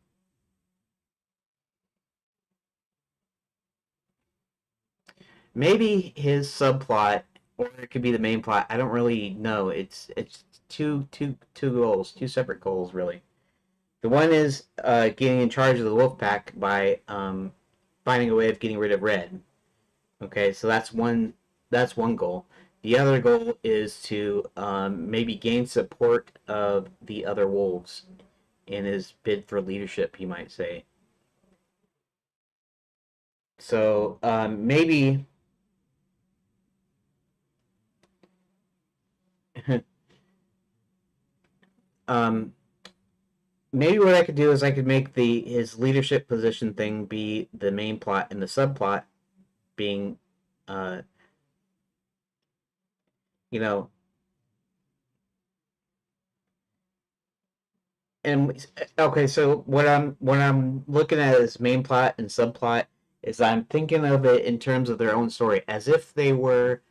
Maybe his subplot, or it could be the main plot. I don't really know. It's two goals, two separate goals, really. The one is getting in charge of the wolf pack by finding a way of getting rid of Red. Okay, so that's one goal. The other goal is to maybe gain support of the other wolves in his bid for leadership, you might say. So um, maybe what I could do is I could make the his leadership position thing be the main plot, and the subplot being, uh, you know, and okay. So what I'm looking at as main plot and subplot is I'm thinking of it in terms of their own story, as if they were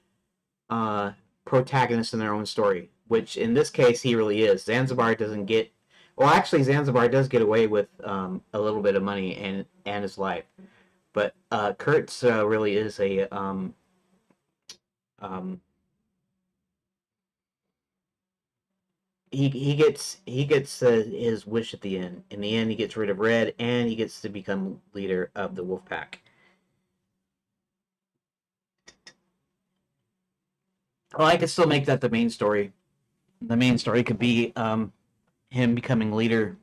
uh, protagonists in their own story. Which in this case he really is. Zanzibar doesn't get. Well, actually, Zanzibar does get away with a little bit of money and his life. But Kurtz really is a um, he gets his wish at the end. In the end, he gets rid of Red, and he gets to become leader of the Wolf Pack. Well, I could still make that the main story. The main story could be him becoming leader.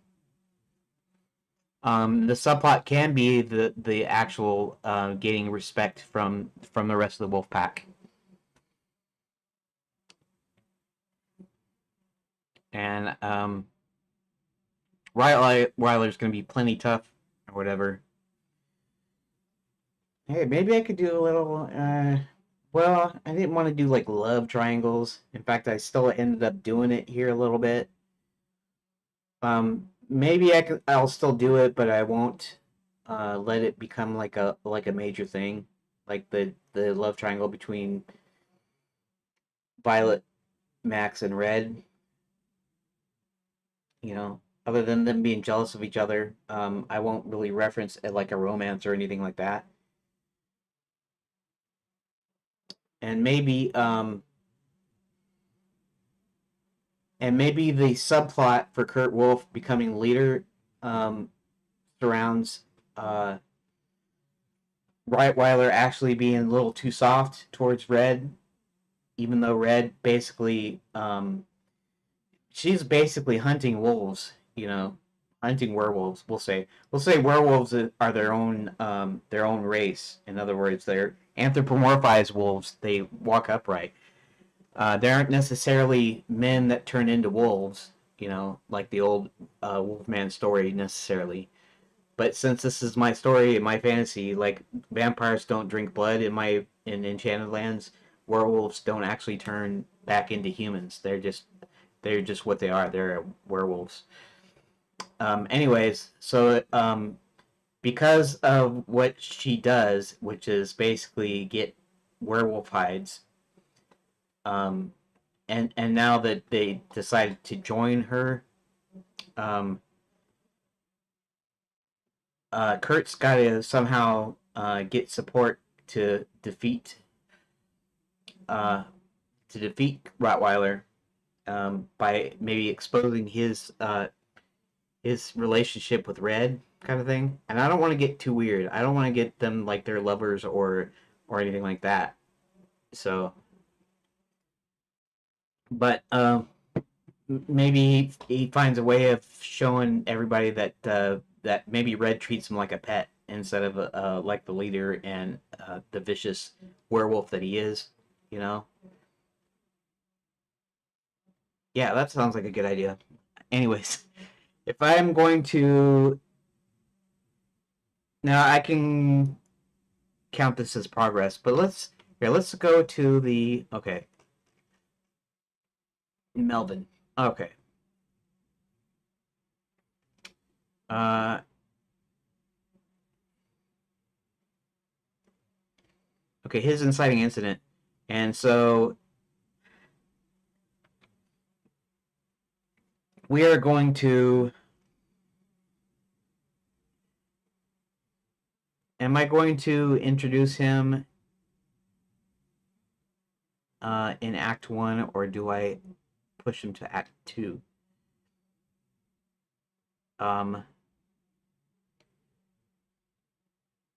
The subplot can be the actual gaining respect from the rest of the Wolf Pack. And Ryler's gonna be plenty tough or whatever. Hey, maybe I could do a little. Well, I didn't want to do like love triangles. In fact, I still ended up doing it here a little bit. Maybe I'll still do it, but I won't let it become like a major thing, like the love triangle between Violet, Max, and Red. You know, other than them being jealous of each other, I won't really reference it like a romance or anything like that. And maybe the subplot for Kurt Wolf becoming leader um, surrounds Rottweiler actually being a little too soft towards Red, even though Red basically she's basically hunting wolves, hunting werewolves. We'll say werewolves are their own race. In other words, they're anthropomorphized wolves. They walk upright. They aren't necessarily men that turn into wolves, like the old Wolfman story necessarily. But since this is my story and my fantasy, like vampires don't drink blood in Enchanted Lands, werewolves don't actually turn back into humans. They're just what they are. They're werewolves. Anyways, so because of what she does, which is basically get werewolf hides, um, and now that they decided to join her, um, Kurt's got to somehow get support to defeat uh, Rottweiler by maybe exposing his relationship with Red, kind of thing. And I don't want to get too weird. I don't want to get them like they're lovers or anything like that. So, but maybe he finds a way of showing everybody that maybe Red treats him like a pet instead of like the leader and the vicious werewolf that he is. You know? Yeah, that sounds like a good idea. Anyways, if I'm going to now, I can count this as progress, but let's go to the okay, Melvin. Okay. Uh okay, his inciting incident. And so we are going to am I going to introduce him in Act 1 or do I push him to Act 2? Um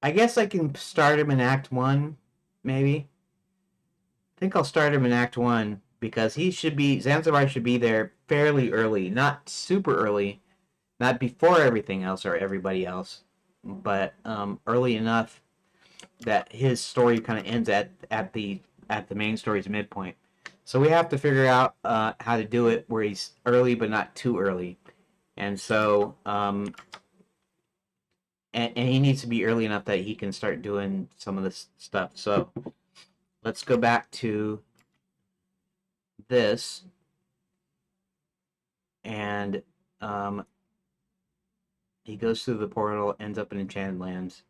I guess I can start him in Act 1 maybe. I think I'll start him in Act 1 because Zanzibar should be there fairly early, not super early, not before everything else or everybody else, but early enough that his story kind of ends at the main story's midpoint. So we have to figure out how to do it where he's early but not too early, and so and he needs to be early enough that he can start doing some of this stuff. So let's go back to this and um, he goes through the portal, ends up in Enchanted Lands.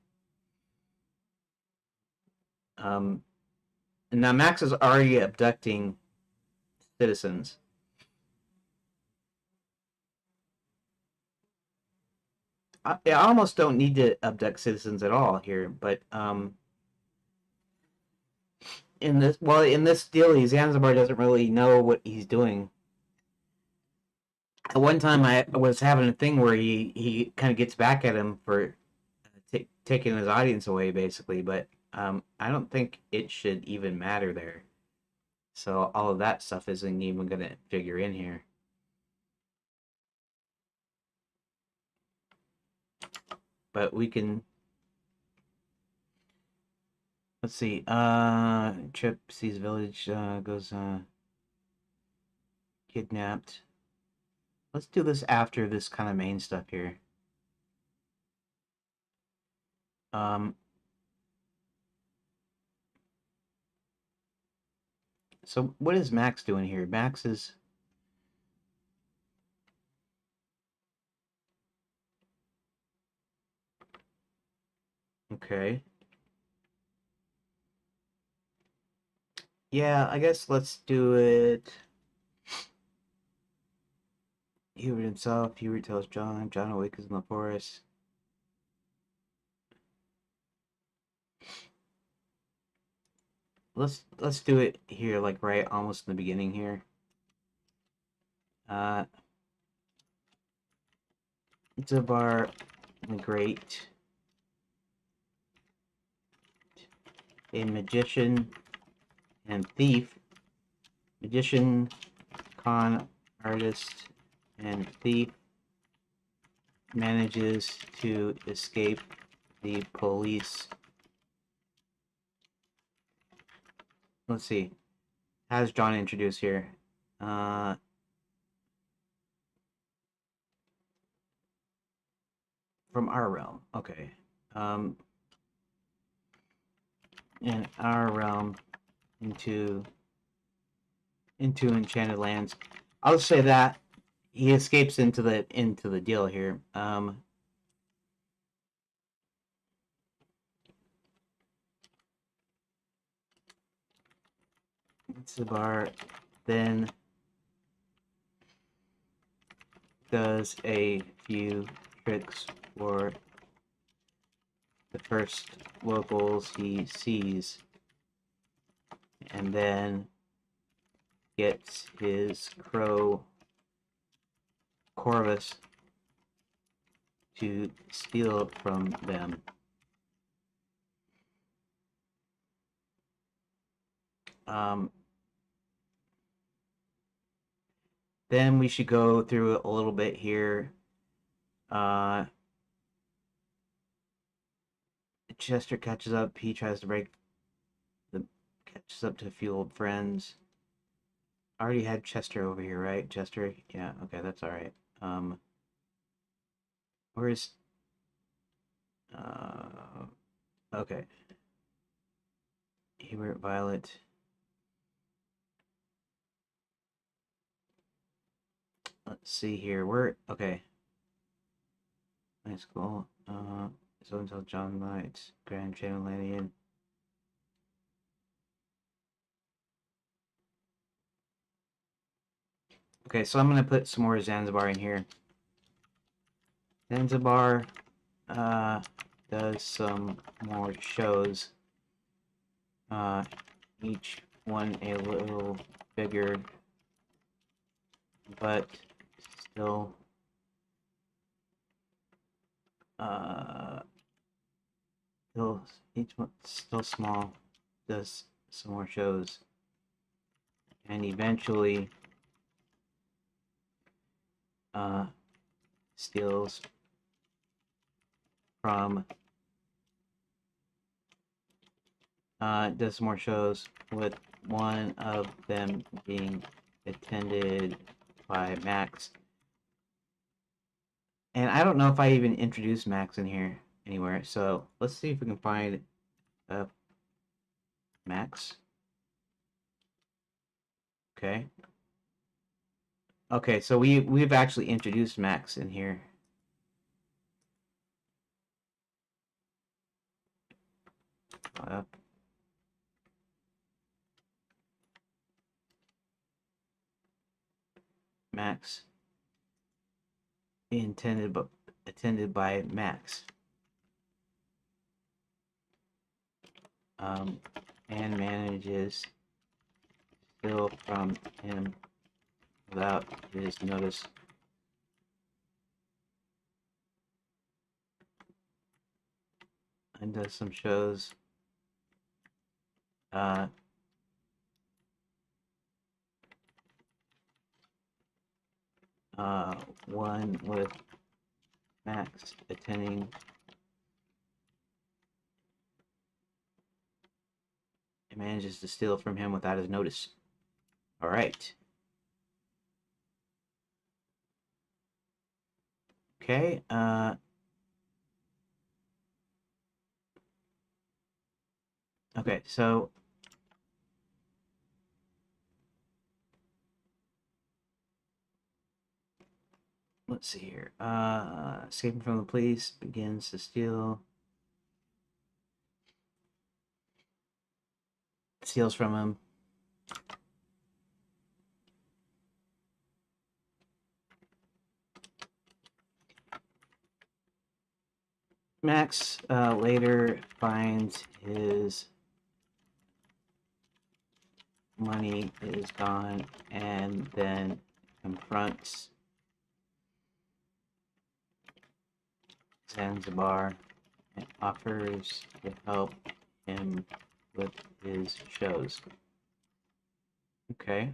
Um, and now Max is already abducting citizens. I almost don't need to abduct citizens at all here, but in this deal, Zanzibar doesn't really know what he's doing. At one time, I was having a thing where he kind of gets back at him for taking his audience away, basically, but I don't think it should even matter there. So all of that stuff isn't even going to figure in here. But we can let's see. Trip sees village goes kidnapped. let's do this after this kind of main stuff here. So what is Max doing here? Max is okay. Yeah, I guess let's do it. Hubert himself. Hubert tells John. John awakens in the forest. Let's do it here, like right almost in the beginning here. Zanzibar the Great, a magician and thief, magician, con artist, and thief, manages to escape the police. Let's see. How does John introduce here? From our realm. Okay. In our realm into enchanted lands. I'll just say that he escapes into the deal here. Zanzibar then does a few tricks for the first locals he sees, and then gets his crow Corvus to steal from them. Then we should go through a little bit here. Chester catches up. He tries to catches up to a few old friends. I already had Chester over here, right? Chester, yeah, okay, that's all right. Where's okay. Hubert, Violet. Let's see here. We're okay. Nice, cool. So until John Knight, Grand Chamberlain. Okay, so I'm gonna put some more Zanzibar in here. Zanzibar does some more shows. Each one a little bigger, but still still each one still small. Does some more shows, and eventually steals from does some more shows, with one of them being attended by Max. And I don't know if I even introduced Max in here anywhere, so let's see if we can find Max. Okay. Okay, so we've actually introduced Max in here. Up. Max attended by Max. And manages steal from him without his notice. And does some shows. One with Max attending and manages to steal from him without his notice. All right. Okay. Okay, so let's see here. Escaping from the police, begins to steals from him. Max later finds his money is gone and then confronts Zanzibar and offers to help him with his shows. Okay.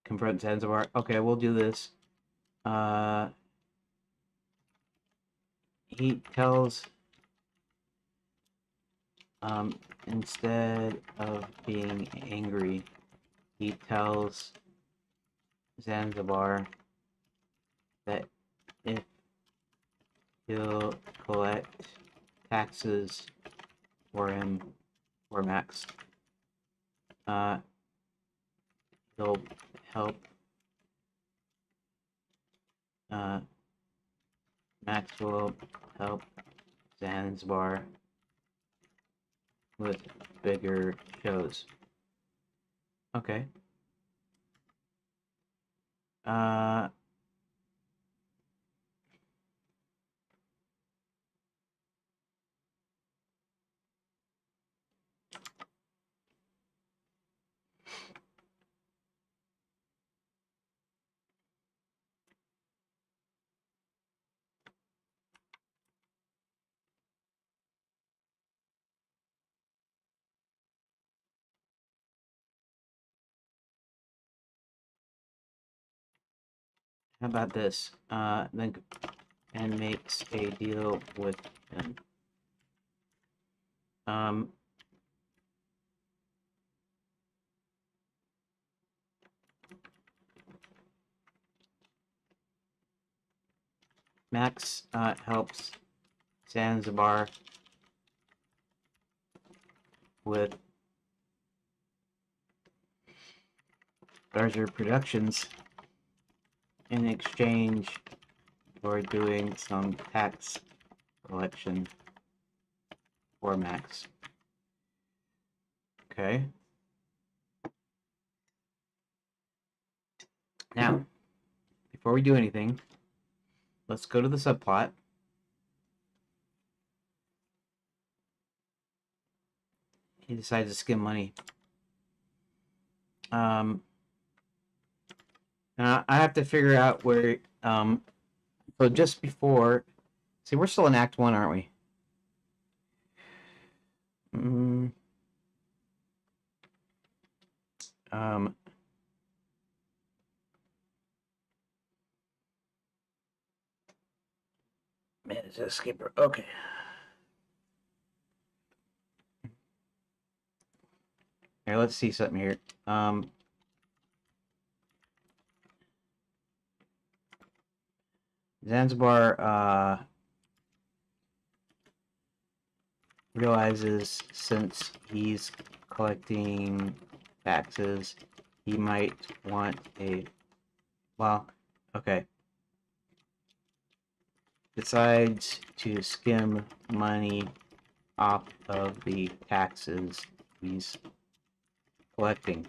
Confront Zanzibar. Okay, we'll do this. He tells instead of being angry, he tells Zanzibar that if he'll collect taxes for him, for Max, he'll help Max will help Zanzibar with bigger shows. Okay. How about this? Then and makes a deal with him. Max helps Zanzibar with larger productions in exchange for doing some tax collection for Max. Okay. Now, before we do anything, let's go to the subplot. He decides to skim money. Now I have to figure out where. So just before, see, we're still in Act 1, aren't we? Manage to escape her. Okay. Here, let's see something here. Zanzibar realizes since he's collecting taxes, he might want a, well, okay. Decides to skim money off of the taxes he's collecting.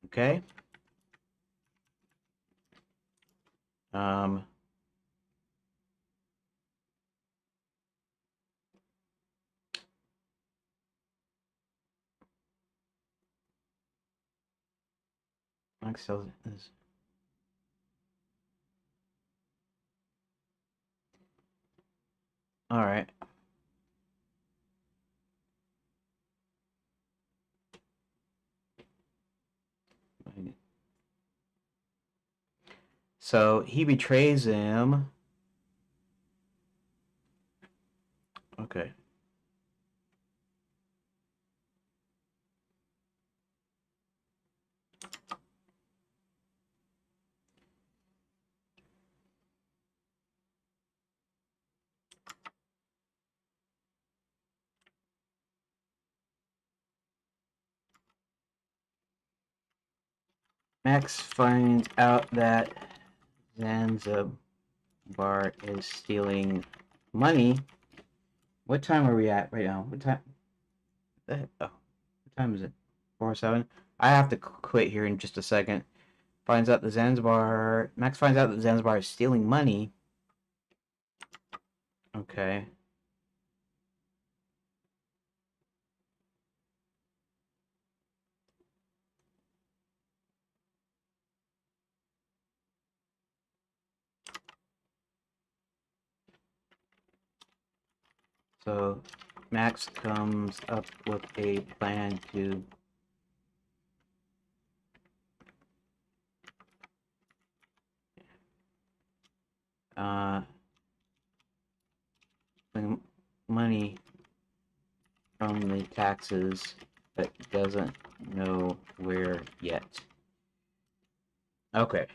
Okay. Exzel is. All right. So he betrays him. Okay. Max finds out that Zanzibar is stealing money. What time are we at right now? What time? Oh, what time is it? 4:07. I have to quit here in just a second. Max finds out that Zanzibar is stealing money. Okay. So Max comes up with a plan to bring money from the taxes, but doesn't know where yet. Okay.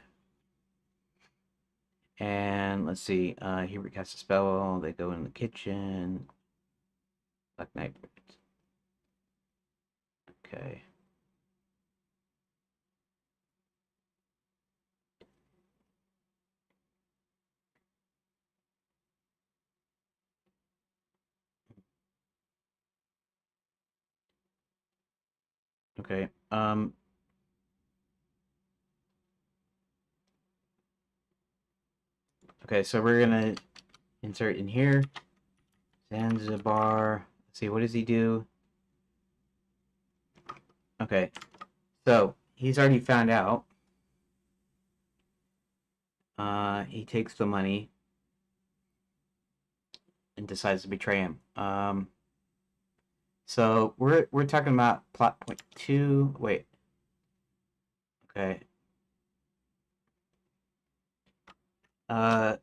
And let's see. He recasts a spell. They go in the kitchen. Black Knight. Okay. Okay. Okay, so we're gonna insert in here. Zanzibar. Let's see, what does he do? Okay. So he's already found out. He takes the money and decides to betray him. So we're talking about plot point 2. Wait. Okay. Uh,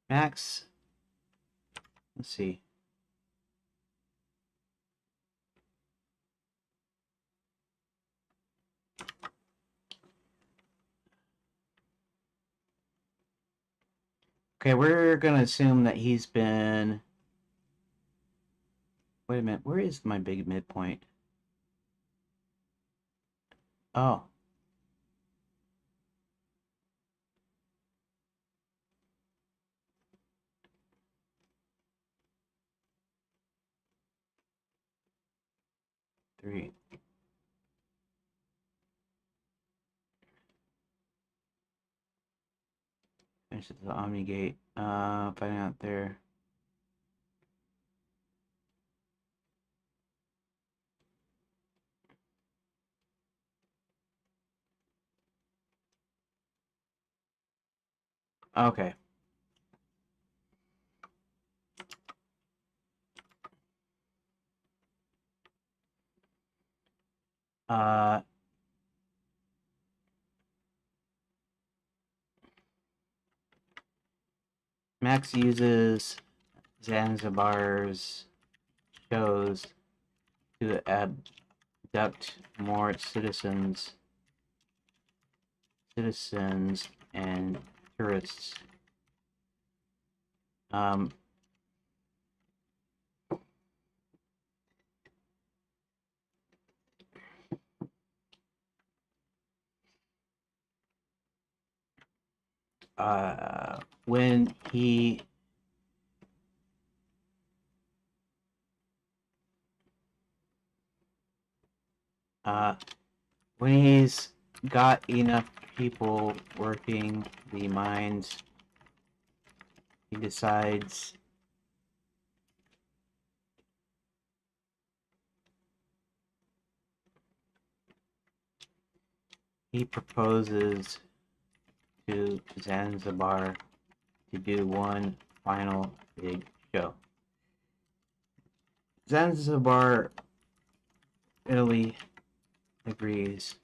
Max. Let's see. Okay, we're gonna assume that he's been. Wait a minute. Where is my big midpoint? Oh. Three. Finish at the Omni Gate. Finding out there. Okay. Uh, Max uses Zanzibar's shows to abduct more citizens and tourists. Um, when he uh, when he's got enough people working the mines, he decides he proposes to Zanzibar to do one final big show. Zanzibar Italy agrees,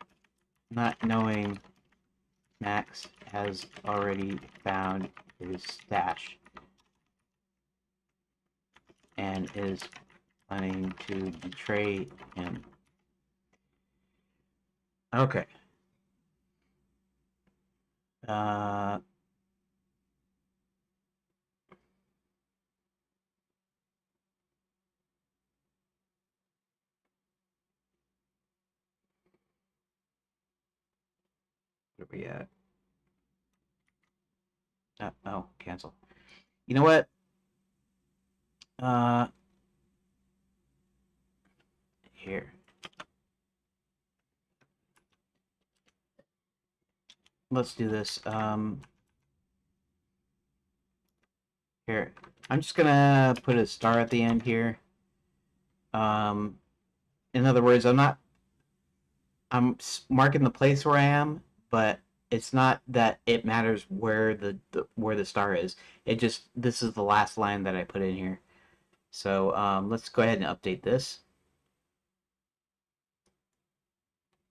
not knowing Max has already found his stash and is planning to betray him. Okay. Uh, Where are we at? Oh, cancel. You know what? Here. Let's do this. Here. I'm just gonna put a star at the end here. In other words, I'm marking the place where I am, but it's not that it matters where where the star is. It just, this is the last line that I put in here. So let's go ahead and update this.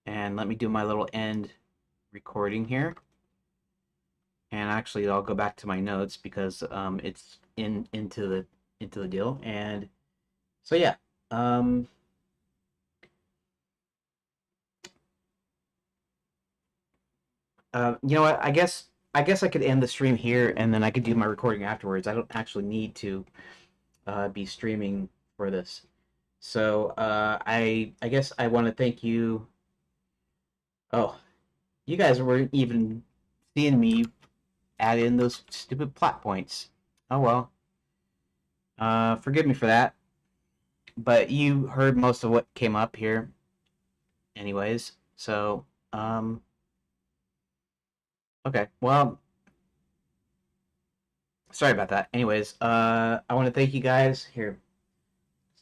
And let me do my little end recording here. And actually, I'll go back to my notes because it's into the deal. And so yeah, you know what? I guess I could end the stream here, and then I could do my recording afterwards. I don't actually need to be streaming for this. So I guess I want to thank you. Oh, you guys weren't even seeing me add in those stupid plot points. Oh well. Forgive me for that. But you heard most of what came up here, anyways. So okay. Well, sorry about that. Anyways, I want to thank you guys here.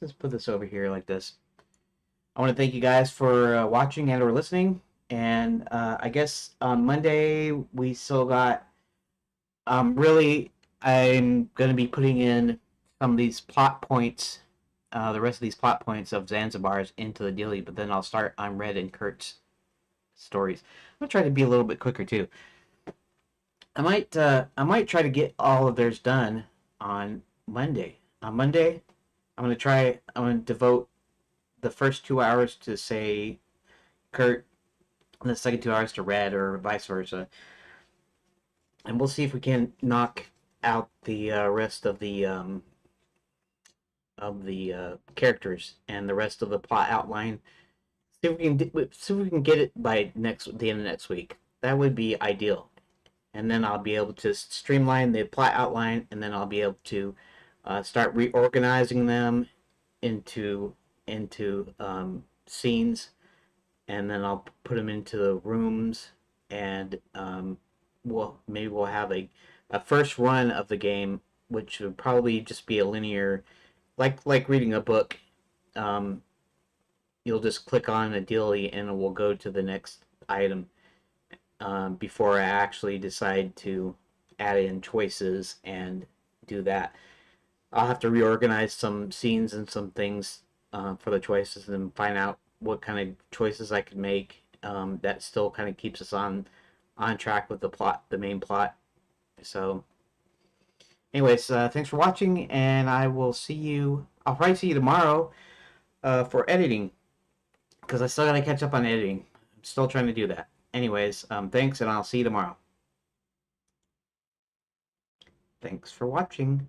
Let's put this over here like this. I want to thank you guys for watching and or listening. And I guess on Monday we still got. Really, I'm going to be putting in some of these plot points, the rest of these plot points of Zanzibar's into the daily. But then I'll start on Red and Kurt's stories. I'm gonna try to be a little bit quicker too. I might try to get all of theirs done on Monday. On Monday, I'm gonna devote the first 2 hours to say Kurt, and the second 2 hours to Red, or vice versa. And we'll see if we can knock out the rest of the characters and the rest of the plot outline. See if we can get it by the end of next week. That would be ideal. And then I'll be able to streamline the plot outline, and then I'll be able to start reorganizing them into scenes, and then I'll put them into the rooms, and maybe we'll have a first run of the game, which would probably just be a linear, like reading a book. Um, you'll just click on a dealie, and it will go to the next item. Before I actually decide to add in choices and do that. I'll have to reorganize some scenes and some things for the choices, and find out what kind of choices I could make that still kind of keeps us on track with the plot, the main plot. So, anyways, thanks for watching, and I will see you. I'll probably see you tomorrow for editing, because I still gotta catch up on editing. I'm still trying to do that. Anyways, thanks, and I'll see you tomorrow. Thanks for watching.